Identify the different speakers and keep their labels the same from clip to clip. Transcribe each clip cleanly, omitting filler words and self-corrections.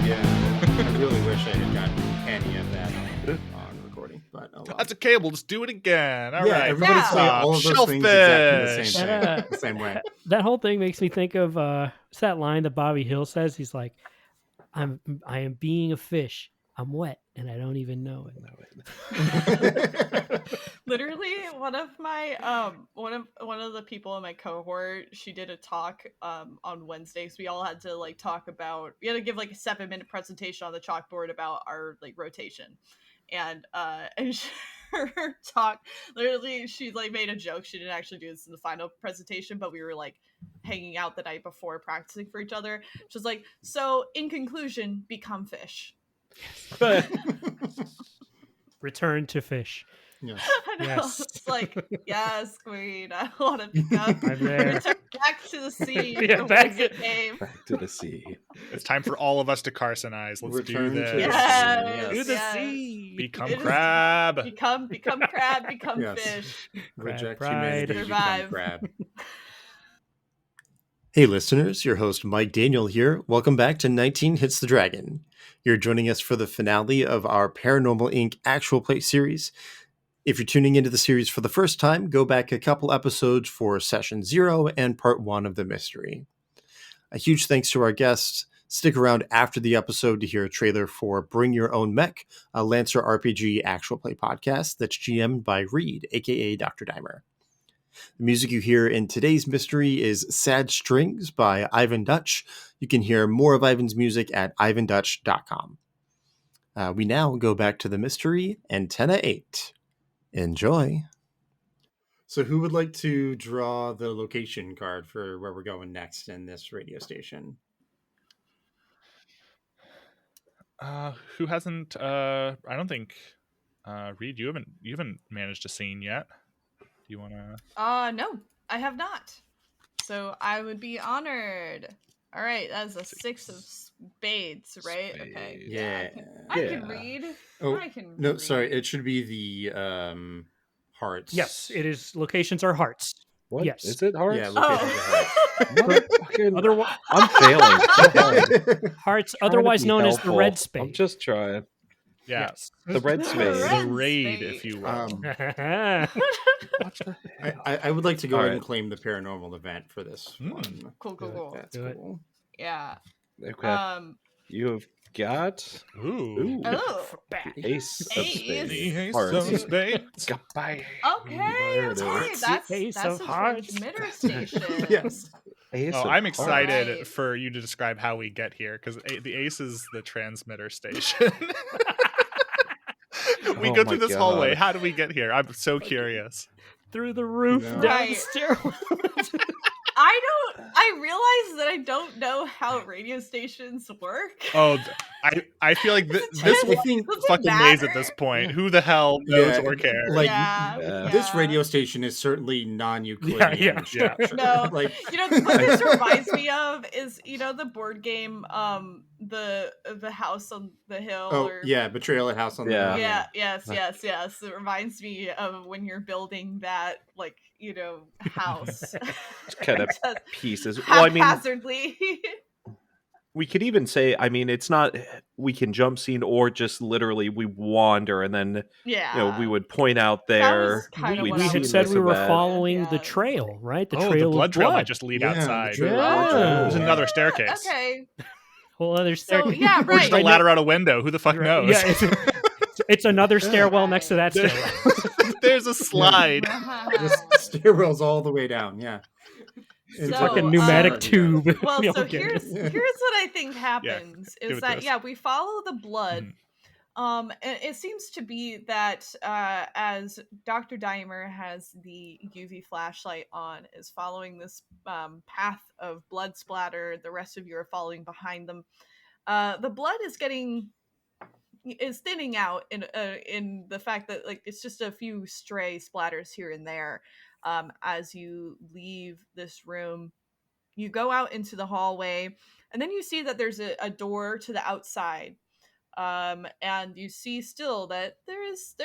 Speaker 1: Yeah, I really wish I had gotten any of that on recording, but oh well.
Speaker 2: That's okay. We'll just do it again. All right.
Speaker 1: Everybody say all of those things exactly the same way.
Speaker 3: That whole thing makes me think of it's that line that Bobby Hill says. He's like, I am being a fish. I'm wet and I don't even know it.
Speaker 4: Literally, one of my one of the people in my cohort, she did a talk on Wednesdays. We all had to like talk about, we had to give like a 7-minute presentation on the chalkboard about our like rotation, and her talk, literally, she like made a joke. She didn't actually do this in the final presentation, but we were like hanging out the night before practicing for each other. She was like, so in conclusion, become fish.
Speaker 3: Return to fish.
Speaker 1: Yes.
Speaker 4: I know.
Speaker 3: Yes.
Speaker 4: It's like, yes, queen, I want to become return back to the sea.
Speaker 3: Yeah, back
Speaker 5: to the sea.
Speaker 2: It's time for all of us to Carsonize. Let's
Speaker 1: Return
Speaker 2: do
Speaker 1: to
Speaker 2: this.
Speaker 1: the
Speaker 4: Yes,
Speaker 3: To the
Speaker 4: yes.
Speaker 3: sea.
Speaker 2: Become crab.
Speaker 4: Become crab, become
Speaker 1: Yes.
Speaker 4: fish.
Speaker 1: Reject
Speaker 3: pride.
Speaker 1: humanity,
Speaker 4: Survive.
Speaker 1: become crab. Hey listeners, your host Mike Daniel here. Welcome back to 19 Hits the Dragon. You're joining us for the finale of our Paranormal Inc. actual play series. If you're tuning into the series for the first time, go back a couple episodes for Session 0 and Part 1 of the mystery. A huge thanks to our guests. Stick around after the episode to hear a trailer for Bring Your Own Mech, a Lancer RPG actual play podcast that's GM'd by Reed, aka Dr. Dimer. The music you hear in today's mystery is Sad Strings by Ivan Dutch. You can hear more of Ivan's music at ivandutch.com. We now go back to the mystery, Antenna 8. Enjoy. So who would like to draw the location card for where we're going next in this radio station?
Speaker 2: Who hasn't? I don't think. Reed, you haven't managed a scene yet. Do you want to?
Speaker 4: No, I have not. So I would be honored. All right, that's a 6 of spades, right?
Speaker 5: Spades.
Speaker 4: Okay.
Speaker 1: Yeah.
Speaker 4: I can read.
Speaker 1: Oh,
Speaker 4: I can
Speaker 1: no,
Speaker 4: read.
Speaker 1: sorry. It should be the hearts.
Speaker 3: Yes, it is. Locations are hearts.
Speaker 5: What?
Speaker 3: Yes.
Speaker 5: Is it hearts?
Speaker 1: Yeah, locations are hearts.
Speaker 5: Motherfucking-
Speaker 3: Otherwise,
Speaker 5: I'm failing so hard.
Speaker 3: hearts,
Speaker 5: Trying to
Speaker 3: otherwise
Speaker 5: be
Speaker 3: known as the
Speaker 5: helpful.
Speaker 3: red space.
Speaker 5: I'm just trying.
Speaker 2: Yeah.
Speaker 3: Yes.
Speaker 5: The red space.
Speaker 2: The
Speaker 4: Red
Speaker 2: raid,
Speaker 4: space.
Speaker 2: if you will.
Speaker 1: I would like to go
Speaker 5: All
Speaker 1: ahead
Speaker 5: right.
Speaker 1: and claim the paranormal event for this one.
Speaker 4: Cool.
Speaker 1: That's
Speaker 3: Do it.
Speaker 1: cool.
Speaker 4: Yeah.
Speaker 5: Okay. You have got
Speaker 2: Ooh.
Speaker 4: Oh.
Speaker 5: ace of
Speaker 4: Ace.
Speaker 5: spades.
Speaker 2: Ace
Speaker 5: Hearts.
Speaker 2: of spades.
Speaker 5: Goodbye.
Speaker 4: Okay.
Speaker 5: There it
Speaker 4: Okay.
Speaker 5: is.
Speaker 4: That's
Speaker 3: Ace
Speaker 4: that's
Speaker 3: of
Speaker 4: a
Speaker 3: hearts.
Speaker 4: transmitter station.
Speaker 1: Yes.
Speaker 5: Ace
Speaker 2: Oh,
Speaker 5: of
Speaker 2: I'm
Speaker 5: hearts.
Speaker 2: excited
Speaker 4: Alright.
Speaker 2: for you to describe how we get here because the ace is the transmitter station. We
Speaker 5: Oh
Speaker 2: go
Speaker 5: my
Speaker 2: through this
Speaker 5: God.
Speaker 2: hallway. How do we get here? I'm so curious.
Speaker 3: Through the roof,
Speaker 1: No.
Speaker 3: down
Speaker 4: Right.
Speaker 3: the stairwell.
Speaker 4: I realize that I don't know how radio stations work.
Speaker 2: Oh, I feel like this
Speaker 4: Does
Speaker 1: I
Speaker 4: it
Speaker 1: think
Speaker 2: fucking
Speaker 4: matter?
Speaker 2: maze at this point.
Speaker 1: Yeah.
Speaker 2: Who the hell knows
Speaker 1: Yeah,
Speaker 2: or cares?
Speaker 1: like,
Speaker 4: Yeah.
Speaker 1: This radio station is certainly non-Euclidean
Speaker 3: Yeah.
Speaker 1: structure.
Speaker 4: No.
Speaker 1: Like,
Speaker 4: You know what this reminds me of is, you know, the board game, the house on the hill.
Speaker 1: oh
Speaker 4: or...
Speaker 1: yeah, Betrayal at House on the
Speaker 5: Yeah.
Speaker 1: Hill.
Speaker 4: Yes. It reminds me of when you're building that, like, you know, house.
Speaker 5: kind of
Speaker 4: Just
Speaker 5: pieces. Well, I mean,
Speaker 4: haphazardly.
Speaker 5: we could even say, I mean, it's not, we can jump scene or just literally we wander and then,
Speaker 4: Yeah.
Speaker 5: you know, we would point out
Speaker 4: That
Speaker 5: there.
Speaker 4: was kinda
Speaker 3: We
Speaker 4: what I
Speaker 3: had
Speaker 4: was
Speaker 3: said
Speaker 5: this
Speaker 3: we were
Speaker 5: event.
Speaker 3: following the
Speaker 4: Yeah.
Speaker 3: trail, right? The
Speaker 2: Oh,
Speaker 3: trail
Speaker 2: the blood
Speaker 3: of
Speaker 2: trail
Speaker 3: blood.
Speaker 2: might just lead
Speaker 1: Yeah, the
Speaker 2: outside.
Speaker 1: trail
Speaker 3: of blood.
Speaker 2: There's
Speaker 3: Yeah.
Speaker 2: another staircase.
Speaker 4: Okay.
Speaker 3: Whole other
Speaker 4: So,
Speaker 3: staircase.
Speaker 4: yeah,
Speaker 2: Or
Speaker 4: right.
Speaker 2: just a ladder out a window. Who the fuck knows?
Speaker 3: Yeah, it's another stairwell next to that
Speaker 2: There-
Speaker 3: stairwell.
Speaker 2: There's a slide.
Speaker 1: Just stairwells all the way down. Yeah.
Speaker 4: So,
Speaker 3: Like a pneumatic
Speaker 4: um,
Speaker 3: tube.
Speaker 4: Well,
Speaker 3: You'll
Speaker 4: so
Speaker 3: get
Speaker 4: here's
Speaker 3: it.
Speaker 4: what I think happens
Speaker 2: give
Speaker 4: is
Speaker 2: it to
Speaker 4: that
Speaker 2: us.
Speaker 4: we follow the blood.
Speaker 2: Mhm.
Speaker 4: And it seems to be that as Dr. Dimer has the UV flashlight on, is following this path of blood splatter. The rest of you are following behind them. The blood is thinning out in the fact that, like, it's just a few stray splatters here and there as you leave this room. You go out into the hallway, and then you see that there's a door to the outside. And you see still that there is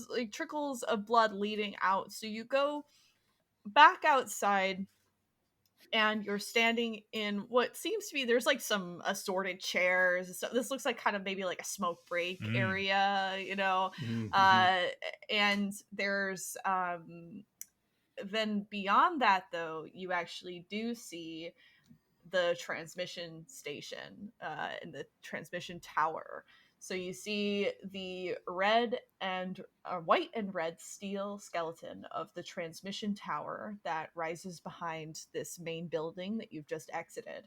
Speaker 4: like trickles of blood leading out. So you go back outside, and you're standing in what seems to be, there's like some assorted chairs. So this looks like kind of maybe like a smoke break area, you know.
Speaker 1: Mm-hmm.
Speaker 4: And there's then beyond that, though, you actually do see the transmission station and the transmission tower. So you see the white and red steel skeleton of the transmission tower that rises behind this main building that you've just exited.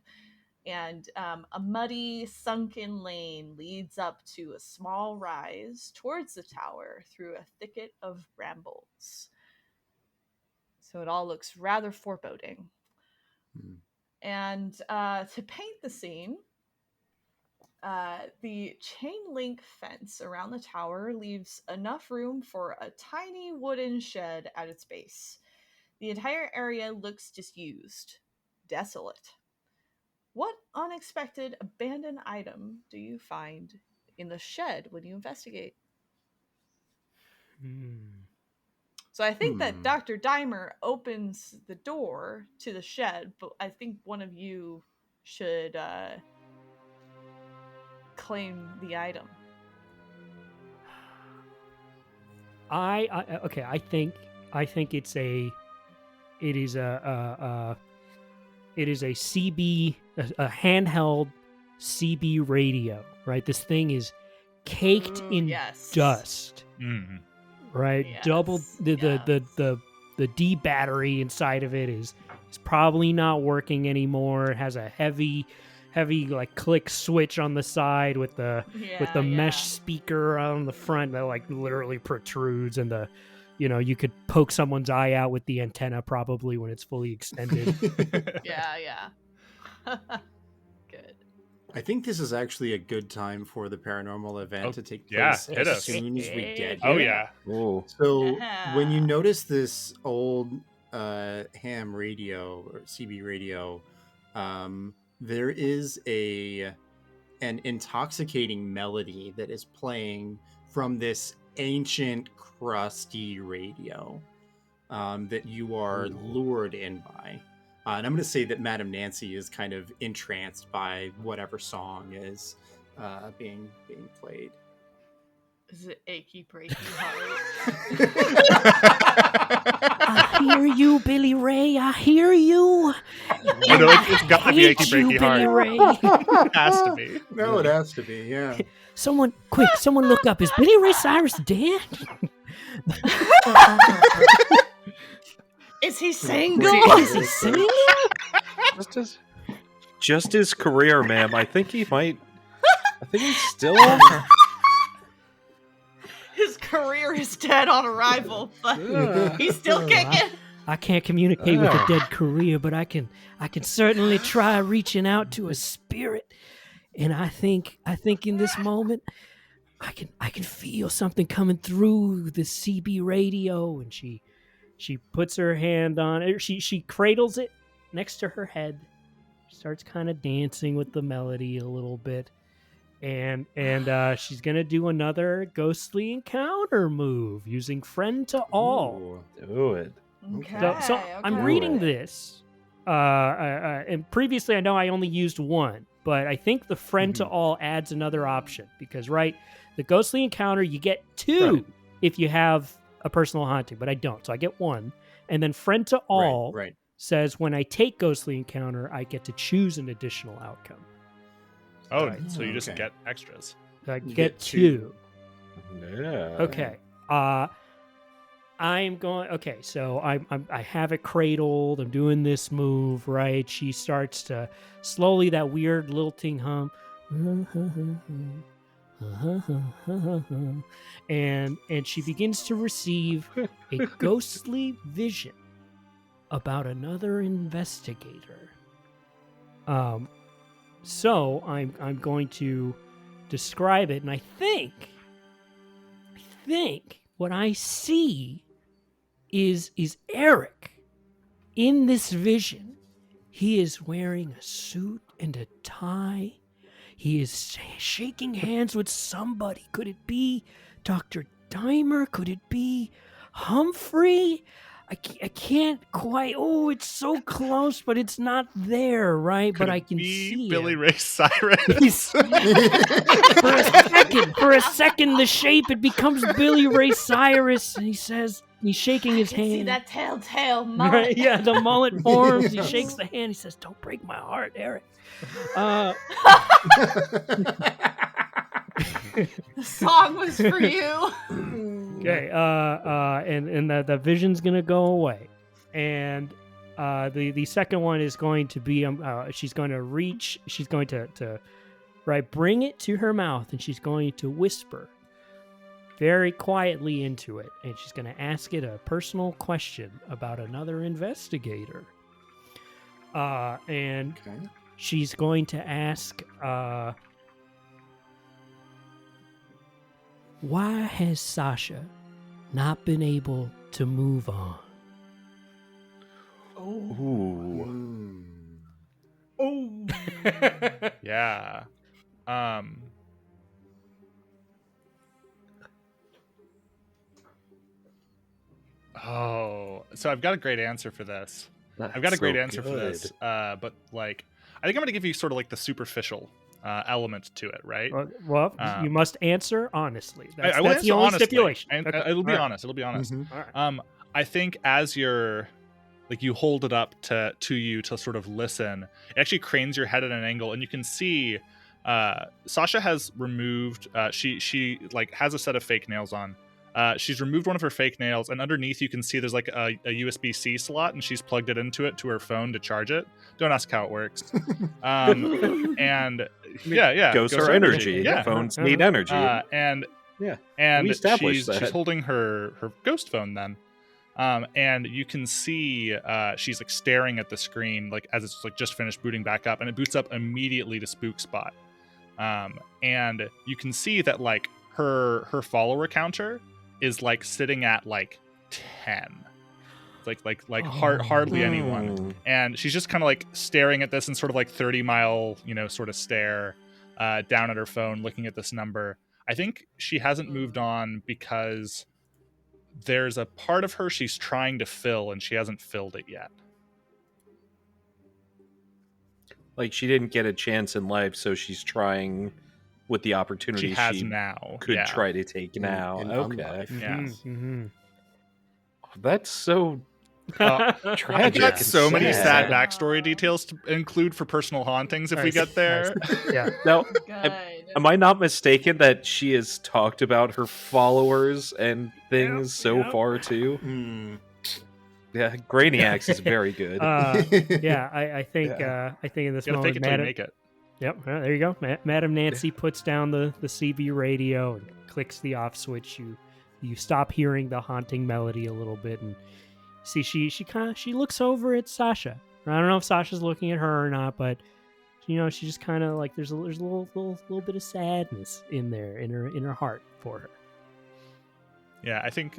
Speaker 4: And a muddy, sunken lane leads up to a small rise towards the tower through a thicket of brambles. So it all looks rather foreboding. And to paint the scene, the chain link fence around the tower leaves enough room for a tiny wooden shed at its base. The entire area looks disused, desolate. What unexpected abandoned item do you find in the shed when you investigate? So I think that Dr. Dimer opens the door to the shed, but I think one of you should claim the item.
Speaker 3: I think it is a CB, a handheld CB radio, right? This thing is caked in dust, right?
Speaker 4: Yes,
Speaker 3: Double the D battery inside of it is probably not working anymore. It has a heavy like click switch on the side with the mesh speaker on the front that like literally protrudes, and you could poke someone's eye out with the antenna probably when it's fully extended.
Speaker 4: Yeah. Good.
Speaker 1: I think this is actually a good time for the paranormal event to take place as soon as we get here.
Speaker 2: Oh, yeah.
Speaker 5: Ooh.
Speaker 1: So when you notice this old ham radio or CB radio, there is an intoxicating melody that is playing from this ancient crusty radio that you are lured in by. And I'm going to say that Madame Nancy is kind of entranced by whatever song is being played.
Speaker 4: Is it Achy Breaky Heart?
Speaker 3: I hear you, Billy Ray. I hear you.
Speaker 2: It's got to be Achy Breaky Heart. It has to be.
Speaker 1: No, it has to be, yeah.
Speaker 3: Someone look up. Is Billy Ray Cyrus dead?
Speaker 4: Is he single?
Speaker 3: Is he single?
Speaker 5: Just his career, ma'am. I think he's still
Speaker 4: His career is dead on arrival, but he's still kicking.
Speaker 3: I can't communicate with a dead career, but I can certainly try reaching out to a spirit. And I think in this moment, I can feel something coming through the CB radio. And she puts her hand on it. She cradles it next to her head. Starts kind of dancing with the melody a little bit. And she's gonna do another ghostly encounter move using friend to all.
Speaker 5: do it.
Speaker 4: Okay.
Speaker 3: So I'm reading this, and previously I know I only used one, but I think the friend to all adds another option because the ghostly encounter you get two if you have a personal haunting, but I don't, so I get one, and then friend to all says when I take ghostly encounter I get to choose an additional outcome.
Speaker 2: Oh, so you just get extras.
Speaker 3: I get two.
Speaker 5: Yeah.
Speaker 3: Okay. I'm going. Okay, so I have it cradled. I'm doing this move, right? She starts to slowly that weird lilting hum, and she begins to receive a ghostly vision about another investigator. So I'm going to describe it, and I think what I see is Eric in this vision, He is wearing a suit and a tie. He is shaking hands with somebody. Could it be Dr. Dimer? Could it be Humphrey? I can't quite. Oh, it's so close, but it's not there, right?
Speaker 2: Could
Speaker 3: but
Speaker 2: it
Speaker 3: I can
Speaker 2: be
Speaker 3: see
Speaker 2: Billy
Speaker 3: him.
Speaker 2: Ray Cyrus.
Speaker 3: For a second, the shape, it becomes Billy Ray Cyrus, and he says, he's shaking his
Speaker 4: I can see
Speaker 3: hand.
Speaker 4: that telltale mullet.
Speaker 3: Right, yeah, the mullet forms. He shakes the hand. He says, "Don't break my heart, Eric."
Speaker 4: The song was for you.
Speaker 3: Okay, and the vision's gonna go away, and the second one is going to be she's going to reach, she's going to bring it to her mouth, and she's going to whisper very quietly into it, and she's going to ask it a personal question about another investigator, and she's going to ask, why has Sasha not been able to move on?
Speaker 5: Ooh.
Speaker 4: Oh.
Speaker 2: Yeah. Oh, so I've got a great answer for this. I've got a great answer for this. But like, I think I'm gonna give you sort of like the superficial element to it, right?
Speaker 3: Well, you must answer honestly.
Speaker 2: I will
Speaker 3: That's
Speaker 2: answer
Speaker 3: the only
Speaker 2: honestly.
Speaker 3: stipulation.
Speaker 2: And
Speaker 3: Okay.
Speaker 2: it'll be
Speaker 3: All right.
Speaker 2: honest. It'll be honest.
Speaker 1: Mhm.
Speaker 3: All right.
Speaker 2: I think as you're like you hold it up to you to sort of listen, it actually cranes your head at an angle, and you can see Sasha has removed. She like has a set of fake nails on. She's removed one of her fake nails, and underneath you can see there's like a USB-C slot, and she's plugged it into her phone to charge it. Don't ask how it works. And yeah,
Speaker 5: Ghosts are energy.
Speaker 2: Yeah.
Speaker 5: Phones need energy.
Speaker 2: And
Speaker 5: Yeah.
Speaker 2: and
Speaker 5: We established
Speaker 2: she's
Speaker 5: that.
Speaker 2: holding her ghost phone then. And you can see she's like staring at the screen like as it's like just finished booting back up, and it boots up immediately to Spook Spot. And you can see that like her follower counter is like sitting at like 10. It's like hardly anyone. And she's just kind of like staring at this and sort of like 30-mile, sort of stare down at her phone, looking at this number. I think she hasn't moved on because there's a part of her she's trying to fill, and she hasn't filled it yet.
Speaker 5: Like she didn't get a chance in life, so she's trying with the opportunity
Speaker 2: She has now.
Speaker 5: could
Speaker 2: Yeah.
Speaker 5: try to take now.
Speaker 1: in
Speaker 5: Okay.
Speaker 1: unlife.
Speaker 2: Yeah.
Speaker 3: Mm-hmm.
Speaker 5: That's so
Speaker 2: I've
Speaker 5: tragic.
Speaker 2: got
Speaker 5: and
Speaker 2: so many sad
Speaker 5: sad.
Speaker 2: backstory details to include for personal hauntings if we
Speaker 3: Nice,
Speaker 2: get there.
Speaker 3: Yeah.
Speaker 5: Now,
Speaker 4: Good.
Speaker 5: am I not mistaken that she has talked about her followers and things so
Speaker 3: yep.
Speaker 5: far too?
Speaker 1: Hmm.
Speaker 5: Yeah, Brainiacs is very good.
Speaker 3: Yeah, I think
Speaker 5: Yeah.
Speaker 3: I think in this
Speaker 2: You gotta fake
Speaker 3: moment,
Speaker 2: it till you make it.
Speaker 3: Yep, there you go. Madam Nancy puts down the CB radio and clicks the off switch. You stop hearing the haunting melody a little bit, and see she looks over at Sasha. I don't know if Sasha's looking at her or not, but she just kind of like there's a little bit of sadness in there in her heart for her.
Speaker 2: Yeah, I think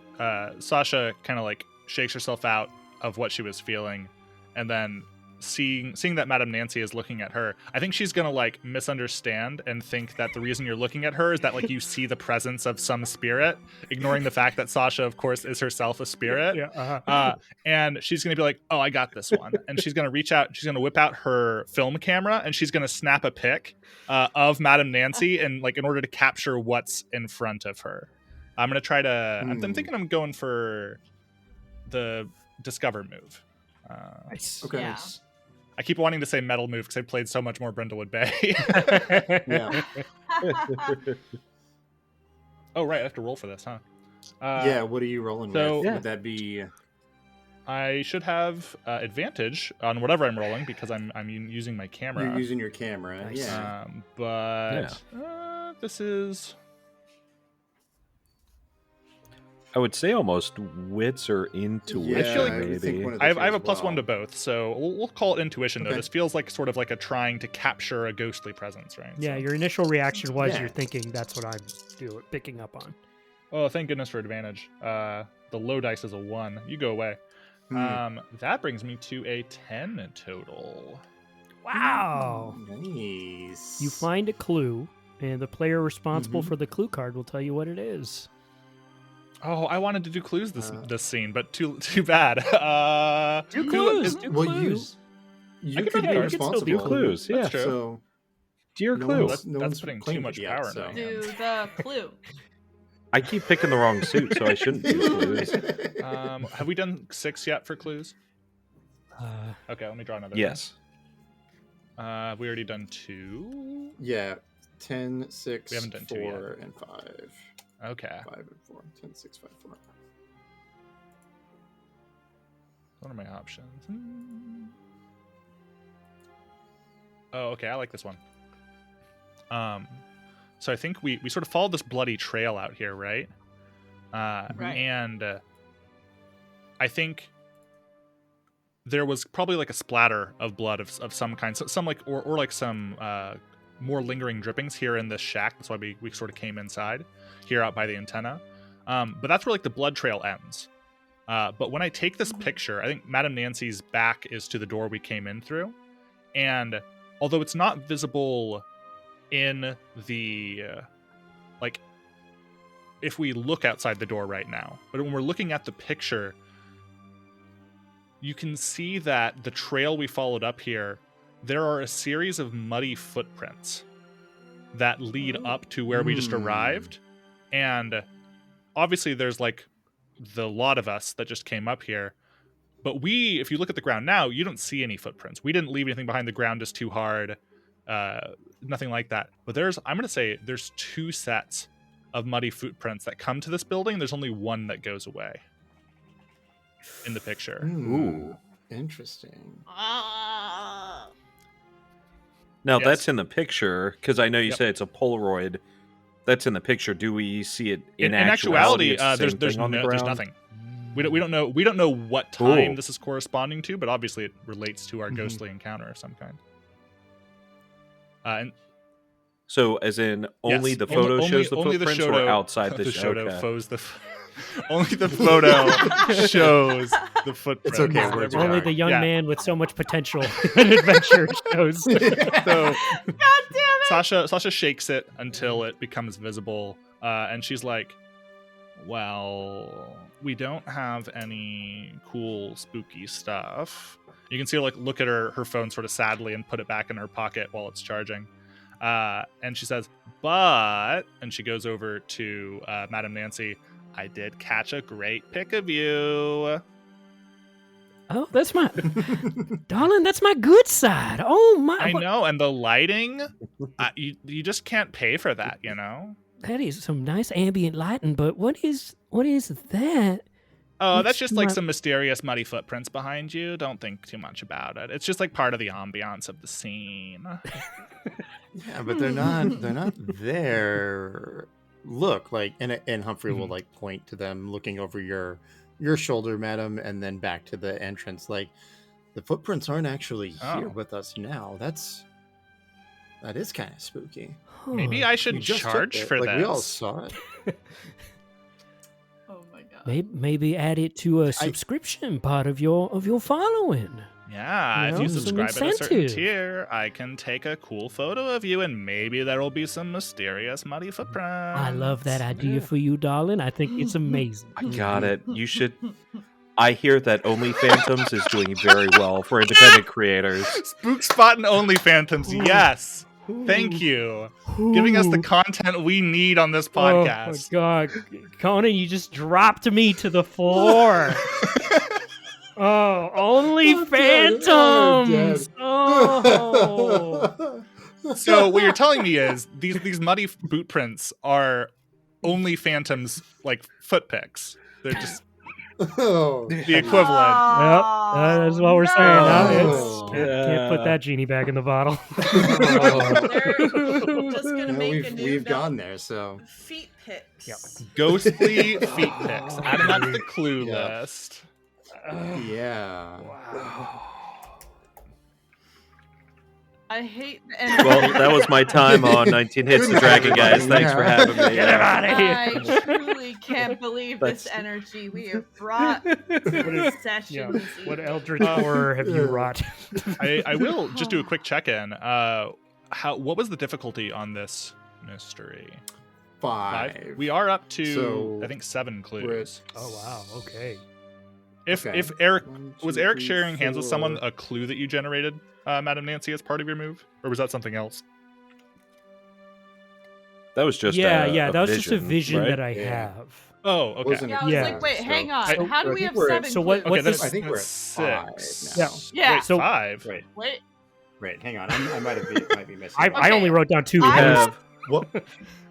Speaker 2: Sasha kind of like shakes herself out of what she was feeling, and then seeing that Madame Nancy is looking at her, I think she's gonna like misunderstand and think that the reason you're looking at her is that like you see the presence of some spirit, ignoring the fact that Sasha, of course, is herself a spirit.
Speaker 3: Yeah.
Speaker 2: And she's gonna be like, "Oh, I got this one," and she's gonna reach out, she's gonna whip out her film camera, and she's gonna snap a pic of Madame Nancy, and like in order to capture what's in front of her. I'm gonna try to. I'm thinking I'm going for the discover move.
Speaker 3: Nice.
Speaker 1: Okay.
Speaker 4: Yeah.
Speaker 2: I keep wanting to say metal move because I played so much more Brindlewood Bay.
Speaker 1: Yeah.
Speaker 2: Oh, right. I have to roll for this, huh?
Speaker 1: Yeah. What are you rolling
Speaker 2: so-
Speaker 1: with?
Speaker 5: Yeah.
Speaker 1: Would that be?
Speaker 2: I should have advantage on whatever I'm rolling because I'm using my camera.
Speaker 1: You're using your camera.
Speaker 3: Nice.
Speaker 1: Yeah.
Speaker 2: But this is.
Speaker 5: I would say almost wits or intuition,
Speaker 1: Yeah,
Speaker 2: feel like-
Speaker 1: I would think
Speaker 5: maybe.
Speaker 1: one of the
Speaker 2: I have
Speaker 1: two
Speaker 2: a
Speaker 1: as
Speaker 2: plus one to
Speaker 1: well.
Speaker 2: both, so we'll call it intuition. Though
Speaker 1: Okay.
Speaker 2: this feels like sort of like a trying to capture a ghostly presence, right?
Speaker 3: Yeah,
Speaker 2: So-
Speaker 3: your initial reaction was
Speaker 1: Yeah.
Speaker 3: you're thinking that's what I'm picking up on.
Speaker 2: Oh, thank goodness for advantage. The low dice is a 1. You go away. That brings me to a 10 total.
Speaker 3: Wow.
Speaker 1: Nice.
Speaker 3: You find a clue, and the player responsible for the clue card will tell you what it is.
Speaker 2: Oh, I wanted to do clues this scene, but too bad.
Speaker 3: Do clues. Do
Speaker 1: Well,
Speaker 3: clues.
Speaker 1: you
Speaker 2: can
Speaker 1: can
Speaker 2: draw
Speaker 1: be
Speaker 2: cards.
Speaker 1: responsible.
Speaker 5: Do clues, yeah.
Speaker 2: That's true.
Speaker 1: So
Speaker 5: Dear
Speaker 1: no
Speaker 5: Clue.
Speaker 1: one's- no
Speaker 2: That's
Speaker 1: one's
Speaker 2: putting too
Speaker 1: claimed
Speaker 2: much
Speaker 1: it
Speaker 2: power
Speaker 1: yet,
Speaker 2: in
Speaker 1: so.
Speaker 2: my
Speaker 4: Do
Speaker 2: hands.
Speaker 4: the clue.
Speaker 5: I keep picking the wrong suit, so I shouldn't do clues.
Speaker 2: Have we done 6 yet for clues?
Speaker 3: Uh,
Speaker 2: Okay, let me draw another.
Speaker 5: Yes.
Speaker 2: One. We already done 2.
Speaker 1: Yeah, 10, 6,
Speaker 2: We haven't done 2 yet.
Speaker 1: 4, and 5.
Speaker 2: Okay.
Speaker 1: 5 and 4. 10, 6, 5, 4.
Speaker 2: What are my options? Oh, okay. I like this one. So I think we sort of followed this bloody trail out here, right?
Speaker 4: Right.
Speaker 2: And I think there was probably like a splatter of blood of some kind, so some like or like some more lingering drippings here in this shack. That's why we sort of came inside here out by the antenna. But that's where like the blood trail ends. But when I take this picture, I think Madame Nancy's back is to the door we came in through, and although it's not visible in the like if we look outside the door right now, but when we're looking at the picture, you can see that the trail we followed up here, there are a series of muddy footprints that lead up to where we just arrived. And obviously there's like the lot of us that just came up here, but if you look at the ground now, you don't see any footprints. We didn't leave anything behind. The ground is too hard. Nothing like that. But I'm going to say there's 2 sets of muddy footprints that come to this building. There's only one that goes away in the picture.
Speaker 5: Ooh.
Speaker 1: Interesting.
Speaker 4: Ah.
Speaker 5: Now,
Speaker 2: Yes.
Speaker 5: that's in the picture, because I know you
Speaker 2: Yep.
Speaker 5: said it's a Polaroid. That's in the picture. Do we see it
Speaker 2: In
Speaker 5: actuality?
Speaker 2: actuality,
Speaker 5: It's the
Speaker 2: there's
Speaker 5: same thing on the
Speaker 2: there's
Speaker 5: ground?
Speaker 2: nothing. We don't know what time
Speaker 5: Ooh.
Speaker 2: this is corresponding to, but obviously it relates to our ghostly encounter of some kind. And
Speaker 5: So, as in, only
Speaker 2: yes,
Speaker 5: the photo shows the
Speaker 2: only
Speaker 5: footprints,
Speaker 2: photo-
Speaker 5: or outside the
Speaker 2: the
Speaker 5: show?
Speaker 2: photo
Speaker 5: Okay.
Speaker 2: shows only the photo shows the footprints.
Speaker 1: It's okay, words are
Speaker 3: only
Speaker 1: hard.
Speaker 3: the young
Speaker 2: Yeah.
Speaker 3: man with so much potential and adventure shows.
Speaker 2: So
Speaker 4: God damn it!
Speaker 2: Sasha shakes it until it becomes visible, and she's like, well, we don't have any cool spooky stuff. You can see her like look at her phone sort of sadly and put it back in her pocket while it's charging. And she says, but, and she goes over to Madame Nancy, I did catch a great pic of you.
Speaker 3: Oh, that's my darling. That's my good side. Oh my!
Speaker 2: I know, and the lighting, you just can't pay for that, you know?
Speaker 3: That is some nice ambient lighting. But what is that?
Speaker 2: Oh,
Speaker 3: It's
Speaker 2: that's just like
Speaker 3: my-
Speaker 2: some mysterious muddy footprints behind you. Don't think too much about it. It's just like part of the ambiance of the scene.
Speaker 1: Yeah, but they're not there. Look, like, and Humphrey will like point to them, looking over your shoulder, madam, and then back to the entrance. Like, the footprints aren't actually here
Speaker 2: Oh.
Speaker 1: with us now. That is kind of spooky.
Speaker 2: Maybe
Speaker 3: Huh.
Speaker 2: I
Speaker 1: We
Speaker 2: should
Speaker 1: just took
Speaker 2: charge
Speaker 1: it.
Speaker 2: for
Speaker 1: like,
Speaker 2: this.
Speaker 1: we all saw it.
Speaker 4: Oh my god.
Speaker 3: Maybe add it to a subscription part of your following.
Speaker 2: Yeah,
Speaker 3: You
Speaker 2: if
Speaker 3: know,
Speaker 2: you
Speaker 3: some
Speaker 2: subscribe at a certain
Speaker 3: incentive.
Speaker 2: tier, I can take a cool photo of you, and maybe there will be some mysterious muddy footprints.
Speaker 3: I love that idea
Speaker 1: Yeah.
Speaker 3: for you, darling. I think it's amazing.
Speaker 5: I got it. You should. I hear that Only Phantoms is doing very well for independent creators.
Speaker 2: Spook Spot and Only Phantoms, yes. Thank you. Giving us the
Speaker 3: Ooh.
Speaker 2: content we need on this podcast.
Speaker 3: Oh my god, Conan, you just dropped me to the floor. Oh, only
Speaker 1: I'm dead. I'm
Speaker 3: phantoms.
Speaker 1: dead.
Speaker 3: Oh.
Speaker 2: So what you're telling me is these muddy boot prints are Only Phantoms like foot picks. They're just
Speaker 1: Oh,
Speaker 2: the equivalent.
Speaker 3: Yep, that's what we're saying. Huh?
Speaker 1: No.
Speaker 3: Can't put that genie back in the bottle.
Speaker 4: They're just gonna
Speaker 1: no,
Speaker 4: make a new
Speaker 1: we've
Speaker 4: note.
Speaker 1: gone there. So
Speaker 4: Feet pics.
Speaker 3: Yep.
Speaker 2: Ghostly feet picks. Add them to the clue
Speaker 1: Yeah.
Speaker 2: list.
Speaker 1: yeah.
Speaker 4: I hate the end.
Speaker 5: Well, that was my time on 19 Hits the Dragon, guys. Thanks for having me.
Speaker 3: Get him out of
Speaker 4: I
Speaker 3: here.
Speaker 4: truly can't believe
Speaker 5: That's-
Speaker 4: this energy we have brought to this session.
Speaker 3: Yeah.
Speaker 4: this
Speaker 3: What
Speaker 4: evening.
Speaker 3: eldritch horror have you wrought?
Speaker 2: I will just do a quick check-in. What was the difficulty on this mystery?
Speaker 1: 5.
Speaker 2: We are up to
Speaker 1: So,
Speaker 2: I think 7 clues.
Speaker 3: Oh wow. Okay.
Speaker 2: If
Speaker 1: Okay.
Speaker 2: if Eric
Speaker 1: One,
Speaker 2: was
Speaker 1: two,
Speaker 2: Eric
Speaker 1: three,
Speaker 2: sharing hands with someone
Speaker 1: 4.
Speaker 2: a clue that you generated, Madam Nancy, as part of your move, or was that something else?
Speaker 5: That was just
Speaker 3: That was just a vision
Speaker 5: right?
Speaker 3: that I
Speaker 1: Yeah.
Speaker 3: have.
Speaker 2: Oh, okay.
Speaker 1: Wasn't
Speaker 4: Yeah, I was
Speaker 3: Yeah.
Speaker 4: like, wait,
Speaker 1: So-
Speaker 4: hang on.
Speaker 2: So-
Speaker 4: How do
Speaker 1: I
Speaker 4: we
Speaker 1: think
Speaker 4: have
Speaker 1: we're at-
Speaker 4: 7
Speaker 3: so what-
Speaker 4: clues?
Speaker 3: what's this-
Speaker 1: I think we're at
Speaker 2: Six.
Speaker 1: 5 now.
Speaker 4: Yeah.
Speaker 2: Wait,
Speaker 3: So-
Speaker 2: 5.
Speaker 1: Wait,
Speaker 4: Wait,
Speaker 1: wait, hang on. I might be missing.
Speaker 3: I
Speaker 1: one.
Speaker 3: only wrote down 2.
Speaker 4: I
Speaker 3: because-
Speaker 4: have-
Speaker 1: What?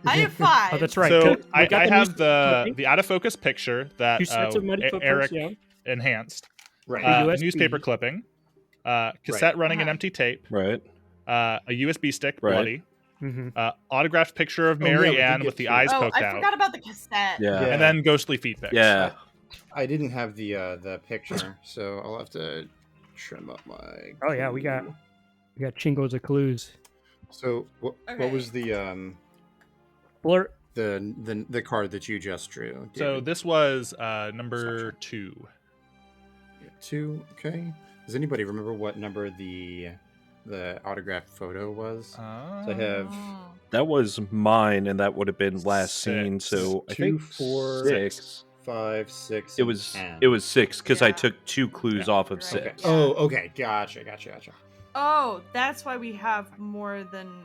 Speaker 4: I have 5.
Speaker 3: Oh, that's right.
Speaker 2: So
Speaker 3: We
Speaker 2: I
Speaker 3: got the
Speaker 2: have
Speaker 3: newspaper
Speaker 2: the out of focus picture that
Speaker 3: 2 sets of muddy footprints.
Speaker 2: Eric
Speaker 3: Yeah.
Speaker 2: enhanced.
Speaker 1: Right.
Speaker 3: USB.
Speaker 2: Newspaper clipping, cassette running an empty tape,
Speaker 5: Right.
Speaker 2: a USB stick,
Speaker 5: Right.
Speaker 2: bloody,
Speaker 3: Mhm.
Speaker 2: Autographed picture of
Speaker 1: Oh, yeah,
Speaker 2: Mary
Speaker 1: we did
Speaker 2: Ann
Speaker 1: get
Speaker 2: with the
Speaker 1: through
Speaker 2: eyes
Speaker 4: Oh,
Speaker 2: poked
Speaker 4: I
Speaker 2: out,
Speaker 4: forgot about the cassette.
Speaker 5: Yeah.
Speaker 2: and then ghostly feet pics.
Speaker 5: Yeah.
Speaker 1: I didn't have the picture, so I'll have to trim up my.
Speaker 3: Oh yeah, we got chingos of clues.
Speaker 1: So what
Speaker 4: Okay.
Speaker 1: was the
Speaker 3: Blur.
Speaker 1: the card that you just drew?
Speaker 2: So
Speaker 1: David?
Speaker 2: this was number 2.
Speaker 1: 2. Okay. Does anybody remember what number the autographed photo was? So I have
Speaker 4: Oh.
Speaker 5: That was mine, and that would have been last seen.
Speaker 2: 6.
Speaker 5: So I
Speaker 1: 2,
Speaker 5: think
Speaker 1: 4,
Speaker 5: 6.
Speaker 1: 5, 6.
Speaker 5: It was
Speaker 1: 10.
Speaker 5: 6 because I
Speaker 4: Yeah.
Speaker 5: took 2 clues
Speaker 2: Yeah.
Speaker 5: off of
Speaker 4: Right.
Speaker 5: 6.
Speaker 1: Okay. Oh, okay. Gotcha.
Speaker 4: Oh, that's why we have more than.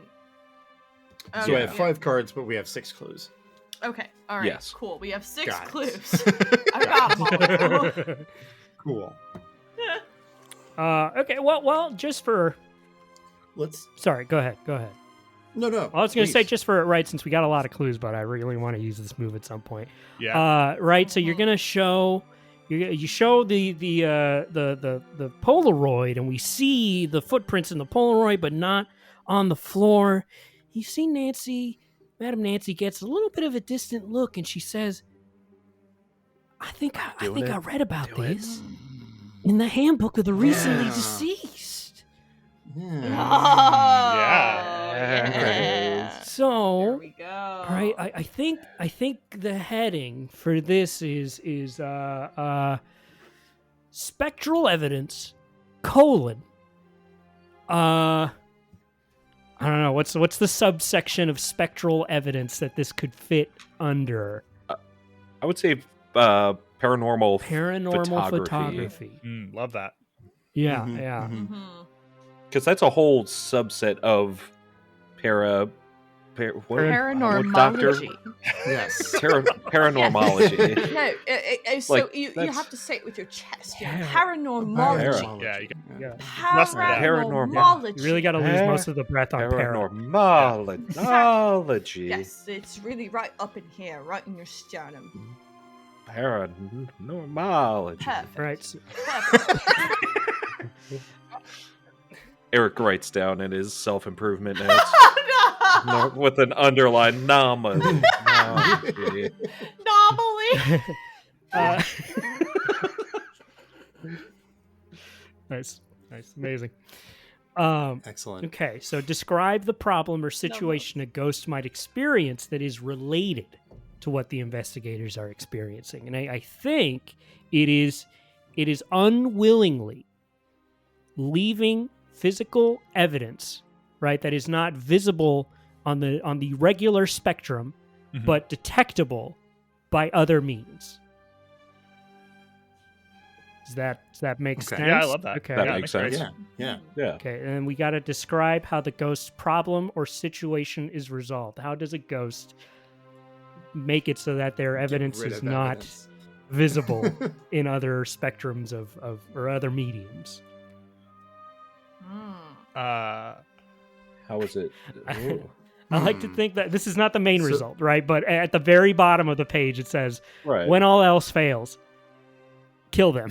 Speaker 1: So
Speaker 4: Okay,
Speaker 1: I have
Speaker 4: yeah.
Speaker 1: 5 cards, but we have 6 clues.
Speaker 4: Okay, all right,
Speaker 5: Yes.
Speaker 4: cool. We have 6
Speaker 1: Got it.
Speaker 4: clues. I got them all.
Speaker 1: Cool.
Speaker 3: Okay. Well, just for.
Speaker 1: Let's.
Speaker 3: Sorry. Go ahead.
Speaker 1: No.
Speaker 3: I was going to say
Speaker 1: please.
Speaker 3: just for right since we got a lot of clues, but I really want to use this move at some point.
Speaker 2: Yeah.
Speaker 3: Right. So you're gonna show. You show the Polaroid, and we see the footprints in the Polaroid, but not on the floor. You see Madam Nancy gets a little bit of a distant look, and she says, I think I read about
Speaker 5: Do it.
Speaker 3: this in the handbook of the recently
Speaker 1: Yeah.
Speaker 3: deceased.
Speaker 4: Oh,
Speaker 2: Yeah.
Speaker 4: yeah. Here
Speaker 3: So,
Speaker 4: we go.
Speaker 3: all right, I think the heading for this is spectral evidence : I don't know what's the subsection of spectral evidence that this could fit under.
Speaker 5: I would say paranormal
Speaker 3: Photography.
Speaker 2: Love that.
Speaker 3: Yeah,
Speaker 1: Mhm,
Speaker 3: yeah.
Speaker 1: mhm.
Speaker 4: Mhm.
Speaker 5: because that's a whole subset of what doctor?
Speaker 4: Paranormology.
Speaker 1: Yes.
Speaker 5: Paranormology.
Speaker 4: No, so
Speaker 5: Like,
Speaker 4: you
Speaker 5: that's-
Speaker 4: have to say it with your chest. You know,
Speaker 3: Yeah.
Speaker 4: paranormology.
Speaker 2: Yeah, you
Speaker 3: Yeah.
Speaker 2: Rust it out.
Speaker 4: Paranormology.
Speaker 3: You really got to lose most of the breath on para.
Speaker 5: Paranormology.
Speaker 4: Yes, it's really right up in here, right in your sternum.
Speaker 5: Paranormology.
Speaker 4: Perfect.
Speaker 3: Right. So,
Speaker 4: Perfect.
Speaker 5: Eric writes down in his self-improvement notes
Speaker 4: No!
Speaker 5: with an underline nominally.
Speaker 4: Anomaly.
Speaker 3: uh, nice, amazing.
Speaker 1: Excellent.
Speaker 3: Okay, so describe the problem or situation a ghost might experience that is related to what the investigators are experiencing. And I think it is unwillingly leaving physical evidence, right, that is not visible on the regular spectrum,
Speaker 2: Mhm.
Speaker 3: but detectable by other means. Does that make
Speaker 1: Okay.
Speaker 3: sense?
Speaker 2: Yeah, I love that.
Speaker 3: Okay.
Speaker 5: That
Speaker 2: Yeah,
Speaker 5: makes
Speaker 2: great.
Speaker 5: sense.
Speaker 1: Yeah.
Speaker 5: Yeah.
Speaker 3: Okay, and we got to describe how the ghost's problem or situation is resolved. How does a ghost make it so that their evidence
Speaker 1: Get rid
Speaker 3: is
Speaker 1: of
Speaker 3: not
Speaker 1: evidence.
Speaker 3: visible in other spectrums of or other mediums?
Speaker 4: Mm.
Speaker 5: How is it? Ooh.
Speaker 3: I like to think that this is not the main
Speaker 1: So-
Speaker 3: result, right? But at the very bottom of the page, it says,
Speaker 5: Right.
Speaker 3: "When all else fails, kill them.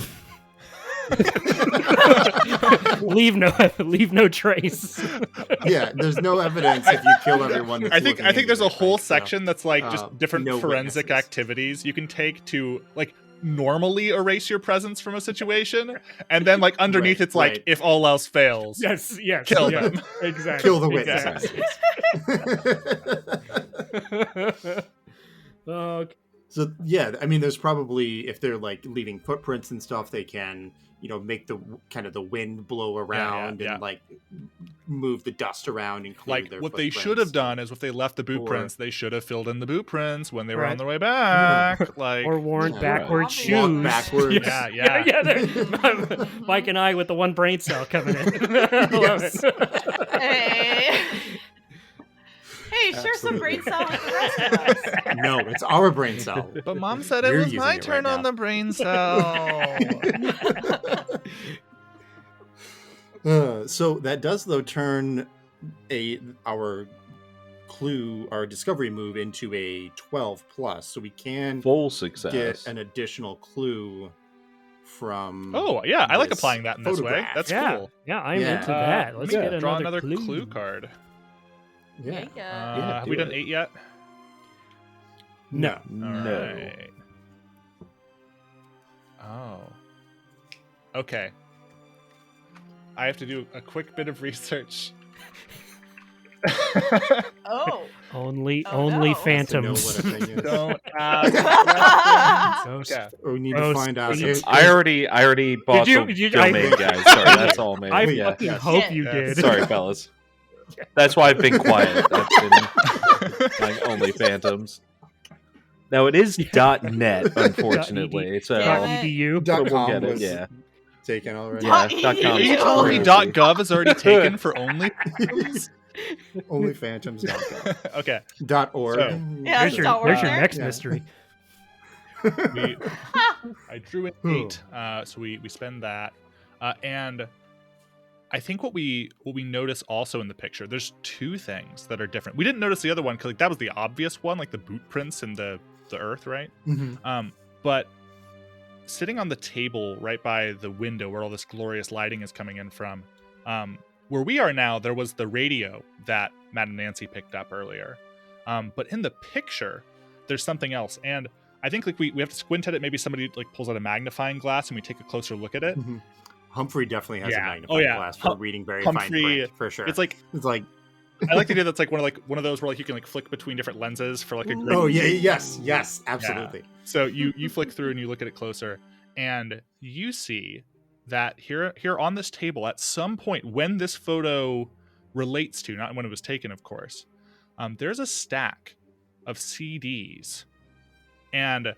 Speaker 3: leave no trace."
Speaker 1: Yeah, there's no evidence if you kill everyone. That's
Speaker 2: I think
Speaker 1: looking
Speaker 2: there's a
Speaker 1: into it,
Speaker 2: whole
Speaker 1: right? So,
Speaker 2: section that's like just different
Speaker 1: no
Speaker 2: forensic
Speaker 1: witnesses.
Speaker 2: activities you can take to like normally erase your presence from a situation, and then like underneath
Speaker 1: Right,
Speaker 2: it's like
Speaker 1: right.
Speaker 2: if all else fails,
Speaker 3: Yes,
Speaker 2: kill
Speaker 3: yeah,
Speaker 2: them.
Speaker 3: exactly.
Speaker 1: Kill the
Speaker 3: exactly.
Speaker 1: witnesses.
Speaker 3: Okay.
Speaker 1: So yeah, I mean, there's probably, if they're like leaving footprints and stuff, they can, make the kind of the wind blow around and like move the dust around and clear
Speaker 2: Like
Speaker 1: their
Speaker 2: what they
Speaker 1: footprints.
Speaker 2: should have done is if they left the boot
Speaker 1: Or-
Speaker 2: prints, they should have filled in the boot prints when they were on
Speaker 3: Right.
Speaker 2: their way back. Like
Speaker 3: Or worn
Speaker 1: Yeah.
Speaker 3: backwards
Speaker 4: Walk
Speaker 3: shoes.
Speaker 1: backwards.
Speaker 2: Yeah.
Speaker 3: they're- Mike and I with the one brain cell coming in.
Speaker 1: Yes.
Speaker 4: Hey. Hey, share some brain cell with the rest of us.
Speaker 1: No, it's our brain cell.
Speaker 2: But Mom said
Speaker 1: You're
Speaker 2: it was
Speaker 1: using
Speaker 2: my
Speaker 1: it
Speaker 2: turn
Speaker 1: right
Speaker 2: on
Speaker 1: now.
Speaker 2: the brain cell.
Speaker 1: So that does though turn our discovery move into a 12 plus, so we can
Speaker 5: Full success.
Speaker 1: get an additional clue from.
Speaker 2: Oh yeah, I like
Speaker 1: this
Speaker 2: applying that in this way.
Speaker 1: photograph.
Speaker 2: That's
Speaker 3: Yeah,
Speaker 2: cool.
Speaker 3: yeah, I'm
Speaker 1: Yeah.
Speaker 3: into that. Let's
Speaker 2: Let me
Speaker 3: get
Speaker 2: draw
Speaker 3: another
Speaker 2: another
Speaker 3: clue.
Speaker 2: clue card.
Speaker 1: Yeah.
Speaker 4: Yeah.
Speaker 2: Have we
Speaker 5: do
Speaker 2: done
Speaker 5: it.
Speaker 2: 8 yet?
Speaker 1: No.
Speaker 5: No.
Speaker 2: Alright. Oh. Okay. I have to do a quick bit of research.
Speaker 4: Oh.
Speaker 3: Only
Speaker 4: Oh, no.
Speaker 1: To know what
Speaker 3: phantoms.
Speaker 1: a thing is.
Speaker 2: Don't ask questions.
Speaker 3: Ghost.
Speaker 2: Okay.
Speaker 1: Or we need to
Speaker 3: Ghost
Speaker 1: find out.
Speaker 3: please.
Speaker 5: I already bought
Speaker 3: you-
Speaker 5: the
Speaker 3: did you- I-
Speaker 5: domain, guys. Sorry, that's all, man.
Speaker 3: I
Speaker 5: Yeah.
Speaker 3: fucking
Speaker 1: yes.
Speaker 3: hope you
Speaker 2: Yes.
Speaker 3: did.
Speaker 5: Sorry, fellas. That's why I've been quiet. That's been like only phantoms. Now it is .net, unfortunately. So
Speaker 4: Damn it.
Speaker 3: .edu.
Speaker 1: Dot
Speaker 5: We'll
Speaker 1: com
Speaker 5: get it,
Speaker 1: was
Speaker 5: yeah.
Speaker 1: taken already.
Speaker 5: Yeah,
Speaker 4: Dot
Speaker 5: .com.
Speaker 2: Are you
Speaker 4: Ew.
Speaker 2: telling me .gov is already taken for only phantoms?
Speaker 1: Only phantoms.com.
Speaker 2: Okay.
Speaker 1: .org.
Speaker 2: So-
Speaker 4: Yeah,
Speaker 3: There's your,
Speaker 4: don't work
Speaker 3: there's your
Speaker 4: there.
Speaker 3: next
Speaker 1: Yeah.
Speaker 3: mystery.
Speaker 2: I drew an 8, so we spend that, and I think what we notice also in the picture, there's 2 things that are different. We didn't notice the other one because that was the obvious one, like the boot prints in the earth, right?
Speaker 1: Mhm.
Speaker 2: But sitting on the table right by the window where all this glorious lighting is coming in from, where we are now, there was the radio that Matt and Nancy picked up earlier. But in the picture, there's something else. And I think like we have to squint at it. Maybe somebody like pulls out a magnifying glass and we take a closer look at it.
Speaker 1: Mhm. Humphrey definitely has a
Speaker 2: Yeah.
Speaker 1: magnifying
Speaker 2: Oh, yeah.
Speaker 1: glass for reading very
Speaker 2: Humphrey-
Speaker 1: fine print, for sure.
Speaker 2: It's like
Speaker 1: It's like,
Speaker 2: I like the idea that's like one of those where like you can like flick between different lenses for like a great.
Speaker 1: oh yeah, yes, absolutely.
Speaker 2: So you flick through and you look at it closer, and you see that here on this table at some point when this photo relates to, not when it was taken, of course, there's a stack of CDs, and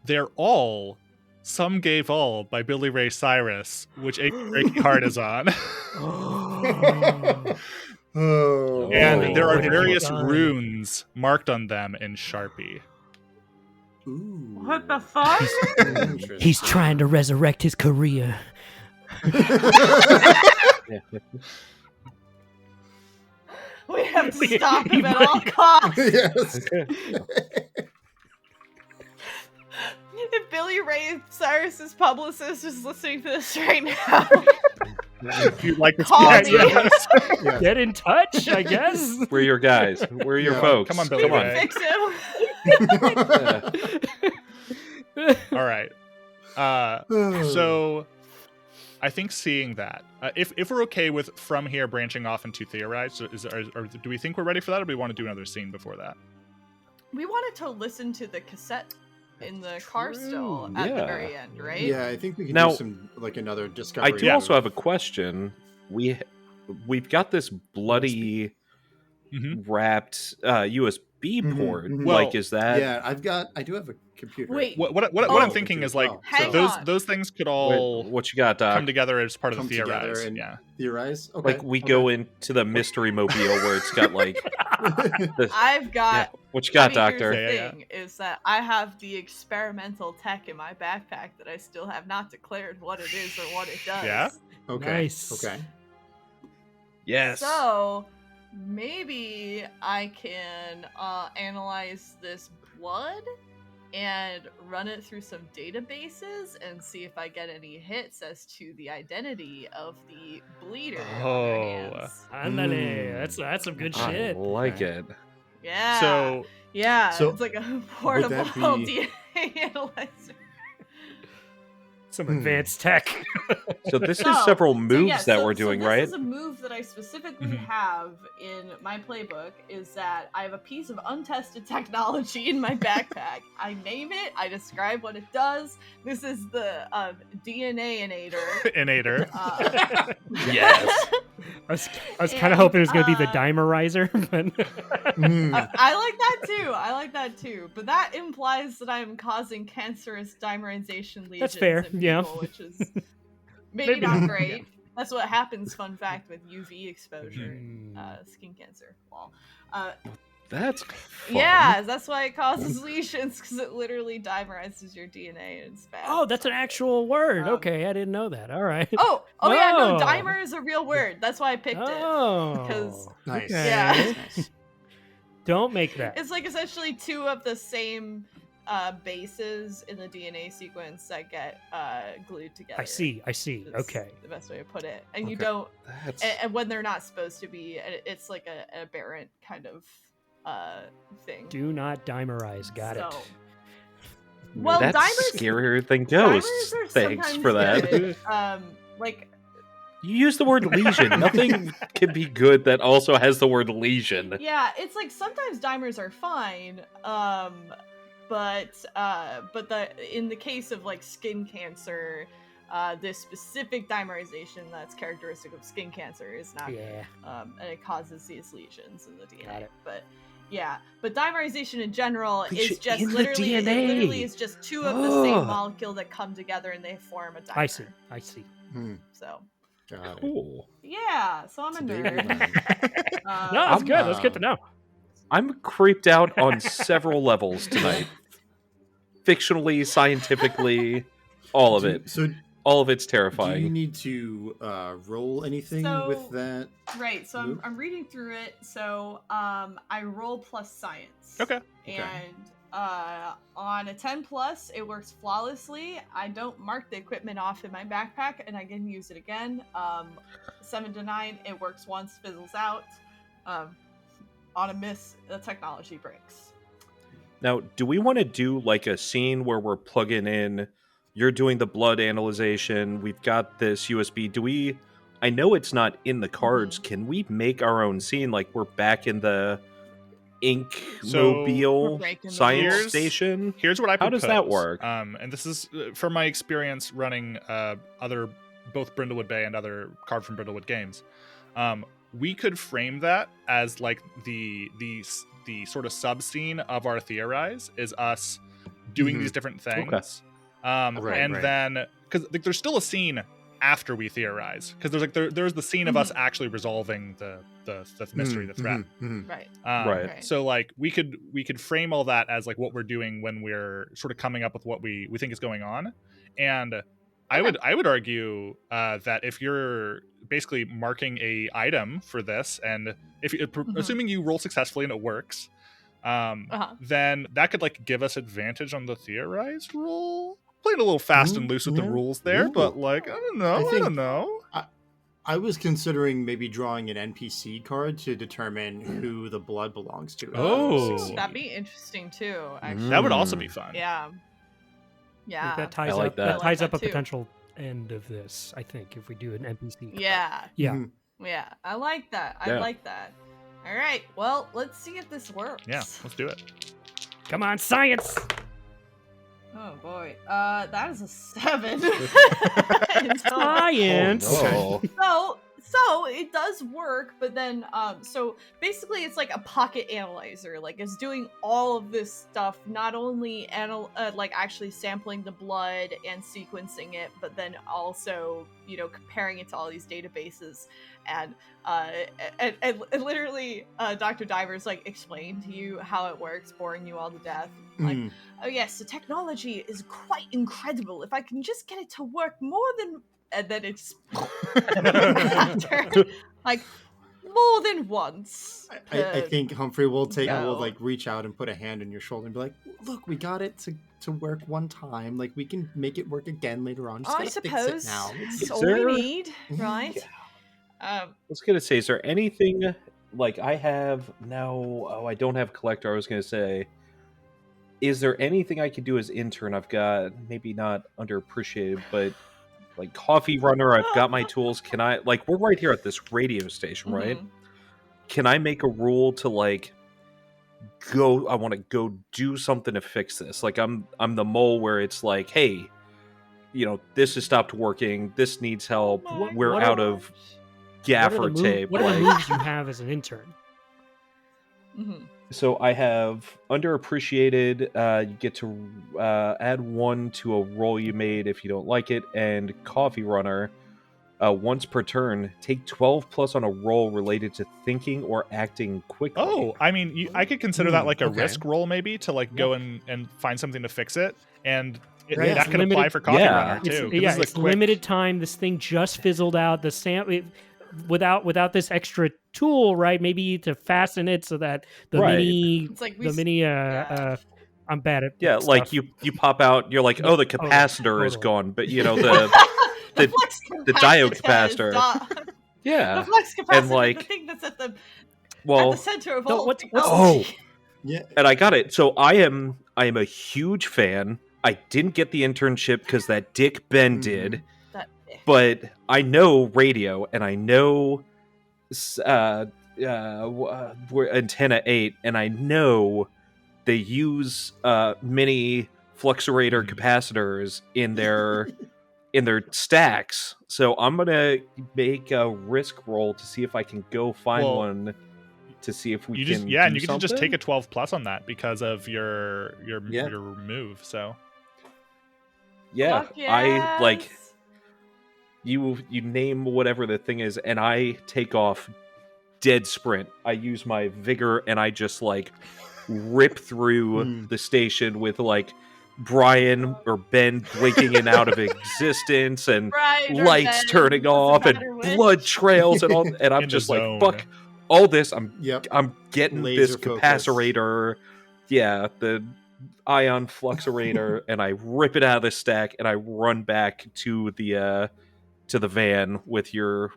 Speaker 2: they're all "Some Gave All" by Billy Ray Cyrus, which A Breaking Heart is on.
Speaker 1: Oh,
Speaker 2: And there are
Speaker 3: what have you
Speaker 2: various
Speaker 3: done?
Speaker 2: runes marked on them in Sharpie.
Speaker 1: Ooh.
Speaker 4: What the fuck?
Speaker 1: Interesting.
Speaker 3: He's trying to resurrect his career.
Speaker 4: We have to stop him at all costs.
Speaker 1: Yes.
Speaker 4: If Billy Ray Cyrus's publicist is listening to this right now,
Speaker 2: If you'd like to
Speaker 4: Call
Speaker 2: see
Speaker 4: me.
Speaker 2: that,
Speaker 1: Yeah.
Speaker 3: Get in touch, I guess.
Speaker 5: We're your guys. We're your
Speaker 1: Yeah.
Speaker 5: folks.
Speaker 2: Come on, Billy
Speaker 5: Come on.
Speaker 2: Ray.
Speaker 4: fix him.
Speaker 5: Yeah.
Speaker 2: all right. So I think seeing that, if we're okay with from here branching off into theorize, or do we think we're ready for that, or do we want to do another scene before that?
Speaker 4: We wanted to listen to the cassette in the car still
Speaker 5: True,
Speaker 4: at
Speaker 5: yeah.
Speaker 4: the very end, right?
Speaker 1: Yeah, I think we can
Speaker 5: Now-
Speaker 1: do some like another
Speaker 5: I
Speaker 1: discovery.
Speaker 5: do
Speaker 2: Yeah.
Speaker 5: also have a question. We've got this bloody
Speaker 2: Mhm.
Speaker 5: wrapped USB
Speaker 1: Mhm,
Speaker 5: port.
Speaker 1: mhm.
Speaker 2: Well,
Speaker 5: Like, is that?
Speaker 1: Yeah, I do have a computer.
Speaker 4: Wait.
Speaker 2: What
Speaker 4: Oh.
Speaker 2: I'm thinking is like
Speaker 4: Hang
Speaker 2: those
Speaker 4: on.
Speaker 2: those things could
Speaker 5: Wait,
Speaker 2: all
Speaker 5: what you got, Doc?
Speaker 2: come together as part of
Speaker 1: Come
Speaker 2: the
Speaker 1: together
Speaker 2: theorize.
Speaker 1: and-
Speaker 2: Yeah.
Speaker 1: Theorize. Okay.
Speaker 5: Like we go into the mystery mobile where it's got like the,
Speaker 4: I've got.
Speaker 5: yeah. What you got,
Speaker 4: I mean,
Speaker 5: Doctor?
Speaker 4: here's the
Speaker 2: Yeah, yeah,
Speaker 4: thing is that I have the experimental tech in my backpack that I still have not declared what it is or what it does.
Speaker 2: Yeah?
Speaker 1: Okay.
Speaker 3: Nice.
Speaker 1: Okay.
Speaker 5: Yes.
Speaker 4: So maybe I can analyze this blood and run it through some databases and see if I get any hits as to the identity of the bleeder. on
Speaker 2: Oh.
Speaker 4: their hands.
Speaker 3: Andale. That's some good
Speaker 5: I
Speaker 3: shit.
Speaker 5: like
Speaker 1: Okay.
Speaker 5: it.
Speaker 4: Yeah.
Speaker 2: So
Speaker 4: yeah,
Speaker 1: So,
Speaker 4: it's like a portable
Speaker 1: that be-
Speaker 4: DNA analyzer.
Speaker 3: Some advanced tech.
Speaker 5: So this is several moves that we're doing,
Speaker 4: so this
Speaker 5: right?
Speaker 4: This is a move that I specifically have in my playbook, is that I have a piece of untested technology in my backpack. I name it, I describe what it does. This is the DNA inator.
Speaker 2: Yes.
Speaker 3: I was kind of hoping it was going to be the dimerizer, but
Speaker 4: I like that too. But that implies that I'm causing cancerous dimerization lesions.
Speaker 3: That's fair,
Speaker 4: in
Speaker 3: yeah.
Speaker 4: people, which is maybe not great. That's what happens. Fun fact with UV exposure, skin cancer. Well,
Speaker 5: That's fun.
Speaker 4: yeah, that's why it causes lesions, because it literally dimerizes your DNA and it's bad.
Speaker 3: oh, that's an actual word. Okay, I didn't know that. All right.
Speaker 4: Oh yeah, no,
Speaker 3: Oh.
Speaker 4: dimer is a real word. That's why I picked it. Because
Speaker 1: Nice.
Speaker 3: Okay.
Speaker 4: Yeah.
Speaker 1: Nice.
Speaker 3: Don't make that.
Speaker 4: it's like essentially two of the same bases in the DNA sequence that get glued together.
Speaker 3: I see.
Speaker 4: That's
Speaker 3: Okay.
Speaker 4: the best way to put it. And you
Speaker 5: Okay.
Speaker 4: don't,
Speaker 5: That's
Speaker 4: and when they're not supposed to be, it's like an aberrant kind of thing.
Speaker 3: Do not dimerize. Got it.
Speaker 4: So- Well,
Speaker 5: that's
Speaker 4: dimers-
Speaker 5: scarier than ghosts.
Speaker 4: Dimers are
Speaker 5: Thanks
Speaker 4: sometimes
Speaker 5: for that.
Speaker 4: good. Like,
Speaker 5: You use the word lesion. Nothing can be good that also has the word lesion.
Speaker 4: yeah, it's like sometimes dimers are fine, but in the case of like skin cancer, this specific dimerization that's characteristic of skin cancer is not
Speaker 3: Yeah.
Speaker 4: good, and it causes these lesions in the DNA.
Speaker 3: Got it.
Speaker 4: But yeah, but dimerization in general
Speaker 5: Lesion
Speaker 4: is just
Speaker 5: in the
Speaker 4: literally it
Speaker 5: DNA.
Speaker 4: literally is just two of the same
Speaker 5: Ugh.
Speaker 4: molecule that come together and they form a dimer.
Speaker 3: I see.
Speaker 1: Hmm,
Speaker 4: So
Speaker 1: got it.
Speaker 5: Cool.
Speaker 4: yeah, so I'm a
Speaker 1: Today we
Speaker 4: nerd.
Speaker 1: learned.
Speaker 3: No, that's good. That's good to know.
Speaker 5: I'm creeped out on several levels tonight. Fictionally, scientifically, all of it.
Speaker 1: So,
Speaker 5: All of it's
Speaker 1: do you
Speaker 5: terrifying.
Speaker 1: need to roll anything with
Speaker 4: So-
Speaker 1: that?
Speaker 4: Right, so
Speaker 1: Nope.
Speaker 4: I'm reading through it. So I roll plus science.
Speaker 2: Okay.
Speaker 4: And on a 10 plus, it works flawlessly. I don't mark the equipment off in my backpack, and I can use it again. 7 to 9, it works once, fizzles out. On a miss, the technology breaks.
Speaker 5: Now, do we want to do like a scene where we're plugging in? You're doing the blood analyzation. We've got this USB. Do we? I know it's not in the cards. Can we make our own scene? Like we're back in the Ink
Speaker 2: So-
Speaker 5: Mobile
Speaker 4: We're breaking the
Speaker 5: Science
Speaker 2: rules.
Speaker 5: Station.
Speaker 2: Here's what I
Speaker 5: How
Speaker 2: propose.
Speaker 5: does that work?
Speaker 2: And this is from my experience running other both Brindlewood Bay and other Card from Brindlewood games. We could frame that as like the sort of sub scene of our theorize is us doing these different things. And
Speaker 1: right.
Speaker 2: then because like, there's still a scene after we theorize because there's the scene of us actually resolving the mystery, the threat.
Speaker 4: Right.
Speaker 5: Right.
Speaker 2: So like we could frame all that as like what we're doing when we're sort of coming up with what we think is going on, and I would argue that if you're basically marking a item for this, and if assuming you roll successfully and it works, then that could like give us advantage on the theorized roll. Played a little fast and loose with the rules there, but like I don't know.
Speaker 1: I was considering maybe drawing an NPC card to determine who the blood belongs to.
Speaker 2: Oh.
Speaker 4: That'd be interesting too, actually.
Speaker 2: That would also be fun.
Speaker 4: Yeah. Yeah.
Speaker 3: That ties
Speaker 5: I like
Speaker 3: up.
Speaker 5: that.
Speaker 3: That ties
Speaker 4: I like
Speaker 3: up a
Speaker 4: that too.
Speaker 3: potential end of this. I think if we do an NPC. card.
Speaker 4: Yeah.
Speaker 3: Yeah.
Speaker 1: Mhm.
Speaker 4: Yeah. I like that. I
Speaker 5: Yeah.
Speaker 4: like that. All right. Well, let's see if this works.
Speaker 2: Yeah, let's do it.
Speaker 3: Come on, science.
Speaker 4: Oh boy. That is a 7.
Speaker 3: Science.
Speaker 5: Oh,
Speaker 4: So it does work, but then so basically it's like a pocket analyzer, like it's doing all of this stuff, not only like actually sampling the blood and sequencing it, but then also, you know, comparing it to all these databases and literally Dr. Divers like explained to you how it works, boring you all to death. Like, oh yes, the technology is quite incredible. If I can just get it to work more than, and then it's like more than once.
Speaker 1: I think Humphrey will
Speaker 4: go.
Speaker 1: like reach out and put a hand on your shoulder and be like, "Look, we got it to work one time. Like we can make it work again later on. Just
Speaker 4: I
Speaker 1: gotta fix
Speaker 4: suppose
Speaker 1: it now."
Speaker 4: that's
Speaker 5: Is
Speaker 4: all
Speaker 5: there-
Speaker 4: we need, right?
Speaker 5: I was gonna say, is there anything like I have now? Oh, I don't have collector. I was gonna say, is there anything I could do as intern? I've got maybe not underappreciated, but like coffee runner. I've got my tools. Can I like we're right here at this radio station, right?
Speaker 4: Mhm.
Speaker 5: Can I make a rule to like go? I want to go do something to fix this. Like I'm the mole where it's like, hey, this has stopped working. This needs help.
Speaker 4: Oh my
Speaker 5: We're
Speaker 3: what
Speaker 5: out
Speaker 3: are-
Speaker 5: of gaffer tape.
Speaker 3: What are the
Speaker 5: like-
Speaker 3: moves you have as an intern?
Speaker 4: Mhm.
Speaker 5: So I have underappreciated. You get to add 1 to a roll you made if you don't like it, and coffee runner. Once per turn, take 12 plus on a roll related to thinking or acting quickly.
Speaker 2: Oh, I mean, I could consider that like a
Speaker 1: okay.
Speaker 2: risk roll, maybe, to like go and find something to fix it, and
Speaker 3: Right,
Speaker 2: that
Speaker 3: it's
Speaker 2: could apply
Speaker 3: limited-
Speaker 2: for coffee
Speaker 5: Yeah.
Speaker 2: runner too. 'cause this is a
Speaker 3: It's
Speaker 2: quick-
Speaker 3: limited time. This thing just fizzled out. Without this extra tool, right? Maybe to fasten it so that the
Speaker 5: Right.
Speaker 3: mini,
Speaker 4: It's like
Speaker 3: I'm bad at
Speaker 5: Yeah, like
Speaker 3: stuff.
Speaker 5: you pop out, you're like, oh, the
Speaker 3: Totally,
Speaker 5: capacitor is
Speaker 3: totally.
Speaker 5: gone, but the
Speaker 4: the flux
Speaker 5: the diode
Speaker 4: capacitor is
Speaker 5: capacitor.
Speaker 4: not-
Speaker 5: yeah,
Speaker 4: the flux capacitor,
Speaker 5: like,
Speaker 4: the thing that's at the
Speaker 5: well,
Speaker 4: center of
Speaker 3: No,
Speaker 4: all.
Speaker 3: what's-
Speaker 4: technology.
Speaker 1: Yeah.
Speaker 5: and I got it. So I am a huge fan. I didn't get the internship because that Dick Ben did,
Speaker 4: That-
Speaker 5: but I know radio and I know we're antenna 8, and I know they use mini fluxurator capacitors in their stacks. So I'm gonna make a risk roll to see if I can go find
Speaker 2: Well,
Speaker 5: one to see if we
Speaker 2: you
Speaker 5: can.
Speaker 2: just and
Speaker 5: do
Speaker 2: you can just
Speaker 5: something.
Speaker 2: take a 12 plus on that because of your
Speaker 1: Yeah.
Speaker 2: move. So
Speaker 5: Yeah,
Speaker 4: Fuck
Speaker 5: I like
Speaker 4: yes.
Speaker 5: you name whatever the thing is, and I take off dead sprint. I use my vigor and I just like rip through the station with like Brian or Ben blinking in out of existence and
Speaker 4: Right, or
Speaker 5: lights
Speaker 4: Ben,
Speaker 5: turning
Speaker 4: doesn't
Speaker 5: off and
Speaker 4: matter which.
Speaker 5: blood trails and all, and I'm
Speaker 2: In the
Speaker 5: just like,
Speaker 2: zone.
Speaker 5: fuck all this.
Speaker 1: Yep.
Speaker 5: I'm getting
Speaker 1: Laser
Speaker 5: this
Speaker 1: focus.
Speaker 5: capacitor, the ion fluxurator, and I rip it out of the stack and I run back to the van with your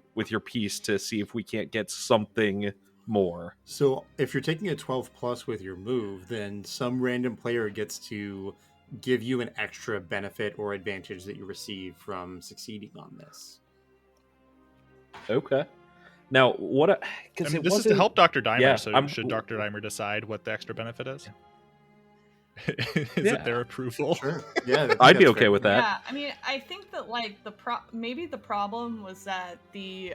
Speaker 5: piece to see if we can't get something more.
Speaker 1: So if you're taking a 12 plus with your move, then some random player gets to give you an extra benefit or advantage that you receive from succeeding on this.
Speaker 5: Okay. Now what?
Speaker 2: I
Speaker 5: Because
Speaker 2: mean, this is to help Dr. Dimer.
Speaker 5: Yeah,
Speaker 2: so
Speaker 5: I'm-
Speaker 2: should Dr. Dimer decide what the extra benefit is? Is
Speaker 5: Yeah.
Speaker 2: it their approval?
Speaker 1: Sure. Yeah. I think
Speaker 5: I'd be
Speaker 1: that's
Speaker 5: okay
Speaker 1: fair.
Speaker 5: with that.
Speaker 4: Yeah, I mean, I think that like maybe the problem was that the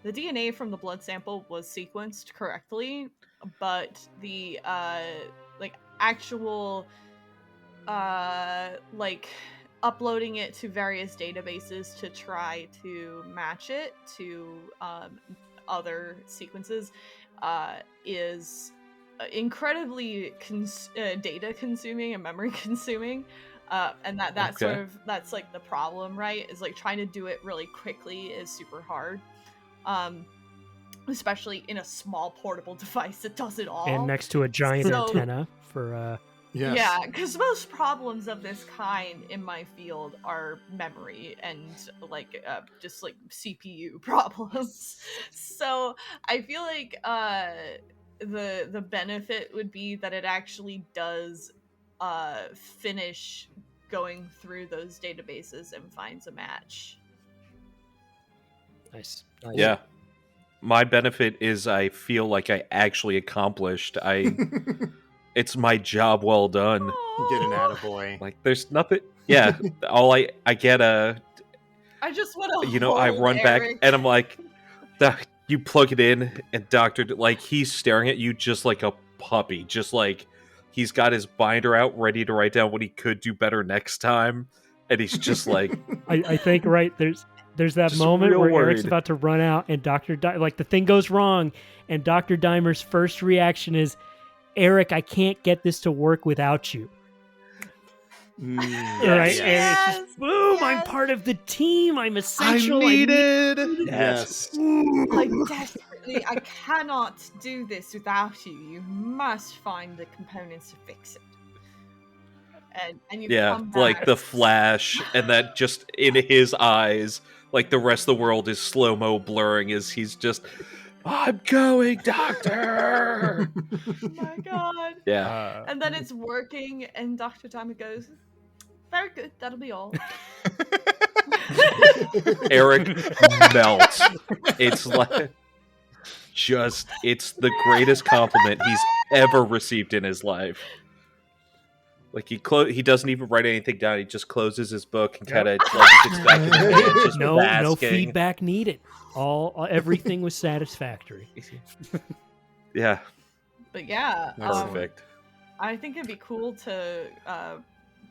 Speaker 4: DNA from the blood sample was sequenced correctly, but the like actual like uploading it to various databases to try to match it to other sequences is incredibly data consuming and memory consuming, and that's
Speaker 5: Okay.
Speaker 4: sort of that's like the problem, right? Is like trying to do it really quickly is super hard, especially in a small portable device that does it all.
Speaker 3: And next to a giant
Speaker 4: So-
Speaker 3: antenna for
Speaker 1: Yes.
Speaker 4: Yeah, because most problems of this kind in my field are memory and like just like CPU problems. So I feel like the benefit would be that it actually does finish going through those databases and finds a match.
Speaker 3: nice.
Speaker 5: Yeah. My benefit is I feel like I actually accomplished. It's my job well done.
Speaker 1: Get an attaboy.
Speaker 5: Like there's nothing. Yeah, all I get
Speaker 4: I just want to
Speaker 5: I run back and I'm like, you plug it in and Doctor like he's staring at you just like a puppy, just like he's got his binder out ready to write down what he could do better next time, and he's just like,
Speaker 3: I think right there's that
Speaker 5: Just
Speaker 3: moment
Speaker 5: real
Speaker 3: where Eric's
Speaker 5: worried.
Speaker 3: about to run out and like the thing goes wrong and Dr. Dimer's first reaction is, Eric, I can't get this to work without you.
Speaker 1: Mm,
Speaker 3: Right?
Speaker 1: yes.
Speaker 3: And it's just boom, I'm
Speaker 4: yes.
Speaker 3: part of the team. I'm essential.
Speaker 1: Yes.
Speaker 4: like desperately, I cannot do this without you. You must find the components to fix it. And you
Speaker 5: yeah,
Speaker 4: come
Speaker 5: like
Speaker 4: back.
Speaker 5: the Flash, and that just in his eyes, like the rest of the world is slow mo blurring as he's just, I'm going, doctor.
Speaker 4: Oh my god.
Speaker 5: Yeah.
Speaker 4: And then it's working, and Dr. Diamond goes, very good, that'll be all.
Speaker 5: Eric melts. It's like it's the greatest compliment he's ever received in his life. Like he doesn't even write anything down. He just closes his book and kind of like sits back in the bed, just
Speaker 3: no
Speaker 5: basking.
Speaker 3: feedback needed. Everything was satisfactory.
Speaker 5: Yeah.
Speaker 4: But yeah,
Speaker 5: Perfect.
Speaker 4: I think it'd be cool to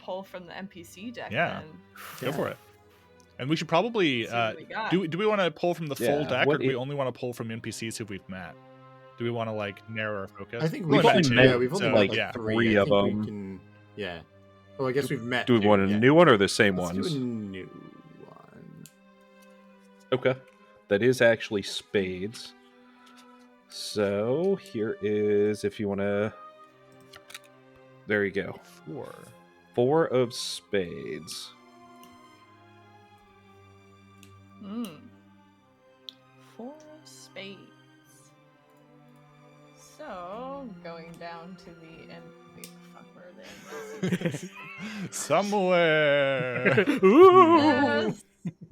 Speaker 4: pull from the NPC deck.
Speaker 2: Yeah.
Speaker 4: Then.
Speaker 2: Go for it. And we should probably
Speaker 4: See what we got.
Speaker 2: do we want to pull from the full
Speaker 5: Yeah,
Speaker 2: deck, or
Speaker 5: what
Speaker 2: do we
Speaker 5: if-
Speaker 2: only want to pull from NPCs who we've met? Do we want to like narrow our focus?
Speaker 1: I think
Speaker 2: We've
Speaker 1: we've
Speaker 2: only
Speaker 1: only
Speaker 2: met
Speaker 1: met,
Speaker 2: two,
Speaker 1: we've only
Speaker 2: so,
Speaker 1: met like
Speaker 2: yeah.
Speaker 1: three
Speaker 5: of
Speaker 1: I think we
Speaker 5: them.
Speaker 1: can, yeah. Oh, I guess we've met.
Speaker 5: Do we
Speaker 1: two,
Speaker 5: want a
Speaker 1: yeah.
Speaker 5: new one or the same
Speaker 1: Let's
Speaker 5: ones?
Speaker 1: do a new one.
Speaker 5: Okay. That is actually spades. So here is, if you want to. There you go.
Speaker 2: 4.
Speaker 5: 4 of spades.
Speaker 4: Mm. 4 spades. So, going down to the end. Wait, fuck, where are they?
Speaker 2: Somewhere.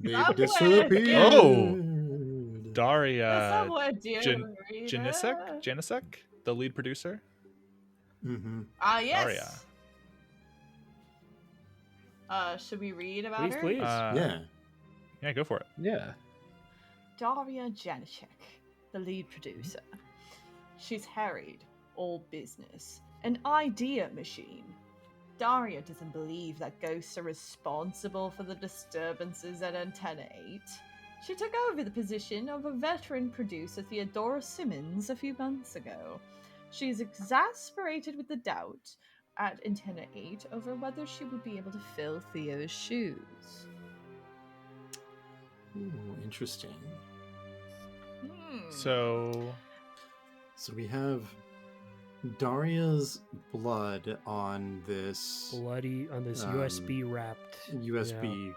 Speaker 4: Yes,
Speaker 1: They
Speaker 4: somewhere,
Speaker 1: disappeared.
Speaker 2: Oh. Daria
Speaker 4: somewhere, dear reader.
Speaker 2: Janisek, the lead producer.
Speaker 1: Mm-hmm.
Speaker 4: Ah, yes.
Speaker 2: Daria.
Speaker 4: Should we read about her?
Speaker 3: Please.
Speaker 1: Yeah.
Speaker 2: Yeah, go for it.
Speaker 5: Yeah.
Speaker 4: Daria Janicek, the lead producer. She's harried, all business, an idea machine. Daria doesn't believe that ghosts are responsible for the disturbances at Antenna 8. She took over the position of a veteran producer, Theodora Simmons, a few months ago. She's exasperated with the doubt at Antenna 8 over whether she would be able to fill Theo's shoes.
Speaker 1: Ooh, interesting.
Speaker 2: So
Speaker 1: we have Daria's blood on this
Speaker 3: Bloody on this USB wrapped
Speaker 1: USB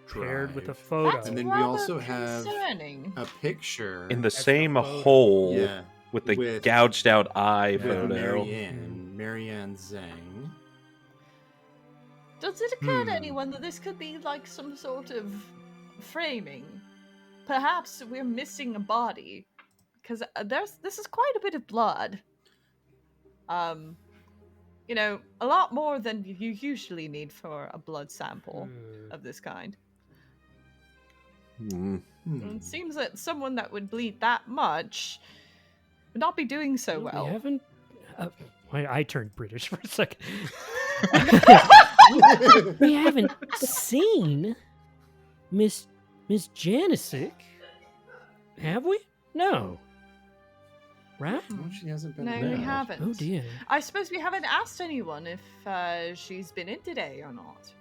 Speaker 3: paired with a
Speaker 1: drive.
Speaker 3: photo.
Speaker 4: That's
Speaker 1: And then we
Speaker 4: rather
Speaker 1: also have
Speaker 4: concerning.
Speaker 1: a picture
Speaker 5: In the
Speaker 3: That's the
Speaker 5: same
Speaker 3: photo.
Speaker 5: hole
Speaker 1: yeah,
Speaker 5: with the
Speaker 1: with-
Speaker 5: gouged out eye
Speaker 1: with
Speaker 5: photo.
Speaker 1: Marianne Zhang.
Speaker 4: Does it occur to
Speaker 1: Hmm.
Speaker 4: anyone that this could be like some sort of framing? Perhaps we're missing a body, because this is quite a bit of blood. You know, a lot more than you usually need for a blood sample of this kind.
Speaker 5: Hmm.
Speaker 4: And it seems that someone that would bleed that much would not be doing so well.
Speaker 3: We haven't. I turned British for a second. We haven't seen Miss Janicek, have we? No. Right?
Speaker 1: No, she hasn't been
Speaker 4: No,
Speaker 1: around.
Speaker 4: we haven't.
Speaker 3: Oh dear.
Speaker 4: I suppose we haven't asked anyone if she's been in today or not.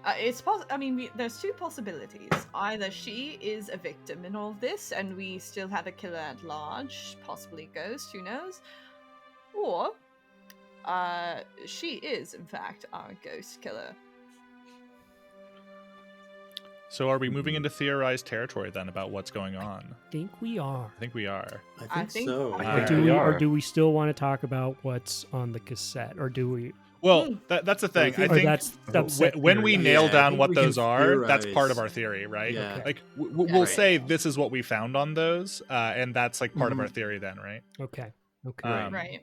Speaker 4: I mean, there's two possibilities. Either she is a victim in all of this, and we still have a killer at large, possibly a ghost, who knows? Or she is, in fact, our ghost killer.
Speaker 2: So are we moving into theorized territory then about what's going on?
Speaker 3: I think we are.
Speaker 2: I think we are.
Speaker 1: I think so.
Speaker 4: I
Speaker 3: Or
Speaker 4: think
Speaker 3: do
Speaker 5: we
Speaker 3: we,
Speaker 5: are.
Speaker 3: or do we still want to talk about what's on the cassette, or do we?
Speaker 2: Well, that's the thing. I
Speaker 1: Or
Speaker 2: think
Speaker 3: that's
Speaker 2: when we
Speaker 1: theory.
Speaker 2: nail
Speaker 1: Yeah, I
Speaker 2: down
Speaker 1: think
Speaker 2: what
Speaker 1: we can
Speaker 2: those are, that's
Speaker 1: theorize.
Speaker 2: part of our theory, right?
Speaker 1: Yeah.
Speaker 3: Okay.
Speaker 2: Like we'll
Speaker 4: Right.
Speaker 2: say this is what we found on those, and that's like part of our
Speaker 1: Mhm.
Speaker 2: theory then, right?
Speaker 3: Okay. Okay.
Speaker 4: Right.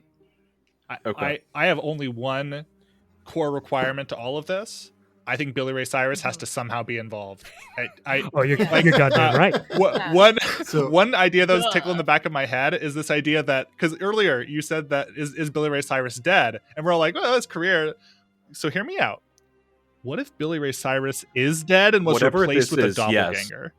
Speaker 5: Okay.
Speaker 2: I have only one core requirement to all of this. I think Billy Ray Cyrus has to somehow be involved.
Speaker 3: Oh, you're goddamn right.
Speaker 4: Yeah.
Speaker 2: One idea that was
Speaker 4: Duh.
Speaker 2: tickling the back of my head is this idea that, because earlier you said that is Billy Ray Cyrus dead, and we're all like, oh, his career. So hear me out. What if Billy Ray Cyrus is dead and was
Speaker 5: Whatever
Speaker 2: replaced
Speaker 5: this
Speaker 2: with a
Speaker 5: is, yes.
Speaker 2: doppelganger?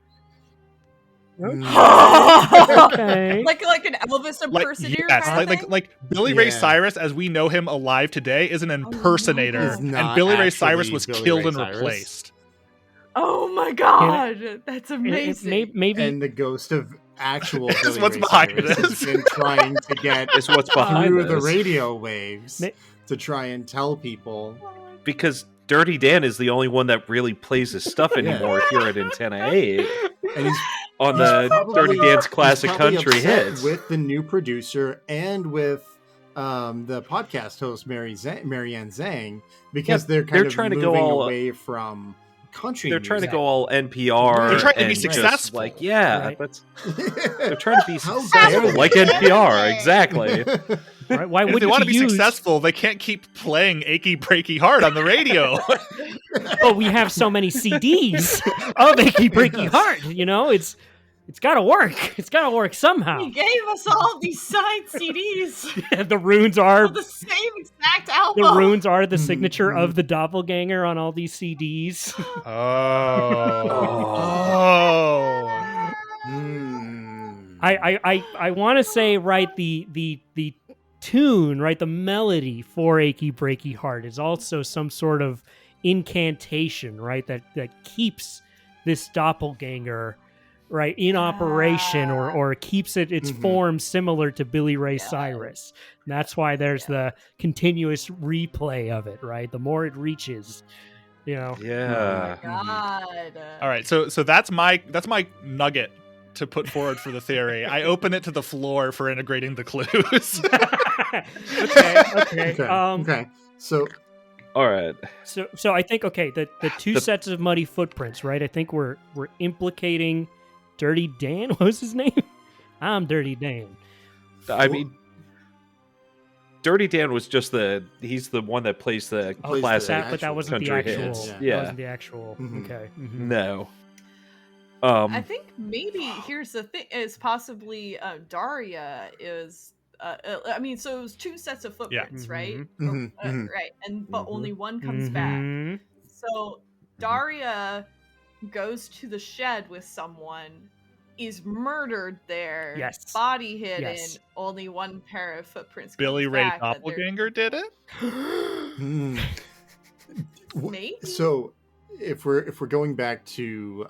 Speaker 3: Okay.
Speaker 4: like an Elvis
Speaker 2: Like
Speaker 4: impersonator
Speaker 2: yes,
Speaker 4: kind of thing?
Speaker 2: like Billy Ray
Speaker 1: Yeah.
Speaker 2: Cyrus, as we know him alive today, is an impersonator,
Speaker 1: He's
Speaker 2: and
Speaker 1: not
Speaker 2: Billy Ray Cyrus
Speaker 1: actually
Speaker 2: was
Speaker 1: Billy
Speaker 2: killed
Speaker 1: Ray
Speaker 2: and
Speaker 1: Cyrus.
Speaker 2: replaced.
Speaker 4: Oh my god, that's amazing.
Speaker 3: Maybe
Speaker 1: And the ghost of actual
Speaker 2: This is
Speaker 1: Billy
Speaker 2: what's
Speaker 1: Ray
Speaker 2: behind
Speaker 1: Cyrus has
Speaker 2: this.
Speaker 1: been trying to get
Speaker 5: Is what's behind
Speaker 1: through the
Speaker 5: this.
Speaker 1: radio waves
Speaker 3: May-
Speaker 1: to try and tell people.
Speaker 5: Because Dirty Dan is the only one that really plays his stuff anymore here at Antenna 8
Speaker 1: And he's
Speaker 5: on the Dirty Dan's
Speaker 1: he's
Speaker 5: classic
Speaker 1: probably
Speaker 5: country
Speaker 1: upset
Speaker 5: hits.
Speaker 1: with the new producer and with the podcast host Marianne Zhang because they're
Speaker 5: trying to
Speaker 1: moving
Speaker 5: go all
Speaker 1: away from country.
Speaker 5: They're trying to
Speaker 1: music.
Speaker 5: go all NPR.
Speaker 2: They're trying to be
Speaker 5: and just,
Speaker 2: successful.
Speaker 5: like, yeah,
Speaker 3: Right.
Speaker 5: that's they're trying to be
Speaker 1: How
Speaker 5: successful,
Speaker 1: dare
Speaker 5: like
Speaker 1: they?
Speaker 5: NPR, exactly.
Speaker 3: Right? Why
Speaker 2: If they
Speaker 3: wouldn't
Speaker 2: want to be
Speaker 3: you use?
Speaker 2: successful, they can't keep playing "Achy Breaky Heart" on the radio.
Speaker 3: But we have so many CDs of Achy Breaky Heart. You know, it's got to work. It's got to work somehow.
Speaker 4: He gave us all these signed CDs
Speaker 3: The runes are
Speaker 4: of the same exact album.
Speaker 3: the runes are the signature
Speaker 1: Mhm.
Speaker 3: of the doppelganger on all these CDs.
Speaker 2: Oh.
Speaker 1: Hmm.
Speaker 3: I want to say right the tune, right, the melody for Achy Breaky Heart is also some sort of incantation, right, that keeps this doppelganger right in operation or keeps its
Speaker 1: Mhm.
Speaker 3: form similar to Billy Ray Cyrus. And that's why there's the continuous replay of it, right? The more it reaches, you know.
Speaker 5: Yeah.
Speaker 4: God.
Speaker 2: All right, so that's my nugget to put forward for the theory. I open it to the floor for integrating the clues.
Speaker 3: okay.
Speaker 1: Okay. So
Speaker 5: All right.
Speaker 3: So I think the two sets of muddy footprints, right? I think we're implicating Dirty Dan. What was his name? I'm Dirty Dan.
Speaker 5: I mean, Dirty Dan was just he's the one that plays the
Speaker 1: Plays
Speaker 5: classic
Speaker 3: But that wasn't the
Speaker 5: country
Speaker 3: actual.
Speaker 5: hits.
Speaker 3: That
Speaker 5: Yeah.
Speaker 3: wasn't the actual.
Speaker 1: Mhm.
Speaker 3: Okay. Mhm.
Speaker 5: No.
Speaker 4: I think maybe here's the thing: is possibly Daria is. I mean, so it was two sets of footprints, right?
Speaker 1: Mhm, mhm.
Speaker 4: Right, but
Speaker 5: Mhm.
Speaker 4: only one comes back.
Speaker 3: Mhm.
Speaker 4: So Daria goes to the shed with someone, is murdered there,
Speaker 3: Yes.
Speaker 4: body hidden,
Speaker 3: Yes.
Speaker 4: only one pair of footprints.
Speaker 2: Billy
Speaker 4: comes
Speaker 2: Ray
Speaker 4: back that they're-
Speaker 2: Doppelganger did it.
Speaker 1: Hmm.
Speaker 4: Maybe.
Speaker 1: So if we're going back to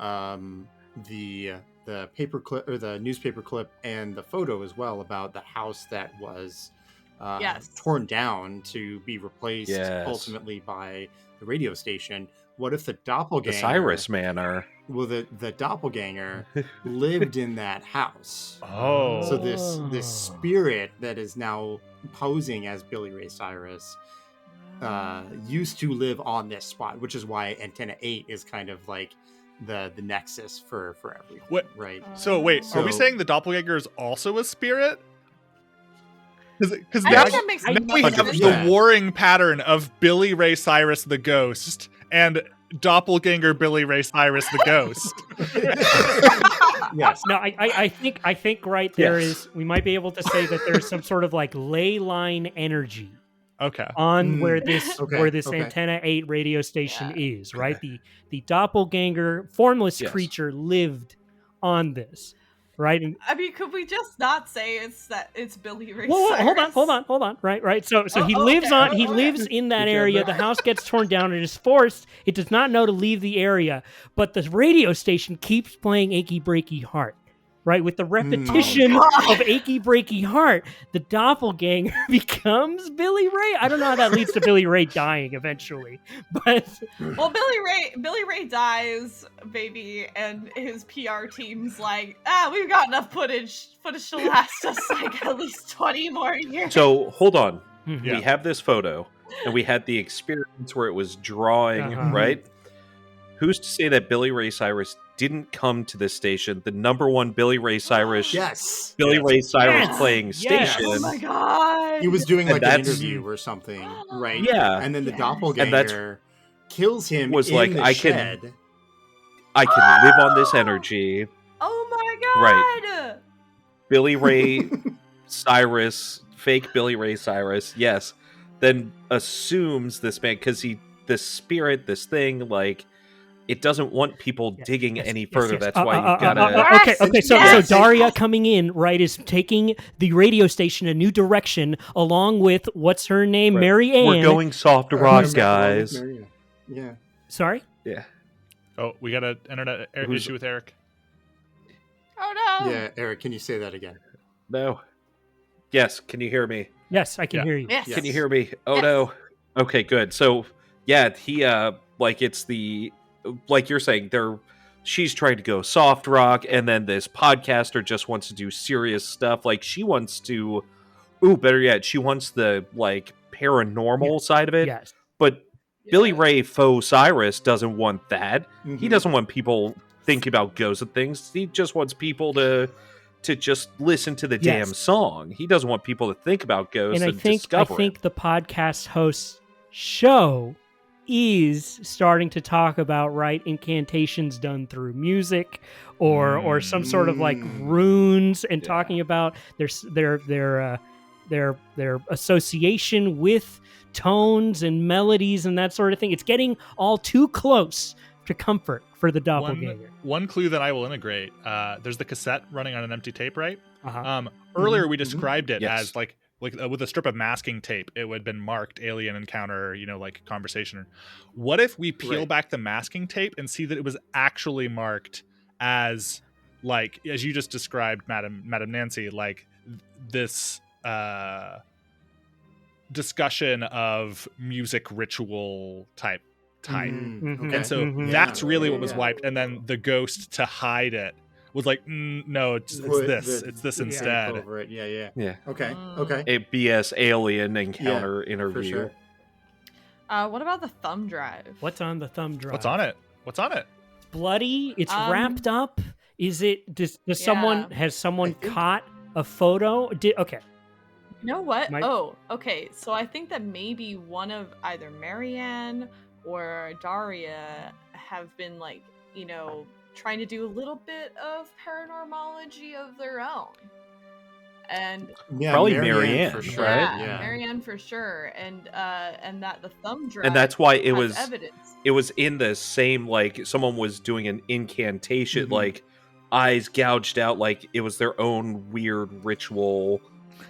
Speaker 1: the paper clip or the newspaper clip and the photo as well about the house that was
Speaker 4: Yes.
Speaker 1: torn down to be replaced
Speaker 5: Yes.
Speaker 1: ultimately by the radio station, what if the doppelganger,
Speaker 5: The Cyrus Manor.
Speaker 1: well, the doppelganger lived in that house?
Speaker 2: Oh.
Speaker 1: So this spirit that is now posing as Billy Ray Cyrus used to live on this spot, which is why Antenna 8 is kind of like the nexus for everything,
Speaker 2: What-
Speaker 1: right?
Speaker 2: So wait, are we
Speaker 1: So-
Speaker 2: saying the doppelganger is also a spirit? Because
Speaker 4: I
Speaker 2: now,
Speaker 4: think that makes
Speaker 2: now
Speaker 4: sense.
Speaker 2: we have
Speaker 1: 100%.
Speaker 2: the warring pattern of Billy Ray Cyrus the ghost and doppelganger Billy Ray Cyrus the ghost.
Speaker 1: Yes.
Speaker 3: No, I think right there
Speaker 5: Yes.
Speaker 3: is. We might be able to say that there's some sort of like ley line energy
Speaker 2: Okay.
Speaker 3: on
Speaker 1: Mm.
Speaker 3: where this
Speaker 1: Okay.
Speaker 3: Antenna 8 radio station is, right? The doppelganger formless
Speaker 5: Yes.
Speaker 3: creature lived on this, right? And
Speaker 4: I mean, could we just not say it's Billy Ray
Speaker 3: whoa,
Speaker 4: Cyrus?
Speaker 3: hold on, right. So he
Speaker 4: Oh,
Speaker 3: lives
Speaker 4: okay,
Speaker 3: he
Speaker 4: okay.
Speaker 3: lives in that
Speaker 1: Okay,
Speaker 3: area.
Speaker 1: but-
Speaker 3: The house gets torn down and is forced. It does not know to leave the area, but the radio station keeps playing Achy Breaky Heart. Right, with the repetition
Speaker 4: God.
Speaker 3: of Achy Breaky Heart, the doppelganger becomes Billy Ray. I don't know how that leads to Billy Ray dying eventually, but
Speaker 4: Well, Billy Ray dies, baby, and his PR team's like, we've got enough footage to last us like at least 20 more years.
Speaker 5: So hold on.
Speaker 2: Yeah.
Speaker 5: We have this photo, and we had the experience where it was drawing,
Speaker 3: Uh-huh.
Speaker 5: right? Who's to say that Billy Ray Cyrus didn't come to this station? The number one Billy Ray Cyrus,
Speaker 1: Yes.
Speaker 5: Billy
Speaker 2: Yes.
Speaker 5: Ray Cyrus
Speaker 3: Yes.
Speaker 5: playing
Speaker 3: Yes.
Speaker 5: station.
Speaker 4: Oh my god!
Speaker 1: He was doing
Speaker 5: And
Speaker 1: like an
Speaker 5: that's-
Speaker 1: interview or something, right?
Speaker 5: Yeah.
Speaker 1: And then the
Speaker 4: Yes.
Speaker 1: doppelganger kills him.
Speaker 5: Was
Speaker 1: in
Speaker 5: like,
Speaker 1: the
Speaker 5: I can-
Speaker 1: shed.
Speaker 5: I can live on this energy.
Speaker 4: Oh my god!
Speaker 5: Right. Billy Ray Cyrus, fake Billy Ray Cyrus, yes. Then assumes this man because this spirit, this thing, like it doesn't want people digging any further. That's why you gotta.
Speaker 3: Okay. So
Speaker 4: Yes.
Speaker 3: Daria coming in, right, is taking the radio station a new direction, along with what's her name,
Speaker 5: Right.
Speaker 3: Mary Ann.
Speaker 5: We're going soft rock, guys.
Speaker 1: Yeah.
Speaker 3: Sorry.
Speaker 5: Yeah.
Speaker 2: Oh, we got an internet
Speaker 5: Who's-
Speaker 2: issue with Eric.
Speaker 4: Oh no!
Speaker 1: Yeah, Eric, can you say that again?
Speaker 5: No. Yes. Can you hear me?
Speaker 3: Yes, I can
Speaker 2: Yeah.
Speaker 3: hear you.
Speaker 4: Yes.
Speaker 1: Yes.
Speaker 5: Can you hear me? Oh
Speaker 4: Yes.
Speaker 5: no. Okay, good. So yeah, he like it's the like you're saying she's trying to go soft rock, and then this podcaster just wants to do serious stuff. Like she wants to, better yet, she wants the like paranormal side of it.
Speaker 3: Yes.
Speaker 5: But Billy Ray Cyrus doesn't want that. He doesn't want people thinking about ghosts and things. He just wants people to just listen to the damn song. He doesn't want people to think about ghosts and discover
Speaker 3: I think the podcast host's show is starting to talk about incantations done through music or some sort of like runes, and talking about their association with tones and melodies and that sort of thing. It's getting all too close to comfort for the doppelganger.
Speaker 2: One clue that I will integrate, there's the cassette running on an empty tape, right? Earlier we described it as like with a strip of masking tape, it would have been marked alien encounter, like conversation. What if we peel back the masking tape and see that it was actually marked as like, as you just described, Madam Nancy, like this discussion of music ritual type. And so that's really what was wiped, and then the ghost, to hide it, was like, no, it's this instead.
Speaker 1: Over it. Yeah. Okay.
Speaker 5: A BS alien encounter interview.
Speaker 1: For sure.
Speaker 4: What about the thumb drive?
Speaker 3: What's on the thumb drive?
Speaker 2: What's on it?
Speaker 3: It's bloody. It's wrapped up. Is it? Does someone has someone caught a photo? Okay.
Speaker 4: You know what? Oh, okay. So I think that maybe one of either Marianne or Daria have been like, trying to do a little bit of paranormology of their own. And
Speaker 5: probably Marianne
Speaker 1: for sure.
Speaker 5: Right?
Speaker 4: Yeah, Marianne for sure. And that the thumb drive,
Speaker 5: and that's why it was
Speaker 4: evidence.
Speaker 5: It was in the same, like someone was doing an incantation, like eyes gouged out, like it was their own weird ritual.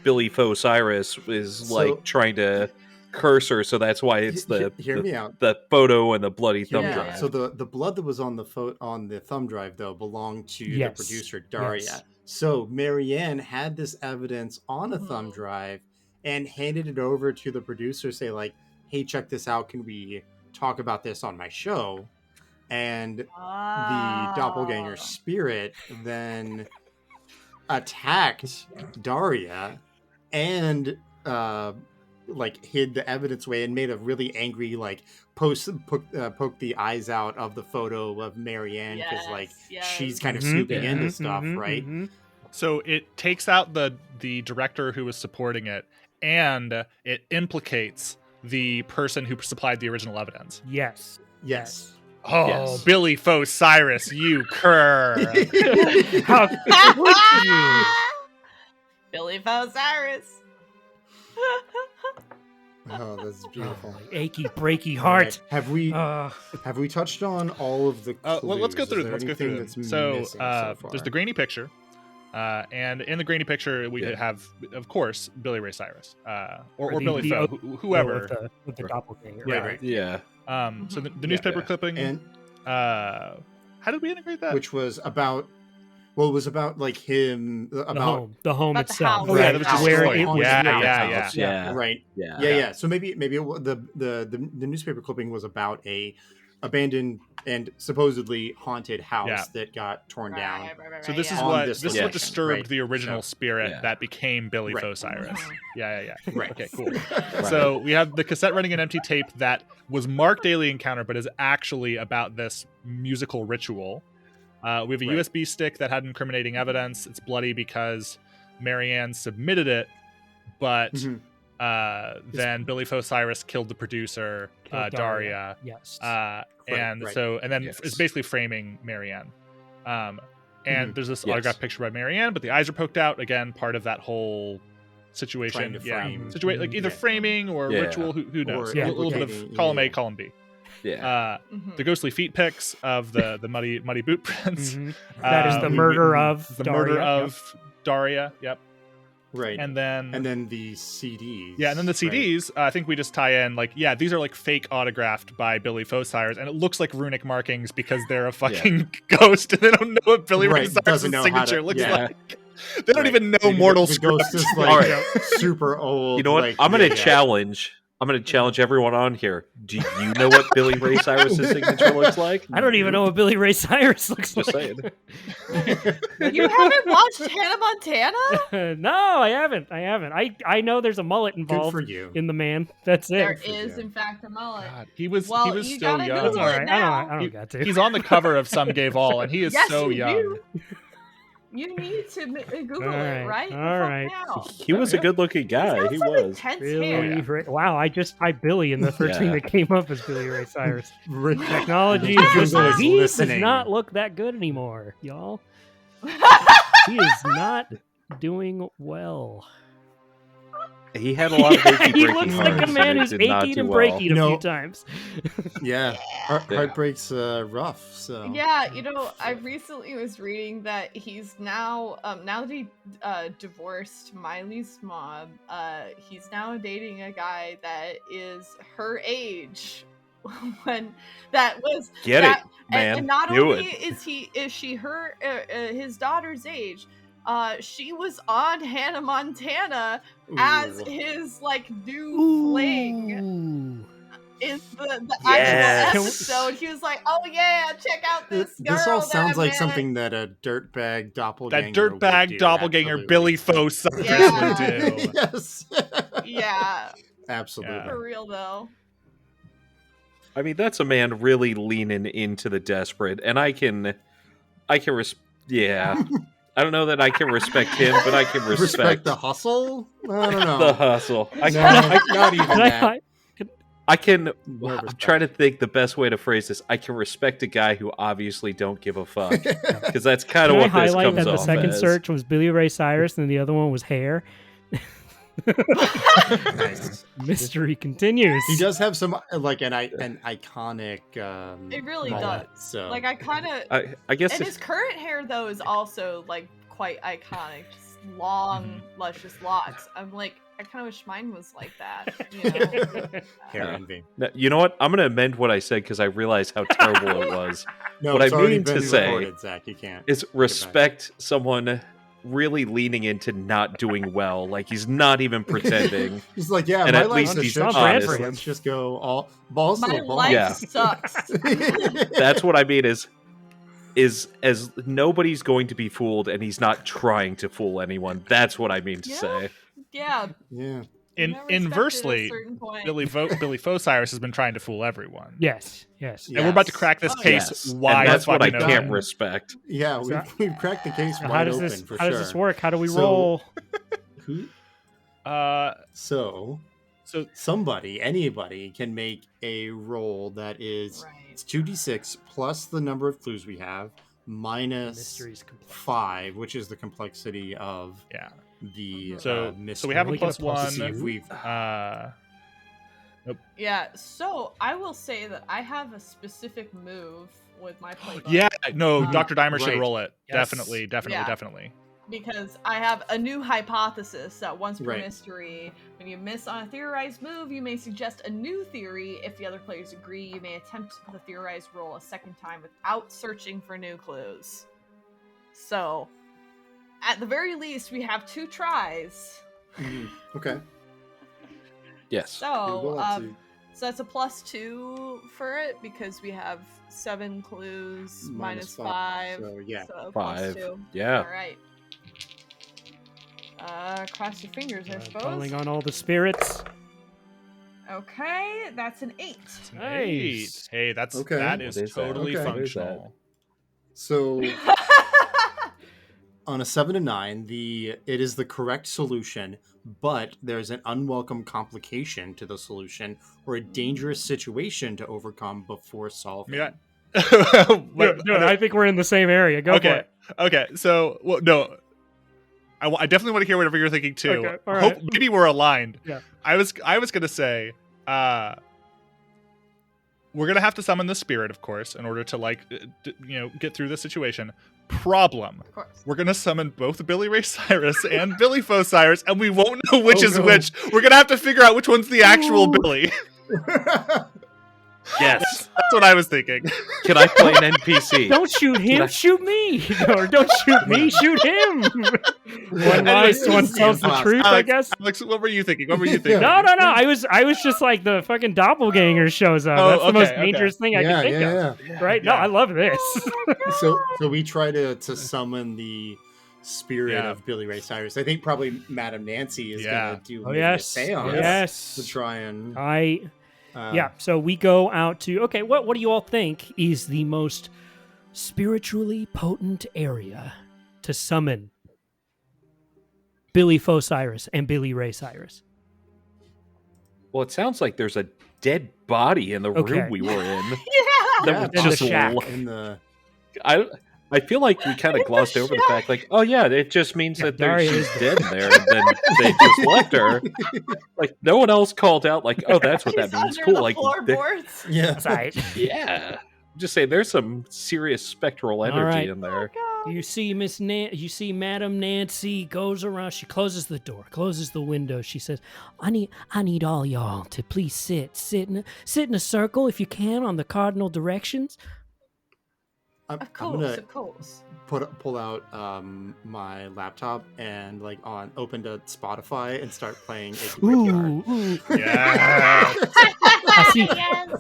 Speaker 5: Billy Cyrus is like trying to curse her, so that's why it's
Speaker 1: hear me out.
Speaker 5: The photo and the bloody thumb drive.
Speaker 1: So the blood that was on the thumb drive though belonged to the producer Daria.
Speaker 3: Yes.
Speaker 1: So Marianne had this evidence on a thumb drive and handed it over to the producer, say like, hey, check this out, can we talk about this on my show? And the doppelganger spirit then attacked Daria and like hid the evidence away and made a really angry like poke the eyes out of the photo of Marianne, because she's kind of snooping into stuff, right?
Speaker 2: So it takes out the director who was supporting it, and it implicates the person who supplied the original evidence.
Speaker 3: Yes.
Speaker 2: Oh,
Speaker 5: yes.
Speaker 2: Billy Cyrus, you cur!
Speaker 3: How could you?
Speaker 4: Billy Cyrus.
Speaker 1: Oh, that's beautiful.
Speaker 3: Achy, breaky heart.
Speaker 1: Right. Have we touched on all of the clues?
Speaker 2: Let's go through
Speaker 1: Is there
Speaker 2: them.
Speaker 1: anything
Speaker 2: So,
Speaker 1: that's missing so far?
Speaker 2: there's the grainy picture, and in the grainy picture we have, of course, Billy Ray Cyrus, or Billy Foe, whoever.
Speaker 3: With the doppelganger.
Speaker 1: Right.
Speaker 5: Yeah.
Speaker 2: So the newspaper clipping,
Speaker 1: and
Speaker 2: how did we integrate that?
Speaker 1: which was about. Well, it was about like him about
Speaker 3: the home
Speaker 4: About the
Speaker 3: itself.
Speaker 4: house.
Speaker 2: Oh, yeah, that was just
Speaker 3: where
Speaker 2: destroyed.
Speaker 3: it was.
Speaker 2: Yeah.
Speaker 1: right.
Speaker 5: Yeah.
Speaker 1: So maybe the newspaper clipping was about a abandoned and supposedly haunted house that got torn down.
Speaker 4: Right,
Speaker 2: So this is
Speaker 1: On
Speaker 2: what
Speaker 1: this
Speaker 2: this is what
Speaker 1: location,
Speaker 2: disturbed
Speaker 1: right.
Speaker 2: the original spirit
Speaker 5: Yeah.
Speaker 2: that became Billy
Speaker 1: Right.
Speaker 2: Cyrus. Yeah.
Speaker 1: Right.
Speaker 2: Okay, cool. So we have the cassette running an empty tape that was marked Daily Encounter, but is actually about this musical ritual. We have a USB stick that had incriminating evidence. It's bloody because Marianne submitted it, but then Billy Cyrus killed the producer, Daria.
Speaker 3: Yes.
Speaker 2: And then it's basically framing Marianne. And there's this autographed picture by Marianne, but the eyes are poked out. Again, part of that whole situation.
Speaker 1: Trying to frame.
Speaker 2: Like either framing or ritual. Who knows?
Speaker 1: Or
Speaker 2: A little bit of column A, column B.
Speaker 5: Yeah.
Speaker 2: The ghostly feet pics of the muddy boot prints.
Speaker 3: That is the murder of
Speaker 2: the
Speaker 3: Daria.
Speaker 2: murder of Daria. Yep.
Speaker 1: Right.
Speaker 2: And then
Speaker 1: the CDs.
Speaker 2: Yeah, and then the CDs, I think we just tie in like, these are like fake autographed by Billy Cyrus, and it looks like runic markings because they're a fucking ghost, and they don't know what Billy Ray Cyrus' signature looks like. They don't even know mortal
Speaker 1: The
Speaker 2: script.
Speaker 1: ghost is like super old.
Speaker 5: You know what?
Speaker 1: Like,
Speaker 5: I'm gonna challenge I'm going to challenge everyone on here. Do you know what Billy Ray Cyrus's signature looks like?
Speaker 3: I don't even know what Billy Ray Cyrus looks
Speaker 5: Just
Speaker 3: like.
Speaker 5: saying.
Speaker 4: You haven't watched Hannah Montana?
Speaker 3: No, I haven't. I know there's a mullet
Speaker 1: Good
Speaker 3: involved
Speaker 1: for you.
Speaker 3: in the man. That's it.
Speaker 4: There
Speaker 1: for
Speaker 4: is,
Speaker 1: you.
Speaker 4: in fact, a mullet.
Speaker 2: God, he was
Speaker 4: Well, you
Speaker 2: so
Speaker 4: gotta
Speaker 2: young.
Speaker 3: That's
Speaker 4: Google
Speaker 3: all
Speaker 4: it
Speaker 3: right.
Speaker 4: now.
Speaker 3: I don't got to.
Speaker 2: He's on the cover of Some Gave All, and he is
Speaker 4: Yes,
Speaker 2: so
Speaker 4: you
Speaker 2: young.
Speaker 4: do. You need to Google
Speaker 3: All
Speaker 4: it, right?
Speaker 3: all right.
Speaker 4: Now.
Speaker 5: He was a good-looking guy.
Speaker 4: He's
Speaker 5: He
Speaker 4: got some
Speaker 5: was.
Speaker 4: intense
Speaker 3: Billy
Speaker 4: hair.
Speaker 3: Ray. Wow, I just typed Billy, and the first thing
Speaker 5: Yeah.
Speaker 3: that came up was Billy Ray Cyrus. Technology
Speaker 1: Google
Speaker 3: is just
Speaker 1: is
Speaker 3: he does
Speaker 1: listening.
Speaker 3: not look that good anymore, y'all. He is not doing well.
Speaker 5: He had a lot of achy
Speaker 3: He
Speaker 5: breaky
Speaker 3: looks
Speaker 5: hearts,
Speaker 3: like a
Speaker 5: and
Speaker 3: man
Speaker 5: it
Speaker 3: who's
Speaker 5: did not
Speaker 3: achy
Speaker 5: do
Speaker 3: and
Speaker 5: well.
Speaker 3: breaky a
Speaker 1: You know-
Speaker 3: few times.
Speaker 1: Yeah,
Speaker 5: Yeah.
Speaker 1: heartbreak's rough. So
Speaker 4: Yeah, I recently was reading that he's now that he divorced Miley's mom, he's now dating a guy that is her age. When that was
Speaker 5: Get
Speaker 4: that,
Speaker 5: it, man.
Speaker 4: and not
Speaker 5: Do
Speaker 4: only
Speaker 5: it.
Speaker 4: is she her his daughter's age, she was on Hannah Montana as
Speaker 1: Ooh.
Speaker 4: his new fling
Speaker 3: Ooh.
Speaker 4: in the
Speaker 5: Yes.
Speaker 4: actual episode. He was like, "Oh yeah, check out this girl."
Speaker 1: This all
Speaker 4: that
Speaker 1: sounds
Speaker 4: I
Speaker 1: like
Speaker 4: met."
Speaker 1: something that a dirtbag doppelganger.
Speaker 2: That dirtbag
Speaker 1: would do,
Speaker 2: doppelganger
Speaker 1: absolutely.
Speaker 2: Billy Faux Cyrus
Speaker 4: Yeah.
Speaker 2: would do.
Speaker 1: Yes.
Speaker 4: Yeah,
Speaker 1: Absolutely.
Speaker 4: for real though.
Speaker 5: I mean, that's a man really leaning into the desperate, and I can yeah. I don't know that I can respect him, but I can respect
Speaker 1: the hustle. I don't know.
Speaker 5: the hustle.
Speaker 1: No, not even that.
Speaker 5: I can.
Speaker 1: No
Speaker 5: I'm
Speaker 1: respect.
Speaker 5: trying to think the best way to phrase this. I can respect a guy who obviously don't give a fuck, because that's kind
Speaker 3: Can
Speaker 5: of
Speaker 3: I
Speaker 5: what this
Speaker 3: highlight
Speaker 5: comes
Speaker 3: that the
Speaker 5: off
Speaker 3: second
Speaker 5: as.
Speaker 3: search was Billy Ray Cyrus and the other one was hair?
Speaker 1: Nice.
Speaker 3: Mystery continues.
Speaker 1: He does have some an iconic.
Speaker 4: It really
Speaker 1: mullet,
Speaker 4: does.
Speaker 1: So
Speaker 4: Like I kind of,
Speaker 5: I guess
Speaker 4: and his current hair though is also quite iconic. Just long, luscious locks. I'm like, I kind of wish mine was like that. You know?
Speaker 1: hair envy.
Speaker 5: No, you know what? I'm going to amend what I said because I realized how terrible it was.
Speaker 1: No,
Speaker 5: What
Speaker 1: it's
Speaker 5: I
Speaker 1: already
Speaker 5: mean to
Speaker 1: been
Speaker 5: say
Speaker 1: recorded, Zach. You can't.
Speaker 5: Is respect someone really leaning into not doing well. Like he's not even pretending.
Speaker 1: He's like, yeah,
Speaker 5: And
Speaker 1: my
Speaker 5: at
Speaker 1: life's
Speaker 5: least
Speaker 1: a
Speaker 5: he's
Speaker 1: shit show,
Speaker 5: honest.
Speaker 1: so let's just go all balls to
Speaker 4: My
Speaker 1: the wall.
Speaker 4: life
Speaker 5: Yeah.
Speaker 4: sucks.
Speaker 5: That's what I mean is as nobody's going to be fooled and he's not trying to fool anyone. That's what I mean to
Speaker 4: Yeah.
Speaker 5: say.
Speaker 4: Yeah.
Speaker 1: Yeah.
Speaker 2: Inversely, Billy Faux Cyrus has been trying to fool everyone.
Speaker 3: Yes.
Speaker 2: And we're about to crack this
Speaker 4: Oh,
Speaker 2: case
Speaker 5: Yes.
Speaker 2: wide.
Speaker 5: And that's what I
Speaker 2: fucking
Speaker 5: can't
Speaker 2: open.
Speaker 5: respect.
Speaker 1: Yeah,
Speaker 3: So-
Speaker 1: we've cracked the case
Speaker 3: How
Speaker 1: wide
Speaker 3: does
Speaker 1: open
Speaker 3: this?
Speaker 1: for
Speaker 3: How
Speaker 1: sure.
Speaker 3: does this work? How do we
Speaker 1: So-
Speaker 3: roll?
Speaker 1: Who?
Speaker 2: Uh,
Speaker 1: So
Speaker 2: so
Speaker 1: anybody can make a roll that is
Speaker 4: Right.
Speaker 1: it's 2d6 plus the number of clues we have minus
Speaker 3: Mysteries complex.
Speaker 1: 5, which is the complexity of
Speaker 2: yeah.
Speaker 1: the
Speaker 2: So
Speaker 1: mystery.
Speaker 2: we have a
Speaker 3: We get a
Speaker 2: plus
Speaker 3: plus
Speaker 1: To see
Speaker 2: one.
Speaker 1: if we've
Speaker 4: Yeah, so I will say that I have a specific move with my playbook.
Speaker 2: Yeah, no,
Speaker 1: Ah,
Speaker 2: Dr. Dimer should
Speaker 1: right.
Speaker 2: roll it.
Speaker 3: Yes.
Speaker 2: Definitely.
Speaker 4: Yeah. Because I have a new hypothesis that once per
Speaker 1: Right.
Speaker 4: mystery, when you miss on a theorized move, you may suggest a new theory. If the other players agree, you may attempt the theorized roll a second time without searching for new clues. So, at the very least, we have 2 tries.
Speaker 1: Okay.
Speaker 5: Yes.
Speaker 4: So,
Speaker 1: We'll have to-
Speaker 4: so that's a +2 for it because we have 7 clues minus 5.
Speaker 1: So yeah.
Speaker 4: So
Speaker 5: 5.
Speaker 4: +2.
Speaker 5: Yeah.
Speaker 4: All right. Cross your fingers, I suppose.
Speaker 3: Calling on all the spirits.
Speaker 4: Okay, that's an 8.
Speaker 3: Nice.
Speaker 2: Hey, that
Speaker 1: Okay.
Speaker 2: is
Speaker 5: What is that?
Speaker 2: totally
Speaker 1: Okay.
Speaker 5: What is that?
Speaker 2: functional.
Speaker 1: So on a 7 to 9, it is the correct solution, but there's an unwelcome complication to the solution or a dangerous situation to overcome before solving.
Speaker 2: Yeah.
Speaker 3: I think we're in the same area. Go for
Speaker 2: Okay.
Speaker 3: it.
Speaker 2: Okay. So, well, no. I definitely want to hear whatever you're thinking too.
Speaker 3: Okay, all right.
Speaker 2: Maybe we're aligned.
Speaker 3: Yeah.
Speaker 2: I was gonna say, we're gonna have to summon the spirit, of course, in order to get through this situation. Problem:
Speaker 4: Of course.
Speaker 2: we're gonna summon both Billy Ray Cyrus and Billy Faux Cyrus, and we won't know which
Speaker 1: Oh,
Speaker 2: is
Speaker 1: no.
Speaker 2: which. We're gonna have to figure out which one's the actual
Speaker 1: Ooh.
Speaker 2: Billy.
Speaker 5: Yes.
Speaker 2: That's what I was thinking.
Speaker 5: Can I play an NPC?
Speaker 3: Don't shoot him, shoot me. Or don't shoot me, shoot him. One lies, one tells the truth, I guess.
Speaker 2: Alex, what were you thinking? What were you thinking?
Speaker 3: No. I was just like the fucking doppelganger shows up. That's the most dangerous thing I can think of. Right? No, I love this.
Speaker 1: So we try to summon the spirit of Billy Ray Cyrus. I think probably Madame Nancy is going to do a seance to try and...
Speaker 3: So we go out to... Okay, what do you all think is the most spiritually potent area to summon Billy Faux Cyrus and Billy Ray Cyrus?
Speaker 5: Well, it sounds like there's a dead body in the room we were in.
Speaker 3: In the shack.
Speaker 5: I feel like we kind of glossed over the fact, like, oh yeah, it just means that she's dead in there, and then they just left her. Like, no one else called out, like, oh, that's what that means. Cool, like, just say there's some serious spectral energy in there.
Speaker 3: You see you see Madam Nancy goes around. She closes the door, closes the window. She says, "I need all y'all to please sit in a circle if you can on the cardinal directions."
Speaker 4: Of course.
Speaker 1: Pull out my laptop and open to Spotify and start playing.
Speaker 2: Yeah.
Speaker 3: I see.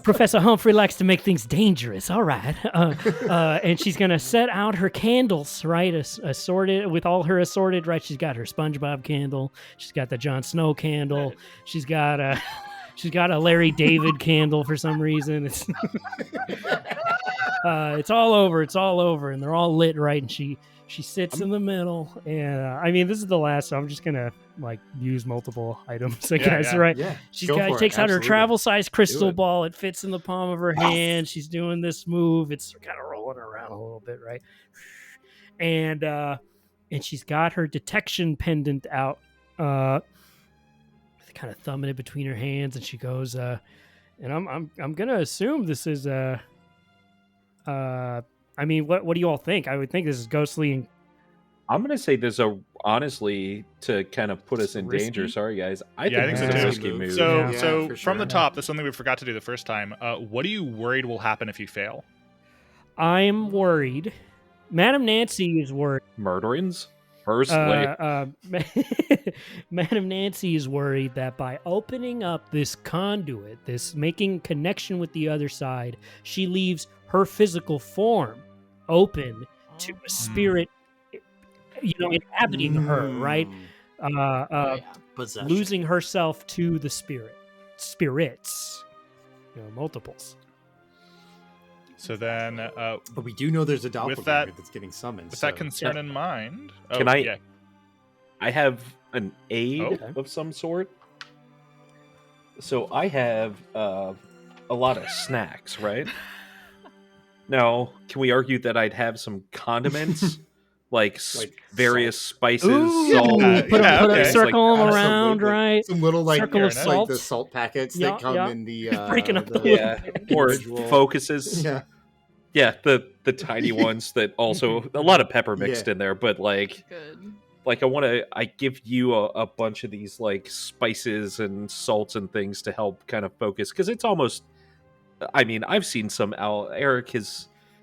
Speaker 3: Professor Humphrey likes to make things dangerous. All right. And she's gonna set out her candles, right? Assorted with all her assorted. Right. She's got her SpongeBob candle. She's got the Jon Snow candle. She's got a Larry David candle for some reason. It's all over, and they're all lit, right? And she sits in the middle, and I mean, this is the last, so I'm just gonna use multiple items, I guess, right? Yeah. She takes out her travel size crystal ball. It fits in the palm of her hand. She's doing this move. It's kind of rolling around a little bit, right? And she's got her detection pendant out, kind of thumbing it between her hands, and she goes, and I'm gonna assume this is I mean, what do you all think? I would think this is ghostly. And
Speaker 5: I'm gonna say this honestly to kind of put us in danger. Sorry, guys. I think
Speaker 2: so
Speaker 5: it's
Speaker 2: too.
Speaker 5: a risky move.
Speaker 2: So from the top, that's something we forgot to do the first time. What are you worried will happen if you fail?
Speaker 3: I'm worried. Madam Nancy is worried.
Speaker 5: Murderings? Firstly.
Speaker 3: Madam Nancy is worried that by opening up this conduit, this making connection with the other side, she leaves her physical form open to a spirit, inhabiting her, right? Losing herself to the spirits, multiples.
Speaker 2: So then,
Speaker 1: but we do know there's a doppelganger that's getting summoned.
Speaker 2: With that concern in mind,
Speaker 5: can I? I have an aid of some sort. So I have a lot of snacks, right? Now, can we argue that I'd have some condiments, like various spices, salt?
Speaker 3: Put a circle them around, right?
Speaker 1: Some little
Speaker 3: circle of salt.
Speaker 1: The salt packets that come in the
Speaker 3: breaking up
Speaker 5: or focuses. Yeah, the tiny ones that also a lot of pepper mixed in there, but
Speaker 4: good.
Speaker 5: I give you a bunch of these spices and salts and things to help kind of focus, because it's almost. I mean, I've seen some Eric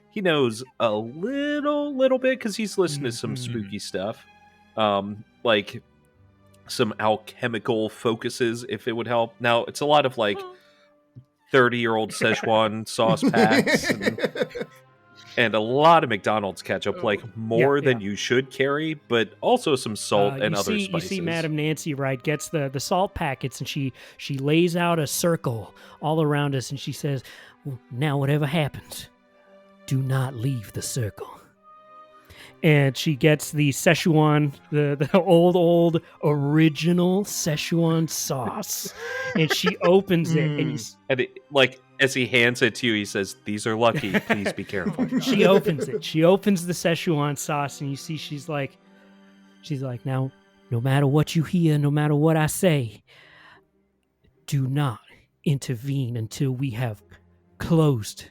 Speaker 5: he knows a little bit because he's listened to some spooky stuff, like some alchemical focuses, if it would help. Now it's a lot of 30-year-old Szechuan sauce packs and a lot of McDonald's ketchup, more than you should carry, but also some salt and other spices.
Speaker 3: You see Madam Nancy, right, gets the salt packets, and she lays out a circle all around us, and she says, well, now whatever happens, do not leave the circle. And she gets the Szechuan, the old original Szechuan sauce, and she opens it,
Speaker 5: and as he hands it to you, he says, "These are lucky. Please be careful."
Speaker 3: She opens it. She opens the Szechuan sauce, and you see she's like, now, no matter what you hear, no matter what I say, do not intervene until we have closed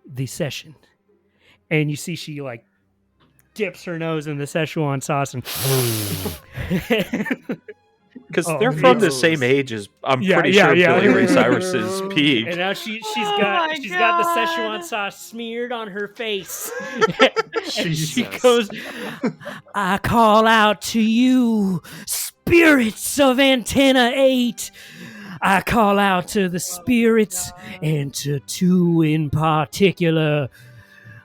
Speaker 3: the session. And you see she dips her nose in the Szechuan sauce
Speaker 5: Because
Speaker 3: Oh,
Speaker 5: they're from the
Speaker 1: yes.
Speaker 5: same age as I'm
Speaker 3: Yeah,
Speaker 5: pretty
Speaker 3: yeah,
Speaker 5: sure
Speaker 3: yeah.
Speaker 5: Billy Ray Cyrus is peak.
Speaker 3: And now she's
Speaker 4: Oh
Speaker 3: got
Speaker 4: my
Speaker 3: she's got the
Speaker 4: God.
Speaker 3: Szechuan sauce smeared on her face. And she
Speaker 1: Jesus.
Speaker 3: goes, I call out to you, spirits of Antenna 8. I call out to the spirits and to two in particular.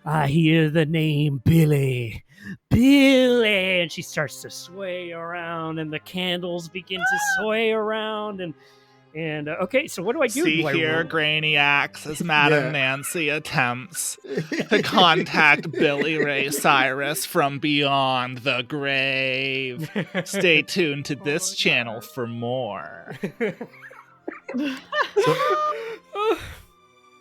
Speaker 3: I hear the name Billy. Billy! And she starts to sway around, and the candles begin to sway around. And okay, so what do I do?
Speaker 2: See
Speaker 3: Do I
Speaker 2: here,
Speaker 3: roll?
Speaker 2: Grainiacs, as Madam
Speaker 1: Yeah.
Speaker 2: Nancy attempts to contact Billy Ray Cyrus from beyond the grave. Stay tuned to this channel for more.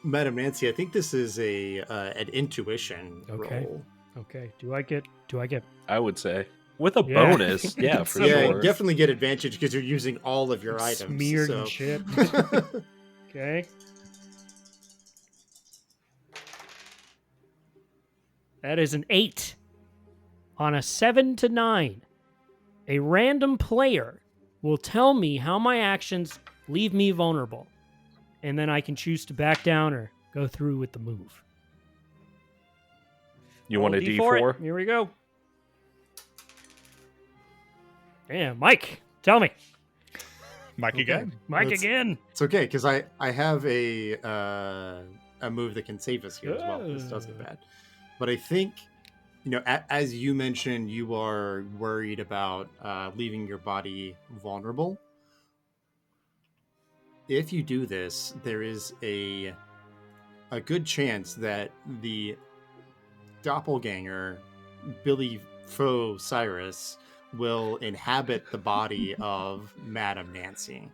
Speaker 1: Madam Nancy, I think this is an intuition
Speaker 3: Okay.
Speaker 1: roll.
Speaker 3: Okay, do I get?
Speaker 5: I would say. With a
Speaker 3: Yeah.
Speaker 5: bonus, yeah, for
Speaker 1: Yeah,
Speaker 5: sure.
Speaker 1: you definitely get advantage because you're using all of your items.
Speaker 3: Smeared
Speaker 1: so.
Speaker 3: and shit. Okay. That is an 8 on a 7 to 9. A random player will tell me how my actions leave me vulnerable, and then I can choose to back down or go through with the move.
Speaker 5: You want a
Speaker 3: Roll for it.
Speaker 5: D4?
Speaker 3: Here we go. Yeah, Mike, tell me.
Speaker 2: Mike again.
Speaker 3: Mike
Speaker 1: Let's-
Speaker 3: again.
Speaker 1: It's okay because I have a move that can save us here as well. This does get bad, but I think as you mentioned, you are worried about leaving your body vulnerable. If you do this, there is a good chance that the doppelganger Billy Ray Cyrus will inhabit the body of Madam Nancy.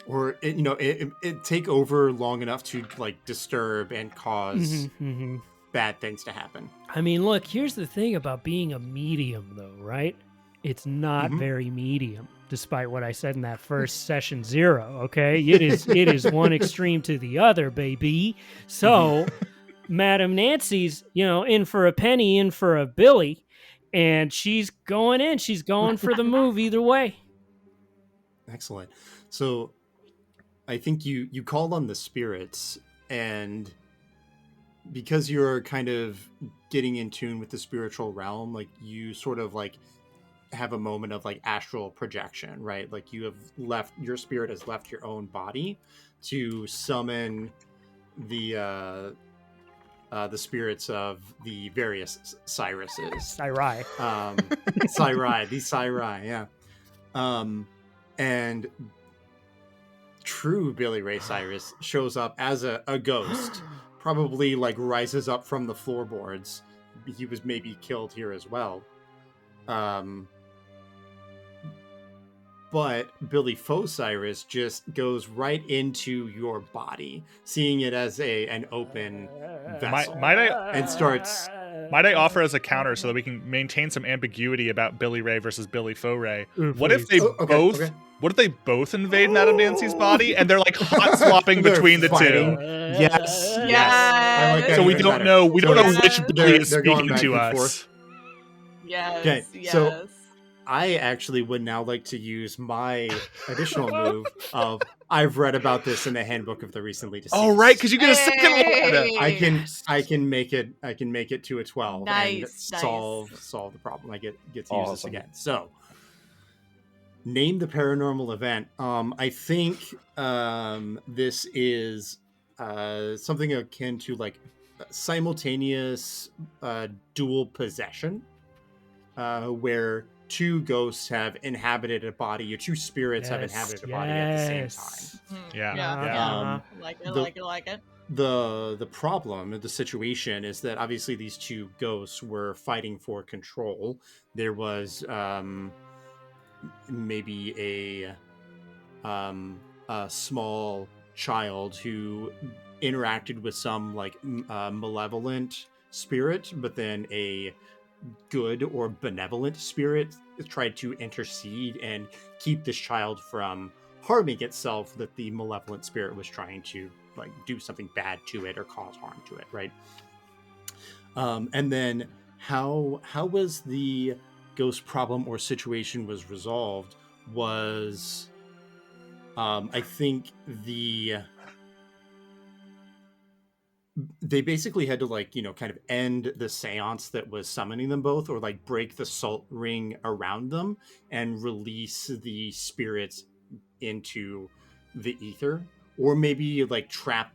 Speaker 1: Or it take over long enough to like disturb and cause bad things to happen.
Speaker 3: I mean, look, here's the thing about being a medium, though, right? It's not very medium, despite what I said in that first session 0. Okay, it is one extreme to the other, baby. So, Madam Nancy's, in for a penny, in for a Billy, and she's going in. She's going for the move either way.
Speaker 1: Excellent. So, I think you called on the spirits, and because you're kind of getting in tune with the spiritual realm, like you sort of like have a moment of like astral projection, right? Like your spirit has left your own body to summon the spirits of the various Cyruses.
Speaker 3: Cyri.
Speaker 1: These Cyri, yeah. And true Billy Ray Cyrus shows up as a ghost, probably like rises up from the floorboards. He was maybe killed here as well. But Billy Ray Cyrus just goes right into your body, seeing it as an open vessel, and starts.
Speaker 2: Might I offer as a counter so that we can maintain some ambiguity about Billy Ray versus Billy Ray? What if they What if they both invade Madam Nancy's body and they're like hot swapping
Speaker 1: They're
Speaker 2: between the
Speaker 1: fighting.
Speaker 2: two?
Speaker 1: Yes.
Speaker 4: Yes.
Speaker 1: I like that
Speaker 2: So we
Speaker 1: even
Speaker 2: don't
Speaker 1: better.
Speaker 2: know. We don't know
Speaker 4: Yes.
Speaker 2: which Billy is
Speaker 1: They're going
Speaker 2: speaking
Speaker 1: back
Speaker 2: to
Speaker 1: and
Speaker 2: us.
Speaker 1: forth.
Speaker 4: Yes.
Speaker 1: Okay,
Speaker 4: Yes.
Speaker 1: so I actually would now like to use my additional move of I've read about this in the handbook of the recently deceased.
Speaker 2: Oh right, because you get a second one.
Speaker 4: Hey!
Speaker 1: I can make it to a 12 and
Speaker 4: Nice,
Speaker 1: solve the problem. I get to use this
Speaker 5: Awesome.
Speaker 1: again. So name the paranormal event. I think this is something akin to like simultaneous dual possession, where two ghosts have inhabited a body, or two spirits have inhabited a body at the same time.
Speaker 2: Yeah.
Speaker 4: Yeah. Like it.
Speaker 1: The problem, the situation is that obviously these two ghosts were fighting for control. There was maybe a small child who interacted with some like malevolent spirit, but then a good or benevolent spirit tried to intercede and keep this child from harming itself, that the malevolent spirit was trying to like do something bad to it or cause harm to it, right? And then how was the ghost problem or situation was resolved was, I think they basically had to like, kind of end the seance that was summoning them both, or like break the salt ring around them and release the spirits into the ether, or maybe like trap.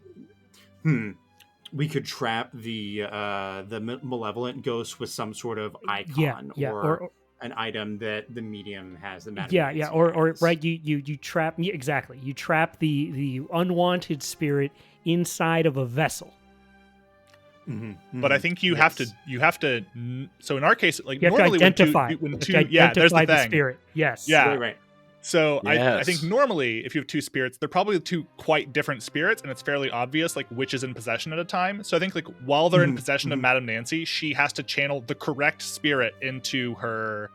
Speaker 1: We could trap the malevolent ghost with some sort of icon or an item that the medium has.
Speaker 3: Right. You trap exactly. You trap the unwanted spirit inside of a vessel.
Speaker 2: But I think you have to. So in our case, like
Speaker 3: you have
Speaker 2: normally
Speaker 3: to identify,
Speaker 2: there's the thing.
Speaker 3: Spirit. Yes.
Speaker 2: Yeah.
Speaker 1: Right.
Speaker 2: So
Speaker 5: Yes.
Speaker 2: I think normally if you have two spirits, they're probably two quite different spirits, and it's fairly obvious like which is in possession at a time. So I think like while they're in possession of Madame Nancy, she has to channel the correct spirit into her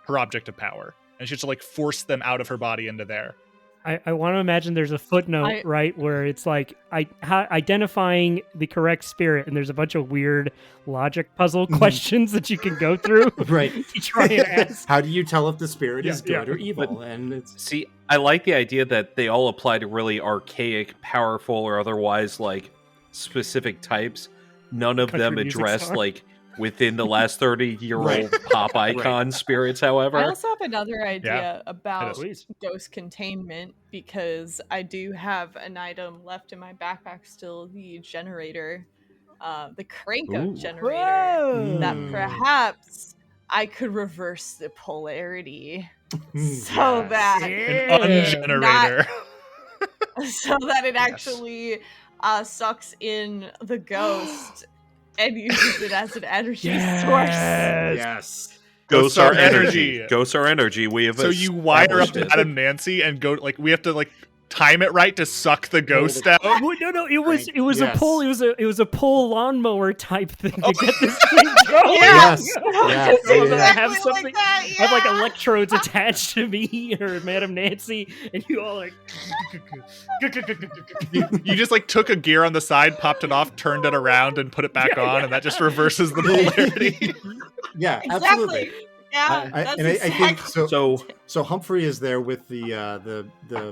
Speaker 2: object of power, and she has to like force them out of her body into there.
Speaker 3: I want to imagine there's a footnote, right, where it's like identifying the correct spirit, and there's a bunch of weird logic puzzle questions that you can go through.
Speaker 1: Right.
Speaker 3: To try and ask.
Speaker 1: How do you tell if the spirit is good or evil?
Speaker 5: See, I like the idea that they all apply to really archaic, powerful, or otherwise like specific types. None of them address like within the last 30-year-old pop icon spirits, however.
Speaker 4: I also have another idea about
Speaker 2: Please.
Speaker 4: ghost containment, because I do have an item left in my backpack still, the generator, the crank-out generator, that perhaps I could reverse the polarity so that
Speaker 2: An ungenerator.
Speaker 4: so that it actually sucks in the ghost and uses it as an energy source.
Speaker 1: Yes.
Speaker 5: Ghosts are energy. Ghosts are energy. We have
Speaker 2: So you wire up
Speaker 5: it.
Speaker 2: Madame Nancy and go like we have to like time it right to suck the ghost out.
Speaker 3: No, it was
Speaker 1: Yes.
Speaker 3: a pull. It was a pull lawnmower type thing to get this thing going.
Speaker 1: Yes.
Speaker 3: So that I have
Speaker 4: Exactly
Speaker 3: something.
Speaker 4: like that,
Speaker 3: I have like electrodes attached to me or Madame Nancy, and you all like.
Speaker 2: You just like took a gear on the side, popped it off, turned it around, and put it back on, and that just reverses the polarity.
Speaker 1: Yeah,
Speaker 4: Exactly.
Speaker 1: absolutely.
Speaker 4: Yeah,
Speaker 1: I think
Speaker 4: exactly.
Speaker 1: so. Humphrey is there with the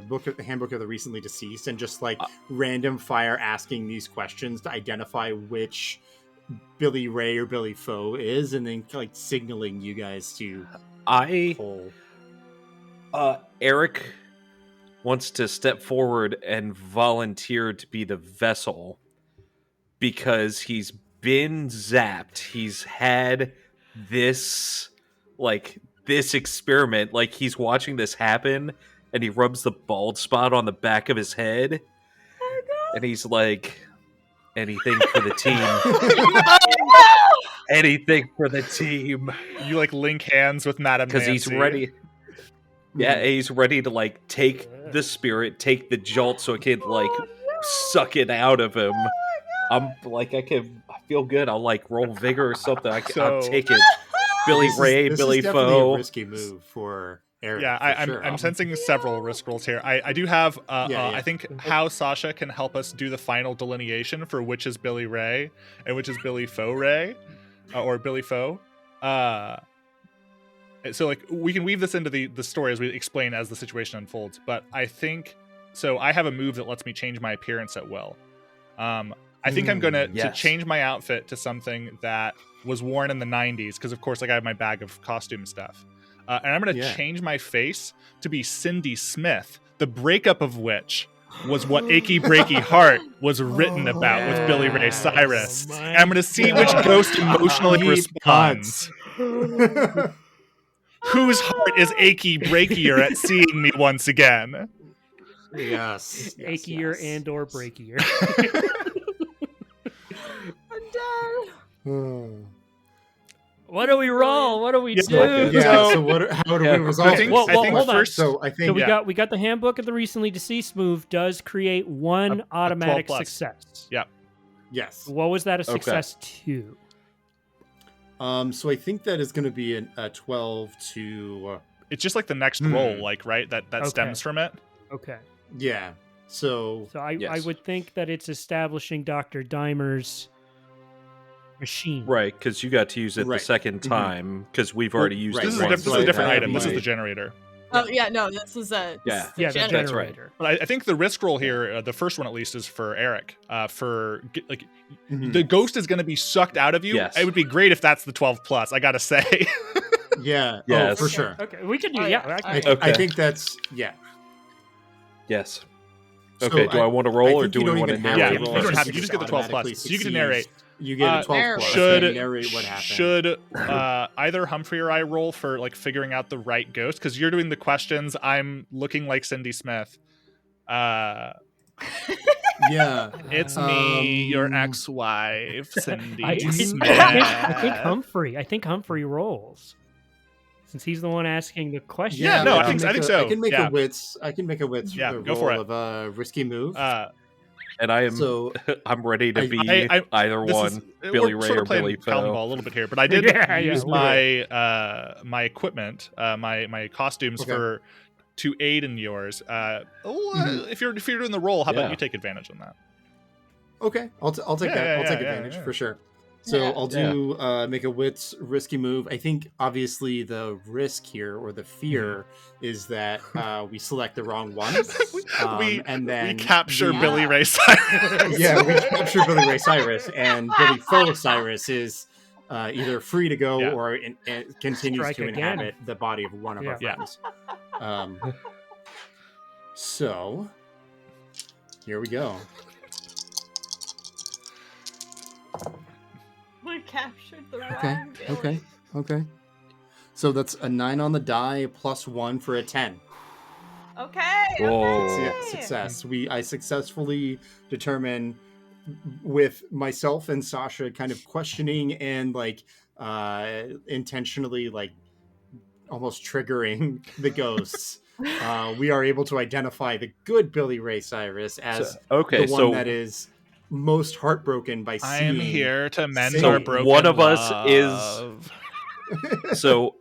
Speaker 1: book, the handbook of the recently deceased, and just like random fire asking these questions to identify which Billy Ray or Billy Foe is, and then like signaling you guys to pull.
Speaker 5: Eric wants to step forward and volunteer to be the vessel because he's been zapped. He's had this experiment, like he's watching this happen, and he rubs the bald spot on the back of his head, and he's like, anything for the team. Anything for the team.
Speaker 2: You like link hands with Madame Nancy
Speaker 5: Because he's ready. Yeah, he's ready to like take the spirit, take the jolt, so it can like suck it out of him. I'm like, I feel good. I'll like roll vigor or something. I'll take it. Billy Ray, Billy
Speaker 1: This is
Speaker 5: Foe.
Speaker 1: definitely a risky move for Eric.
Speaker 2: Yeah, I'm sensing several risk rolls here. I do have. I think how Sasha can help us do the final delineation for which is Billy Ray and which is Billy Foe Ray, or Billy Foe. So like we can weave this into the story as we explain as the situation unfolds. But I think so. I have a move that lets me change my appearance at will. I think I'm gonna to change my outfit to something that was worn in the 90s, because of course like I have my bag of costume stuff. And I'm going to change my face to be Cindy Smith, the breakup of which was what Achy Breaky Heart was written about with Billy Ray Cyrus. And I'm going to see which ghost emotionally responds. Whose heart is achy breakier at seeing me once again?
Speaker 1: Yes.
Speaker 3: Achier and or breakier.
Speaker 4: I'm dead.
Speaker 3: What do we roll? What do we do?
Speaker 1: So how do we resolve this?
Speaker 3: Hold on.
Speaker 2: first.
Speaker 1: So I think
Speaker 3: we got the handbook of the recently deceased move does create one automatic
Speaker 2: 12+.
Speaker 3: success.
Speaker 2: Yep.
Speaker 1: Yes.
Speaker 3: What was that a success to?
Speaker 1: So I think that is going to be a 12 to.
Speaker 2: It's just like the next roll, like right that stems from it.
Speaker 3: Okay.
Speaker 1: Yeah. So
Speaker 3: I would think that it's establishing Dr. Dimer's machine.
Speaker 5: Right, because you got to use it the
Speaker 1: Right.
Speaker 5: second
Speaker 1: Mhm.
Speaker 5: time because we've already used
Speaker 1: right,
Speaker 5: it
Speaker 2: This is
Speaker 1: right.
Speaker 5: once.
Speaker 2: this is a different
Speaker 1: I
Speaker 2: item. This is
Speaker 1: have
Speaker 2: the generator.
Speaker 4: Oh yeah, no, this is a
Speaker 5: Yeah.
Speaker 4: the
Speaker 3: Yeah, the
Speaker 4: generator.
Speaker 5: That's right.
Speaker 3: generator.
Speaker 2: But I think the risk roll here, the first one at least, is for Eric.
Speaker 1: Mhm.
Speaker 2: The ghost is going to be sucked out of you.
Speaker 5: Yes.
Speaker 2: It would be great if that's the 12 plus. I gotta say.
Speaker 1: Yeah.
Speaker 5: Yes.
Speaker 1: Oh, for
Speaker 3: Okay,
Speaker 1: sure.
Speaker 3: Okay, we can do.
Speaker 4: Oh,
Speaker 3: Yeah,
Speaker 4: yeah.
Speaker 3: I can-
Speaker 4: Okay.
Speaker 5: Okay.
Speaker 1: I think that's
Speaker 5: Yes.
Speaker 1: So
Speaker 5: Okay, do I want to roll or
Speaker 1: think
Speaker 5: do
Speaker 1: you
Speaker 5: we
Speaker 1: don't
Speaker 5: want to
Speaker 1: even have
Speaker 2: Yeah,
Speaker 1: to
Speaker 2: you
Speaker 1: roll.
Speaker 2: don't
Speaker 1: I
Speaker 2: have
Speaker 1: think
Speaker 2: to. You
Speaker 1: it
Speaker 2: just get the 12 plus.
Speaker 1: automatically
Speaker 2: So you can
Speaker 1: succeeds.
Speaker 2: narrate.
Speaker 1: You get a 12 plus.
Speaker 2: Should-
Speaker 1: and narrate what happened.
Speaker 2: Should either Humphrey or I roll for figuring out the right ghost? Because you're doing the questions. I'm looking like Cindy Smith.
Speaker 1: Yeah.
Speaker 2: It's me, your
Speaker 1: Um,
Speaker 2: ex-wife, Cindy
Speaker 3: I
Speaker 2: Smith.
Speaker 3: think Humphrey rolls, since he's the one asking the question.
Speaker 2: Yeah, no, I
Speaker 1: can
Speaker 2: think
Speaker 1: make
Speaker 2: so.
Speaker 1: I can make
Speaker 2: Yeah.
Speaker 1: a wits. I can make a wits
Speaker 2: Yeah,
Speaker 1: roll
Speaker 2: go for it.
Speaker 1: of a risky move.
Speaker 5: And I am
Speaker 1: So
Speaker 5: I'm ready to
Speaker 1: I-
Speaker 5: be either
Speaker 2: This
Speaker 5: one,
Speaker 2: is-
Speaker 5: Billy
Speaker 2: we're
Speaker 5: Ray
Speaker 2: sort
Speaker 5: or
Speaker 2: of playing
Speaker 5: Billy
Speaker 2: Pound
Speaker 5: Foe.
Speaker 2: Ball a little bit here, but I did
Speaker 3: Yeah,
Speaker 2: use
Speaker 3: yeah.
Speaker 2: my equipment, my costumes
Speaker 1: Okay.
Speaker 2: to aid in yours.
Speaker 1: Mhm.
Speaker 2: If you're doing the roll, how
Speaker 5: Yeah.
Speaker 2: about you take advantage on that?
Speaker 1: okay, I'll take
Speaker 2: Yeah,
Speaker 1: that.
Speaker 2: yeah,
Speaker 1: I'll take
Speaker 2: yeah,
Speaker 1: advantage
Speaker 2: yeah.
Speaker 1: for sure. So
Speaker 4: Yeah.
Speaker 1: I'll do make a wits risky move. I think obviously the risk here or the fear is that we select the wrong one,
Speaker 2: we
Speaker 1: and then
Speaker 2: capture
Speaker 1: we-
Speaker 2: Billy Ray Cyrus.
Speaker 1: Yeah, we capture Billy Ray Cyrus, and Billy Foe Cyrus is either free to go
Speaker 2: Yeah.
Speaker 1: or continues
Speaker 3: Strike
Speaker 1: to
Speaker 3: again.
Speaker 1: inhabit the body of one of our
Speaker 2: Yeah.
Speaker 1: friends. So here we go.
Speaker 4: We captured the
Speaker 1: Okay,
Speaker 4: wrong Billy.
Speaker 1: okay. So that's a 9 on the die plus 1 for a 10.
Speaker 4: Okay.
Speaker 5: Whoa.
Speaker 1: So, yeah,
Speaker 4: okay.
Speaker 1: success. I successfully determine with myself and Sasha kind of questioning and intentionally almost triggering the ghosts. We are able to identify the good Billy Ray Cyrus as
Speaker 5: Okay,
Speaker 1: the one that is most heartbroken by
Speaker 2: I
Speaker 1: seeing.
Speaker 2: am here to mend
Speaker 1: So
Speaker 2: our broken
Speaker 5: one of us
Speaker 2: love.
Speaker 5: so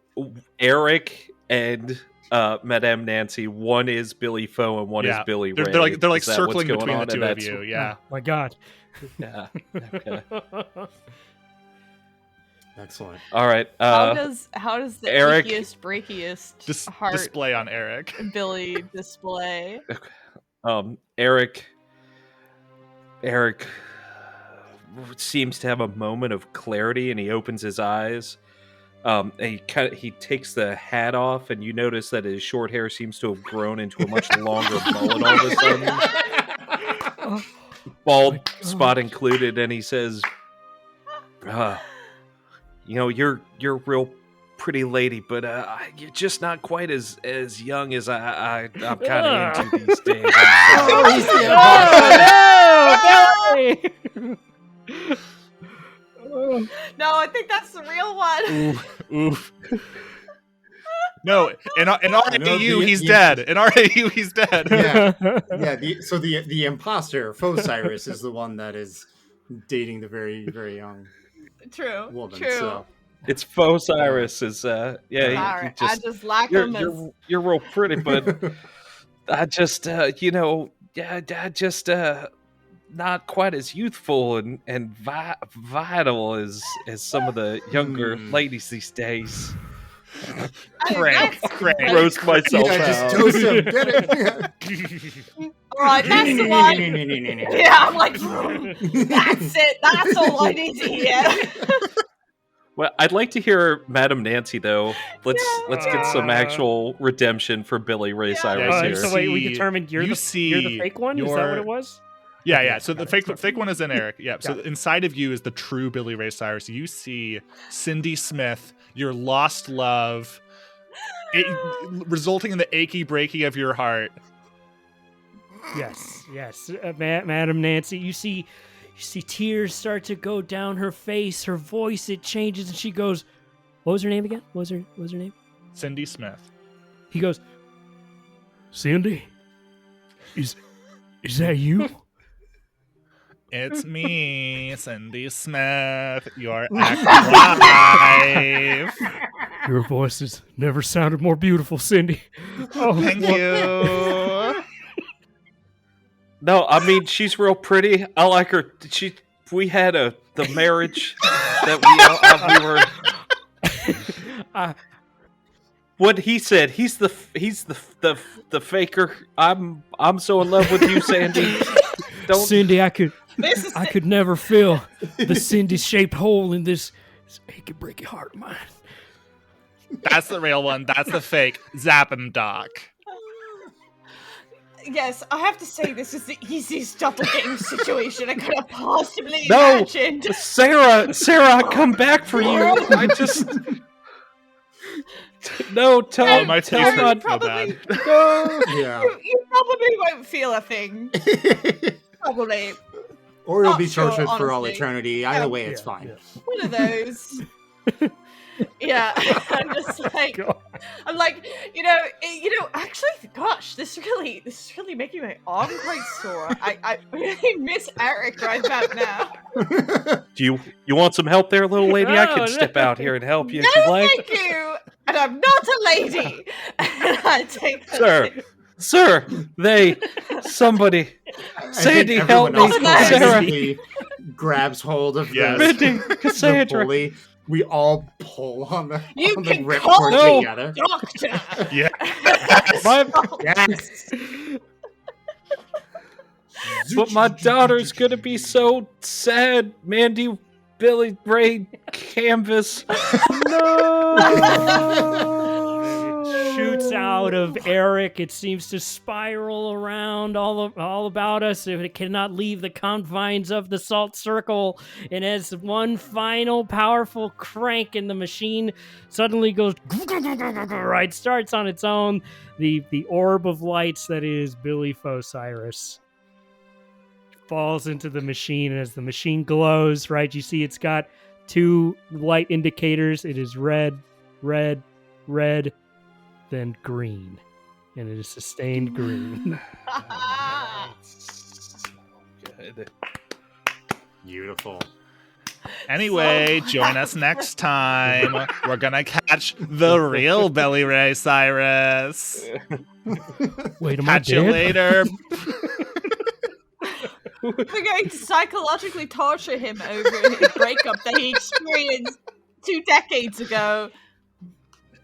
Speaker 5: Eric and Madame Nancy, one is Billy Foe and one is
Speaker 2: Yeah.
Speaker 5: Billy
Speaker 2: They're,
Speaker 5: Ray.
Speaker 2: they're like
Speaker 5: Is that what's
Speaker 2: circling
Speaker 5: going
Speaker 2: between the
Speaker 5: on?
Speaker 2: two
Speaker 5: And
Speaker 2: of
Speaker 5: that's-
Speaker 2: you. Yeah.
Speaker 3: Oh, my God.
Speaker 5: Yeah. Okay.
Speaker 1: Excellent.
Speaker 5: All right.
Speaker 4: how does the
Speaker 5: Eric-
Speaker 4: breakiest heart
Speaker 2: Display on Eric.
Speaker 4: Billy display?
Speaker 5: Eric seems to have a moment of clarity and he opens his eyes. And he takes the hat off and you notice that his short hair seems to have grown into a much longer mullet all of a sudden. Bald
Speaker 3: my God.
Speaker 5: spot included, and he says, you're a real pretty lady, but you're just not quite as young as I'm kind of into these days.
Speaker 1: Oh, he's the
Speaker 3: Oh, no, Billy!
Speaker 4: No, I think that's the real one.
Speaker 2: Oof. No, in RAU, he's
Speaker 1: the-
Speaker 2: dead. In RAU, he's dead.
Speaker 1: Yeah. Yeah, the imposter, Foe Cyrus, is the one that is dating the very, very young
Speaker 4: True.
Speaker 1: woman.
Speaker 4: True.
Speaker 1: So
Speaker 5: It's Foe Cyrus. Is
Speaker 4: Sorry,
Speaker 5: he
Speaker 4: I just like
Speaker 5: you're,
Speaker 4: him as
Speaker 5: you're real pretty, but I just not quite as youthful and vital as some of the younger ladies these days.
Speaker 2: Crank.
Speaker 5: Roast myself
Speaker 1: yeah, just
Speaker 5: out.
Speaker 1: toast him. Get it?
Speaker 4: all right. That's the one. Yeah, I'm like, that's it. That's all I need to hear.
Speaker 5: Well, I'd like to hear Madame Nancy though. Let's get some
Speaker 3: Uh,
Speaker 5: actual redemption for Billy Ray Cyrus
Speaker 2: Yeah,
Speaker 5: here.
Speaker 3: So wait, we
Speaker 2: see-
Speaker 3: determined you're
Speaker 2: you
Speaker 3: the
Speaker 2: see
Speaker 3: fake one? Is that
Speaker 2: your-
Speaker 3: what it was?
Speaker 2: Yeah. So the fake one is in Eric. Yeah. So
Speaker 3: Got it.
Speaker 2: inside of you is the true Billy Ray Cyrus. You see Cindy Smith, your lost love, resulting in the achy breaky of your heart.
Speaker 3: Yes. Madam Nancy, you see tears start to go down her face, her voice, it changes, and she goes, what was her name again? What was her name?
Speaker 2: Cindy Smith.
Speaker 3: He goes, Cindy, is that you?
Speaker 2: It's me, Cindy Smith, your ex-wife.
Speaker 3: Your voice has never sounded more beautiful, Cindy. Oh,
Speaker 2: Thank you.
Speaker 5: No, I mean she's real pretty. I like her. We had a the marriage that we were. What he said, he's the faker. I'm so in love with you, Sandy.
Speaker 3: Cindy, I could never fill the Cindy-shaped hole in this achy breaky heart of mine.
Speaker 2: That's the real one. That's the fake. Zap him, Doc.
Speaker 4: Yes, I have to say this is the easiest doppelganger situation I could have possibly imagined.
Speaker 5: No, Sarah, I come back for you. I just no, tell
Speaker 2: my
Speaker 5: tell not
Speaker 4: probably,
Speaker 5: no.
Speaker 1: Yeah.
Speaker 4: You probably won't feel a thing. Probably.
Speaker 1: Or you'll
Speaker 4: Not
Speaker 1: be
Speaker 4: sure,
Speaker 1: tortured for all
Speaker 4: honestly.
Speaker 1: eternity. Either way, it's fine.
Speaker 4: One of those. Yeah, I'm just like, I'm like, actually, gosh, this is really making my arm quite sore. I really miss Eric right about now.
Speaker 5: Do you want some help there, little lady? I can step out here and help you if you like.
Speaker 4: Thank you. And I'm not a lady. And I take that
Speaker 5: Sir, somebody, Sandy,
Speaker 1: I think
Speaker 5: help me,
Speaker 1: everyone else
Speaker 5: Sarah.
Speaker 1: collectively grabs hold of
Speaker 5: Mindy,
Speaker 1: the
Speaker 5: Cassandra.
Speaker 1: pulley. We all pull on the
Speaker 4: You
Speaker 1: on the
Speaker 4: can
Speaker 1: ripcord
Speaker 4: call
Speaker 5: No.
Speaker 1: together.
Speaker 4: doctor.
Speaker 2: Yeah.
Speaker 1: Yes.
Speaker 5: But my daughter's gonna be so sad, Mandy. Billy Ray Canvas.
Speaker 3: It shoots out of Eric. It seems to spiral around all about us. It cannot leave the confines of the salt circle. And as one final powerful crank and the machine suddenly goes right, starts on its own, the orb of lights that is Billy Ray Cyrus falls into the machine, and as the machine glows, right, you see it's got two light indicators. It is red, red, red, then green, and it is sustained green.
Speaker 5: Good.
Speaker 1: Beautiful.
Speaker 2: Anyway, join us next time. We're gonna catch the real Billy Ray Cyrus.
Speaker 3: Wait, am I
Speaker 2: Catch you
Speaker 3: dead?
Speaker 2: later.
Speaker 4: We're going to psychologically torture him over his breakup that he experienced 2 decades ago.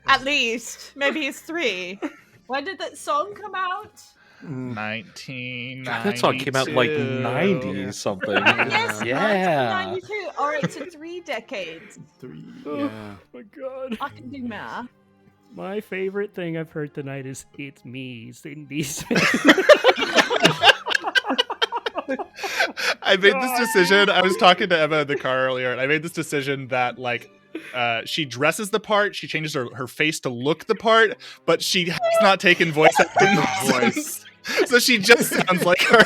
Speaker 4: At least. Maybe it's 3. When did that song come out?
Speaker 2: 1992.
Speaker 5: That song came out like 90 something.
Speaker 4: Yes,
Speaker 5: Yeah.
Speaker 4: 1992. Alright, so 3 decades.
Speaker 1: 3.
Speaker 3: Oh
Speaker 1: Yeah.
Speaker 3: my god.
Speaker 4: I can do math.
Speaker 3: My favorite thing I've heard tonight is "It's Me, Cindy."
Speaker 2: I made this decision. I was talking to Emma in the car earlier, and I made this decision that, like, she dresses the part, she changes her face to look the part, but she has not taken voice acting voice. So she just sounds like her.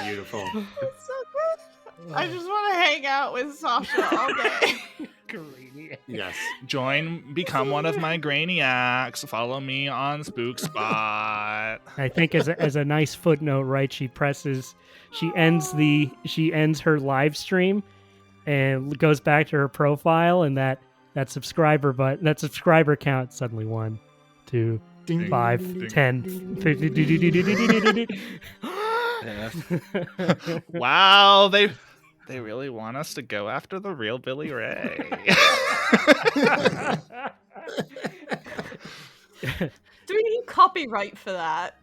Speaker 1: Beautiful.
Speaker 4: It's so good. I just want to hang out with Sasha all day.
Speaker 1: Yes.
Speaker 2: Become one of my Grainiacs. Follow me on Spook Spot.
Speaker 3: I think as a nice footnote, right? She ends her live stream and goes back to her profile, and that subscriber count suddenly 1, 2,
Speaker 1: Ding,
Speaker 3: 5,
Speaker 1: ding, ding.
Speaker 3: 10, 50.
Speaker 5: Yeah.
Speaker 2: Wow, they really want us to go after the real Billy Ray.
Speaker 4: Do we need copyright for that?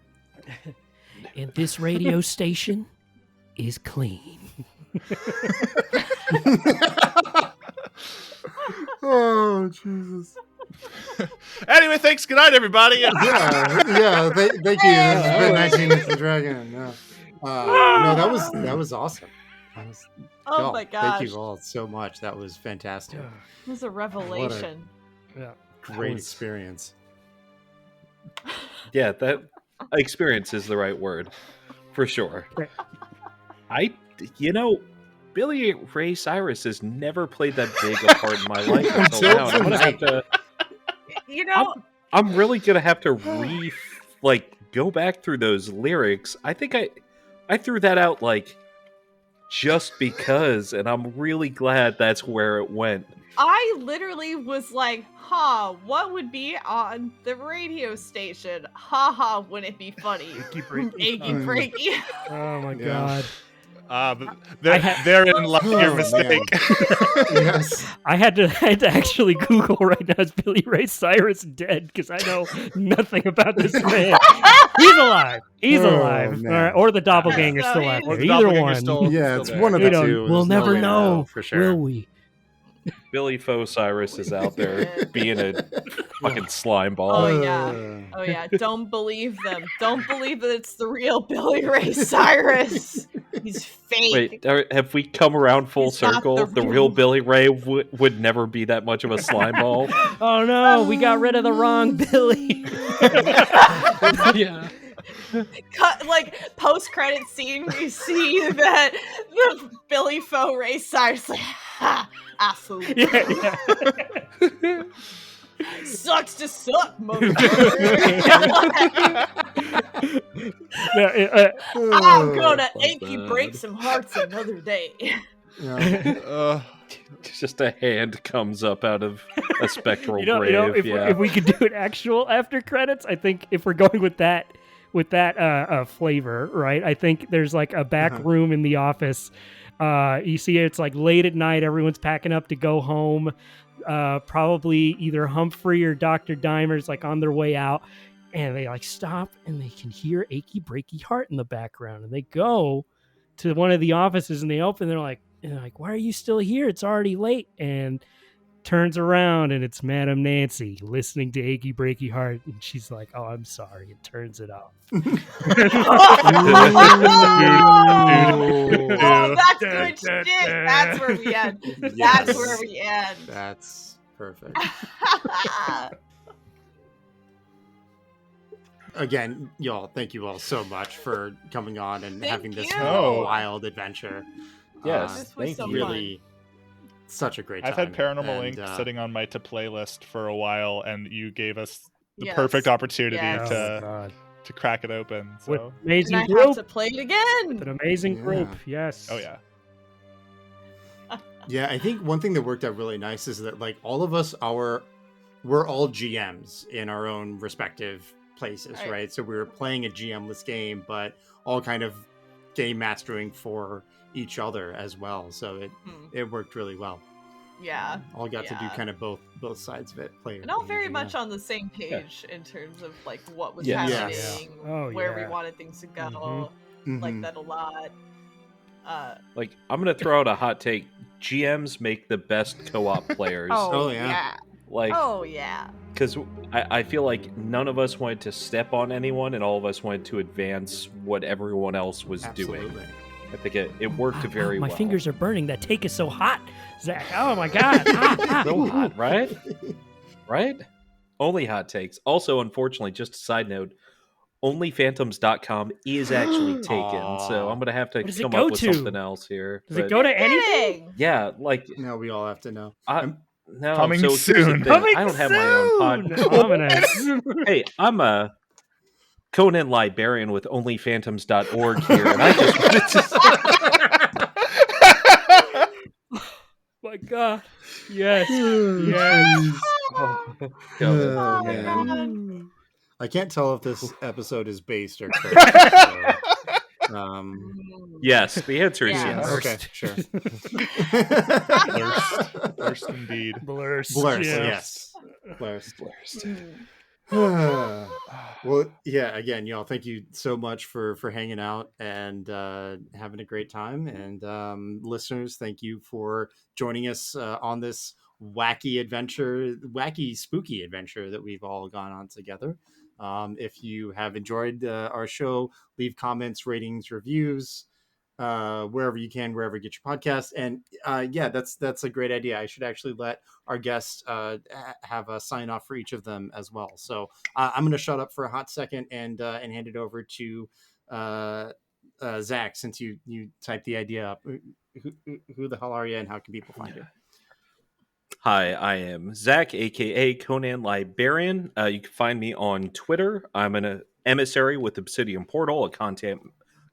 Speaker 3: And this radio station is clean.
Speaker 1: Oh, Jesus.
Speaker 2: Anyway, thanks. Good night, everybody.
Speaker 1: Yeah. Thank you. This has been 19 Hits the Dragon. Yeah. No, that was awesome.
Speaker 4: Oh
Speaker 1: Y'all,
Speaker 4: my gosh.
Speaker 1: Thank you all so much. That was fantastic.
Speaker 4: It was a revelation.
Speaker 1: Great experience.
Speaker 5: Yeah, that experience is the right word, for sure. Billy Ray Cyrus has never played that big a part in my life until now. I'm gonna have to. I'm really gonna have to go back through those lyrics. I think I threw that out just because, and I'm really glad that's where it went.
Speaker 4: I literally was like, what would be on the radio station? Wouldn't it be funny? Achy breaky.
Speaker 3: Oh my god.
Speaker 2: Therein lies your
Speaker 1: Oh,
Speaker 2: mistake.
Speaker 1: Yes.
Speaker 3: I had to actually Google right now, is Billy Ray Cyrus dead? Because I know nothing about this man. He's alive. He's
Speaker 1: Oh,
Speaker 3: alive.
Speaker 1: man.
Speaker 3: All right. Or the doppelganger's
Speaker 4: So
Speaker 3: still out
Speaker 4: he's-
Speaker 2: Or
Speaker 3: there.
Speaker 2: the
Speaker 3: Either
Speaker 2: doppelganger's
Speaker 3: one.
Speaker 2: still-
Speaker 1: Yeah,
Speaker 2: still
Speaker 1: it's
Speaker 2: there.
Speaker 1: one of
Speaker 3: We
Speaker 1: the
Speaker 3: don't-
Speaker 1: two.
Speaker 3: we'll
Speaker 1: There's no
Speaker 3: never
Speaker 1: way to
Speaker 3: know,
Speaker 1: for sure.
Speaker 3: will we?
Speaker 5: Billy Faux Cyrus is out there being a fucking slime ball.
Speaker 4: Oh yeah. Oh yeah. Don't believe them. Don't believe that it's the real Billy Ray Cyrus. He's fake.
Speaker 5: Wait, have we come around full
Speaker 4: He's not
Speaker 5: circle?
Speaker 4: the
Speaker 5: The
Speaker 4: real-
Speaker 5: real Billy Ray would never be that much of a slime ball.
Speaker 3: Oh no, we got rid of the wrong Billy.
Speaker 6: Yeah.
Speaker 4: Cut, like post-credit scene, we see that the Billy Faux Ray Cyrus like, ha, absolutely.
Speaker 3: Yeah.
Speaker 4: Sucks to suck, motherfucker. I'm gonna achy break some hearts another day.
Speaker 5: Just a hand comes up out of a spectral
Speaker 3: You know,
Speaker 5: grave.
Speaker 3: if we could do an actual after credits, I think if we're going with that flavor, right? I think there's like a back room in the office. You see, it's like late at night. Everyone's packing up to go home. Probably either Humphrey or Dr. Dimer's like on their way out, and they like stop and they can hear achy breaky heart in the background, and they go to one of the offices and they open. They're like, why are you still here? It's already late. And turns around and it's Madam Nancy listening to achy breaky heart, and she's like, oh, I'm sorry, and turns it off.
Speaker 4: Oh, that's good shit. That's where we end.
Speaker 1: Yes.
Speaker 4: That's where we end.
Speaker 1: That's perfect. Again, y'all, thank you all so much for coming on and
Speaker 4: Thank
Speaker 1: having this
Speaker 4: you.
Speaker 1: wild adventure.
Speaker 5: Yes,
Speaker 4: This was
Speaker 5: thank
Speaker 4: so
Speaker 5: you.
Speaker 1: Really, such a great time.
Speaker 2: I've had Paranormal
Speaker 1: And,
Speaker 2: Inc. sitting on my to playlist for a while, and you gave us the
Speaker 4: Yes.
Speaker 2: perfect opportunity
Speaker 4: Yes.
Speaker 3: Oh, God.
Speaker 2: to crack it open.
Speaker 3: With
Speaker 2: So,
Speaker 3: amazing
Speaker 4: And I
Speaker 3: group.
Speaker 4: have to play it again.
Speaker 3: An amazing
Speaker 1: Yeah.
Speaker 3: group, yes.
Speaker 2: oh yeah,
Speaker 1: Yeah, I think one thing that worked out really nice is that like all of us we're all GMs in our own respective places,
Speaker 4: Right.
Speaker 1: right? So we were playing a GM-less game, but all kind of game mastering for each other as well. So it worked really well.
Speaker 4: Yeah.
Speaker 1: All got to do
Speaker 4: Yeah.
Speaker 1: kind of both sides of it. Play
Speaker 4: And all
Speaker 1: everything,
Speaker 4: very
Speaker 1: yeah.
Speaker 4: much on the same page in terms of like what was
Speaker 5: Yes.
Speaker 4: happening,
Speaker 3: Oh,
Speaker 4: where we
Speaker 3: yeah.
Speaker 4: wanted things to go.
Speaker 3: Mhm.
Speaker 4: Like
Speaker 1: Mhm.
Speaker 4: that a lot.
Speaker 5: Like, I'm gonna throw out a hot take. GMs make the best co-op players.
Speaker 1: Oh, yeah.
Speaker 5: Like,
Speaker 4: Oh yeah.
Speaker 5: because I feel like none of us wanted to step on anyone, and all of us wanted to advance what everyone else was doing.
Speaker 1: Absolutely.
Speaker 5: I think it worked very
Speaker 3: My
Speaker 5: well.
Speaker 3: fingers are burning. That take is so hot, Zach. Oh my God.
Speaker 5: So hot, right? Right? Only hot takes. Also, unfortunately, just a side note, onlyphantoms.com is actually taken, so I'm gonna have to
Speaker 3: What does it
Speaker 5: come
Speaker 3: go
Speaker 5: up with
Speaker 3: to?
Speaker 5: something else here.
Speaker 3: Does it
Speaker 5: But
Speaker 3: go to anything?
Speaker 4: Kidding.
Speaker 5: yeah, like
Speaker 1: Now we all have to know.
Speaker 5: no.
Speaker 2: Coming
Speaker 5: so here's the
Speaker 2: soon.
Speaker 5: thing,
Speaker 3: Coming
Speaker 5: I don't have my own
Speaker 3: soon.
Speaker 5: podcast.
Speaker 3: I'm gonna-
Speaker 5: Hey, I'm a Conan librarian with onlyphantoms.org here, and I just wanted to
Speaker 3: My God. Yes. Yes.
Speaker 5: Oh,
Speaker 1: Oh,
Speaker 4: my
Speaker 1: man.
Speaker 4: God.
Speaker 1: I can't tell if this episode is based or cursed. So,
Speaker 5: yes, the answer is
Speaker 4: Yeah.
Speaker 5: yes.
Speaker 1: okay, sure.
Speaker 2: Blurst indeed.
Speaker 3: Blurst.
Speaker 1: Blurst,
Speaker 3: yeah.
Speaker 1: yes. Blurst.
Speaker 4: Mm.
Speaker 1: Well, yeah, again, y'all, thank you so much for hanging out and having a great time. And listeners, thank you for joining us on this wacky, spooky adventure that we've all gone on together. If you have enjoyed our show, leave comments, ratings, reviews, wherever you can, wherever you get your podcast. And yeah, that's a great idea. I should actually let our guests have a sign off for each of them as well. So I'm going to shut up for a hot second and hand it over to Zach, since you typed the idea up. Who the hell are you, and how can people find you?
Speaker 5: Hi, I am Zach, aka Conan Librarian. You can find me on Twitter. I'm an emissary with Obsidian Portal, a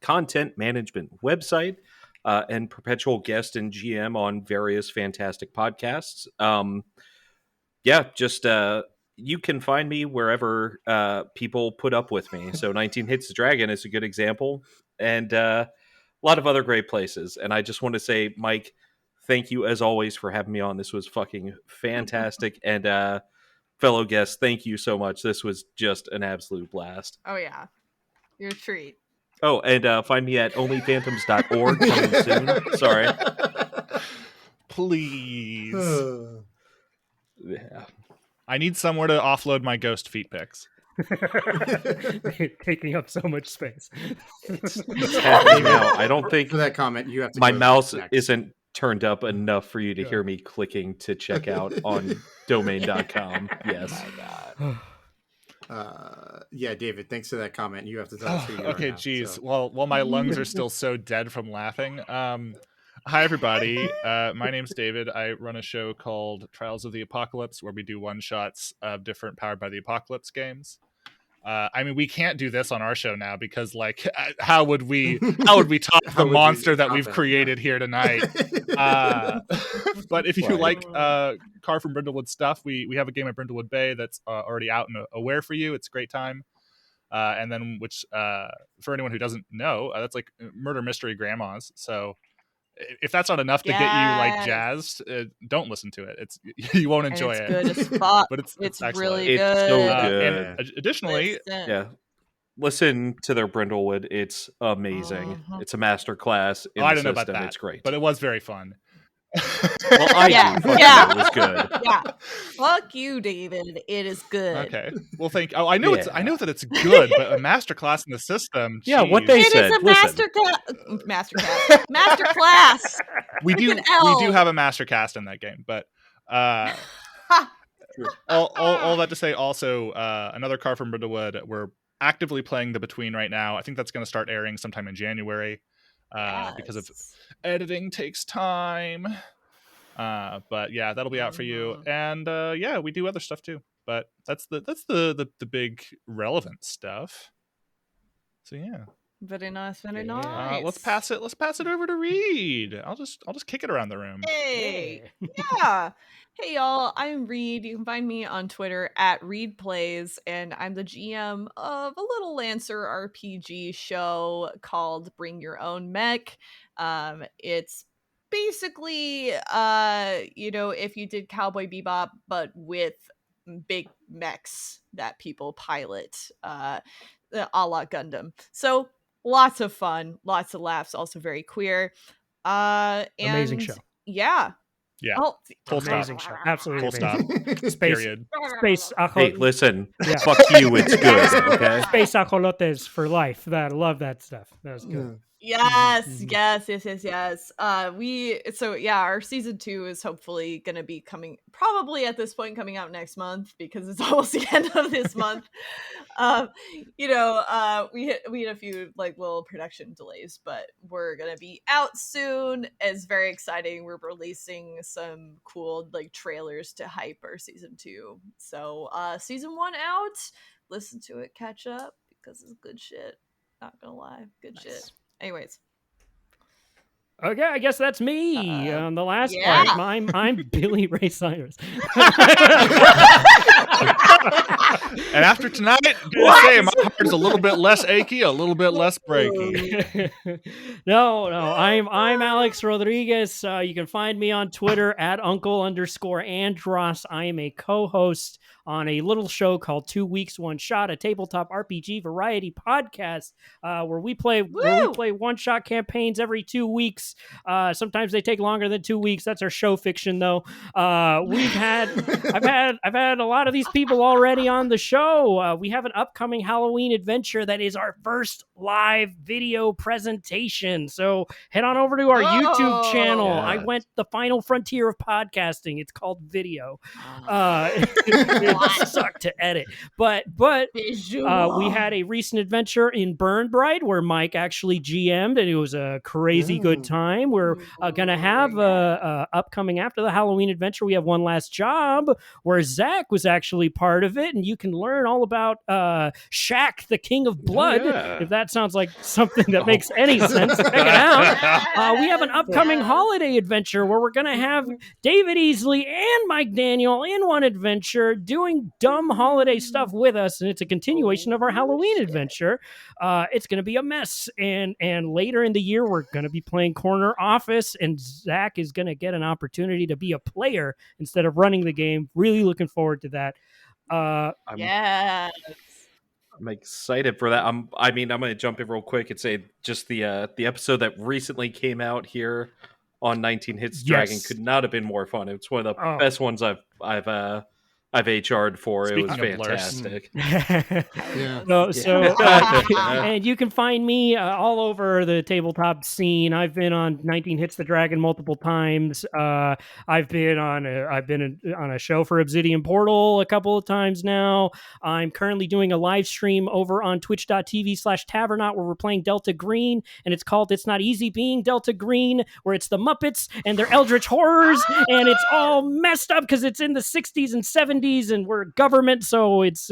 Speaker 5: content management website, and perpetual guest and GM on various fantastic podcasts. You can find me wherever people put up with me. So 19 Hits the Dragon is a good example. And lot of other great places. And I just want to say, Mike, thank you as always for having me on. This was fucking fantastic. And fellow guests, thank you so much. This was just an absolute blast.
Speaker 4: Oh yeah, you're a treat.
Speaker 5: Oh, and find me at onlyphantoms.org coming soon. Sorry.
Speaker 2: Please. Yeah. I need somewhere to offload my ghost feet pics.
Speaker 6: Taking up so much space.
Speaker 5: It's happening now. I don't think
Speaker 1: For that comment, you have to.
Speaker 5: my
Speaker 1: go
Speaker 5: mouse
Speaker 1: next.
Speaker 5: isn't turned up enough for you to hear me clicking to check out on domain.com. Yes.
Speaker 4: Oh my god.
Speaker 1: Yeah, David, thanks for that comment. You have to tell us who you are
Speaker 2: Okay,
Speaker 1: now,
Speaker 2: geez.
Speaker 1: so.
Speaker 2: Well, my lungs are still so dead from laughing. Hi, everybody. My name's David. I run a show called Trials of the Apocalypse, where we do one-shots of different Powered by the Apocalypse games. I mean, we can't do this on our show now because, like, how would we top
Speaker 1: How
Speaker 2: the
Speaker 1: would
Speaker 2: monster
Speaker 1: we
Speaker 2: that
Speaker 1: top
Speaker 2: we've
Speaker 1: it?
Speaker 2: created here tonight? But if you
Speaker 5: Right.
Speaker 2: like Car from Brindlewood stuff, we have a game at Brindlewood Bay that's already out and aware for you. It's a great time. And then, which for anyone who doesn't know, that's like Murder Mystery Grandmas. So if that's not enough to get you like
Speaker 4: Yes.
Speaker 2: jazzed, don't listen to it. It's you won't
Speaker 4: And
Speaker 2: enjoy
Speaker 4: it's
Speaker 2: it.
Speaker 4: good as fuck.
Speaker 2: But it's
Speaker 4: It's
Speaker 2: excellent.
Speaker 4: really
Speaker 5: It's
Speaker 4: good.
Speaker 5: so
Speaker 2: And
Speaker 5: good.
Speaker 2: additionally,
Speaker 4: Listen.
Speaker 5: Yeah. Listen to their Brindlewood. It's amazing.
Speaker 4: Mhm.
Speaker 5: It's a master class in
Speaker 2: I
Speaker 5: the
Speaker 2: don't know
Speaker 5: system.
Speaker 2: about that.
Speaker 5: It's great.
Speaker 2: But it was very fun.
Speaker 5: Well, I
Speaker 4: Yeah,
Speaker 5: do. Fuck
Speaker 4: yeah.
Speaker 5: it was good.
Speaker 4: Yeah. Fuck you, David. It is good.
Speaker 2: Okay. Well, thank. Oh, I know
Speaker 5: Yeah.
Speaker 2: I know that it's good, but a masterclass in the system.
Speaker 5: Yeah, what
Speaker 2: geez.
Speaker 5: they
Speaker 4: It is
Speaker 5: said.
Speaker 4: a
Speaker 5: Listen.
Speaker 4: master class.
Speaker 2: we do
Speaker 4: Freaking
Speaker 2: have a master cast in that game, but all that to say, also another Car from Brindlewood. We're actively playing the Between right now. I think that's going to start airing sometime in January because of editing takes time. But yeah, that'll be out for you. And yeah, we do other stuff too. But that's the big relevant stuff. So yeah.
Speaker 4: Very nice, very
Speaker 6: Yeah.
Speaker 4: nice.
Speaker 2: Let's pass it over to Reed. I'll just kick it around the room.
Speaker 4: Hey, yeah. Hey, y'all. I'm Reed. You can find me on Twitter at ReedPlays, and I'm the GM of a little Lancer RPG show called Bring Your Own Mech. It's basically, if you did Cowboy Bebop, but with big mechs that people pilot, a la Gundam. So lots of fun, lots of laughs, also very queer.
Speaker 6: Amazing show.
Speaker 4: Yeah.
Speaker 2: Yeah.
Speaker 4: Oh,
Speaker 2: Full stop.
Speaker 6: Amazing show. Absolutely
Speaker 2: Full
Speaker 6: amazing.
Speaker 2: stop.
Speaker 6: Space,
Speaker 2: Period.
Speaker 6: space,
Speaker 5: Hey, listen.
Speaker 6: Yeah.
Speaker 5: Fuck you. It's good. Okay.
Speaker 6: space ajolotes for life. That I love that stuff. That was good.
Speaker 4: Yes,
Speaker 6: Mhm.
Speaker 4: yes. Our season 2 is hopefully gonna be coming coming out next month because it's almost the end of this month. We had a few like little production delays, but we're gonna be out soon. It's very exciting. We're releasing some cool like trailers to hype our season 2. So season 1 out. Listen to it, catch up because it's good shit. Not gonna lie, good
Speaker 6: Nice.
Speaker 4: shit. Anyways.
Speaker 6: Okay, I guess that's me on the last
Speaker 4: yeah.
Speaker 6: part. I'm Billy Ray Cyrus.
Speaker 2: And after tonight, I'm gonna say my heart's a little bit less achy, a little bit less breaky.
Speaker 6: No, I'm Alex Rodriguez. You can find me on Twitter at Uncle_Andros. I am a co-host on a little show called 2 Weeks, One Shot, a tabletop RPG variety podcast where we play one-shot campaigns every 2 weeks. Sometimes they take longer than 2 weeks. That's our show fiction, though. I've had a lot of these people already on the show. We have an upcoming Halloween adventure that is our first live video presentation. So head on over to our YouTube channel.
Speaker 5: Yes.
Speaker 6: I went the final frontier of podcasting. It's called video. It sucked to edit, but we had a recent adventure in Burn Bright where Mike actually GM'd, and it was a crazy good time. We're gonna have upcoming after the Halloween adventure. We have One Last Job where Zach was actually actually part of it, and you can learn all about Shaq, the King of Blood.
Speaker 5: Yeah.
Speaker 6: If that sounds like something that makes any sense, check it out. We have an upcoming holiday adventure where we're going to have David Easley and Mike Daniel in one adventure doing dumb holiday stuff with us, and it's a continuation of our Halloween adventure. It's going to be a mess, and later in the year we're going to be playing Corner Office, and Zach is going to get an opportunity to be a player instead of running the game. Really looking forward to that.
Speaker 4: Yes.
Speaker 5: I'm excited for that. I'm going to jump in real quick and say just the episode that recently came out here on 19 Hits Dragon could not have been more fun. It's one of the best ones I've HR'd for.
Speaker 2: Speaking
Speaker 5: it was fantastic.
Speaker 6: And you can find me all over the tabletop scene. I've been on 19 Hits the Dragon multiple times. I've been on a show for Obsidian Portal a couple of times now. I'm currently doing a live stream over on twitch.tv/Tavernaut where we're playing Delta Green, and it's called It's Not Easy Being Delta Green, where it's the Muppets and their eldritch horrors, and it's all messed up because it's in the 60s and 70s, and we're government, so it's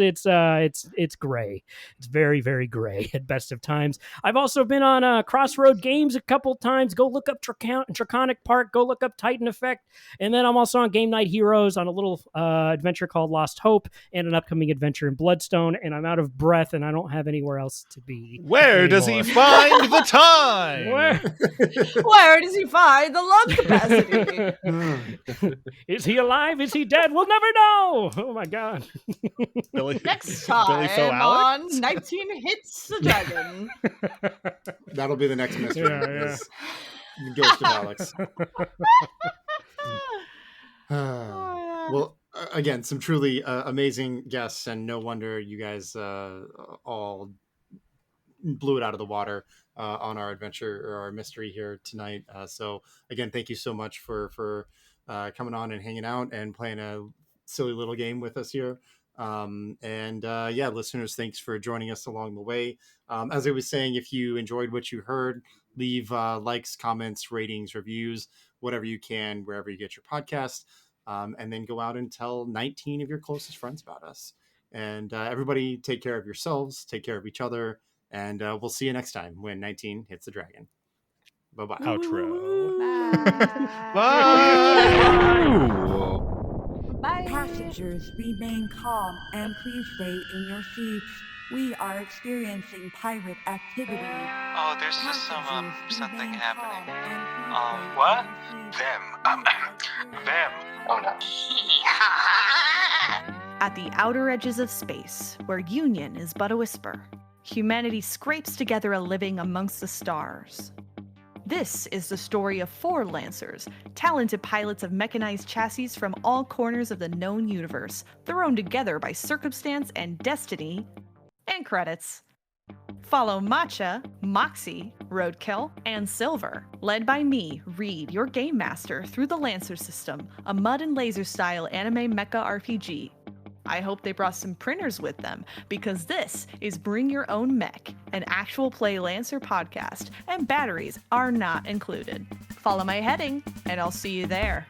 Speaker 6: gray. It's very, very gray at best of times. I've also been on Crossroad Games a couple times. Go look up Draconic Park. Go look up Titan Effect. And then I'm also on Game Night Heroes on a little adventure called Lost Hope and an upcoming adventure in Bloodstone. And I'm out of breath, and I don't have anywhere else to be.
Speaker 2: Where does he find the time?
Speaker 4: Where does he find the lung capacity?
Speaker 6: Is he alive? Is he dead? We'll never know. Oh my God.
Speaker 2: Billy,
Speaker 4: Next time on 19 Hits the Dragon.
Speaker 1: That'll be the next mystery.
Speaker 6: Yeah.
Speaker 1: The Ghost of Alex. Well, again, some truly amazing guests, and no wonder you guys all blew it out of the water on our adventure or our mystery here tonight. So again, thank you so much for coming on and hanging out and playing a silly little game with us here. Listeners, thanks for joining us along the way. As I was saying, if you enjoyed what you heard, leave likes, comments, ratings, reviews, whatever you can, wherever you get your podcast, and then go out and tell 19 of your closest friends about us. And everybody take care of yourselves, take care of each other, and we'll see you next time when 19 Hits the Dragon. Bye-bye.
Speaker 2: Outro.
Speaker 4: Bye. Bye.
Speaker 7: Passengers, remain calm and please stay in your seats. We are experiencing pirate activity.
Speaker 8: Oh, there's just something happening.
Speaker 7: What?
Speaker 8: Them. Oh no.
Speaker 9: At the outer edges of space, where union is but a whisper, humanity scrapes together a living amongst the stars. This is the story of 4 Lancers, talented pilots of mechanized chassis from all corners of the known universe, thrown together by circumstance and destiny, and credits. Follow Matcha, Moxie, Roadkill, and Silver, led by me, Reed, your game master, through the Lancer system, a mud and laser style anime mecha RPG. I hope they brought some printers with them, because this is Bring Your Own Mech, an actual play Lancer podcast, and batteries are not included. Follow my heading, and I'll see you there.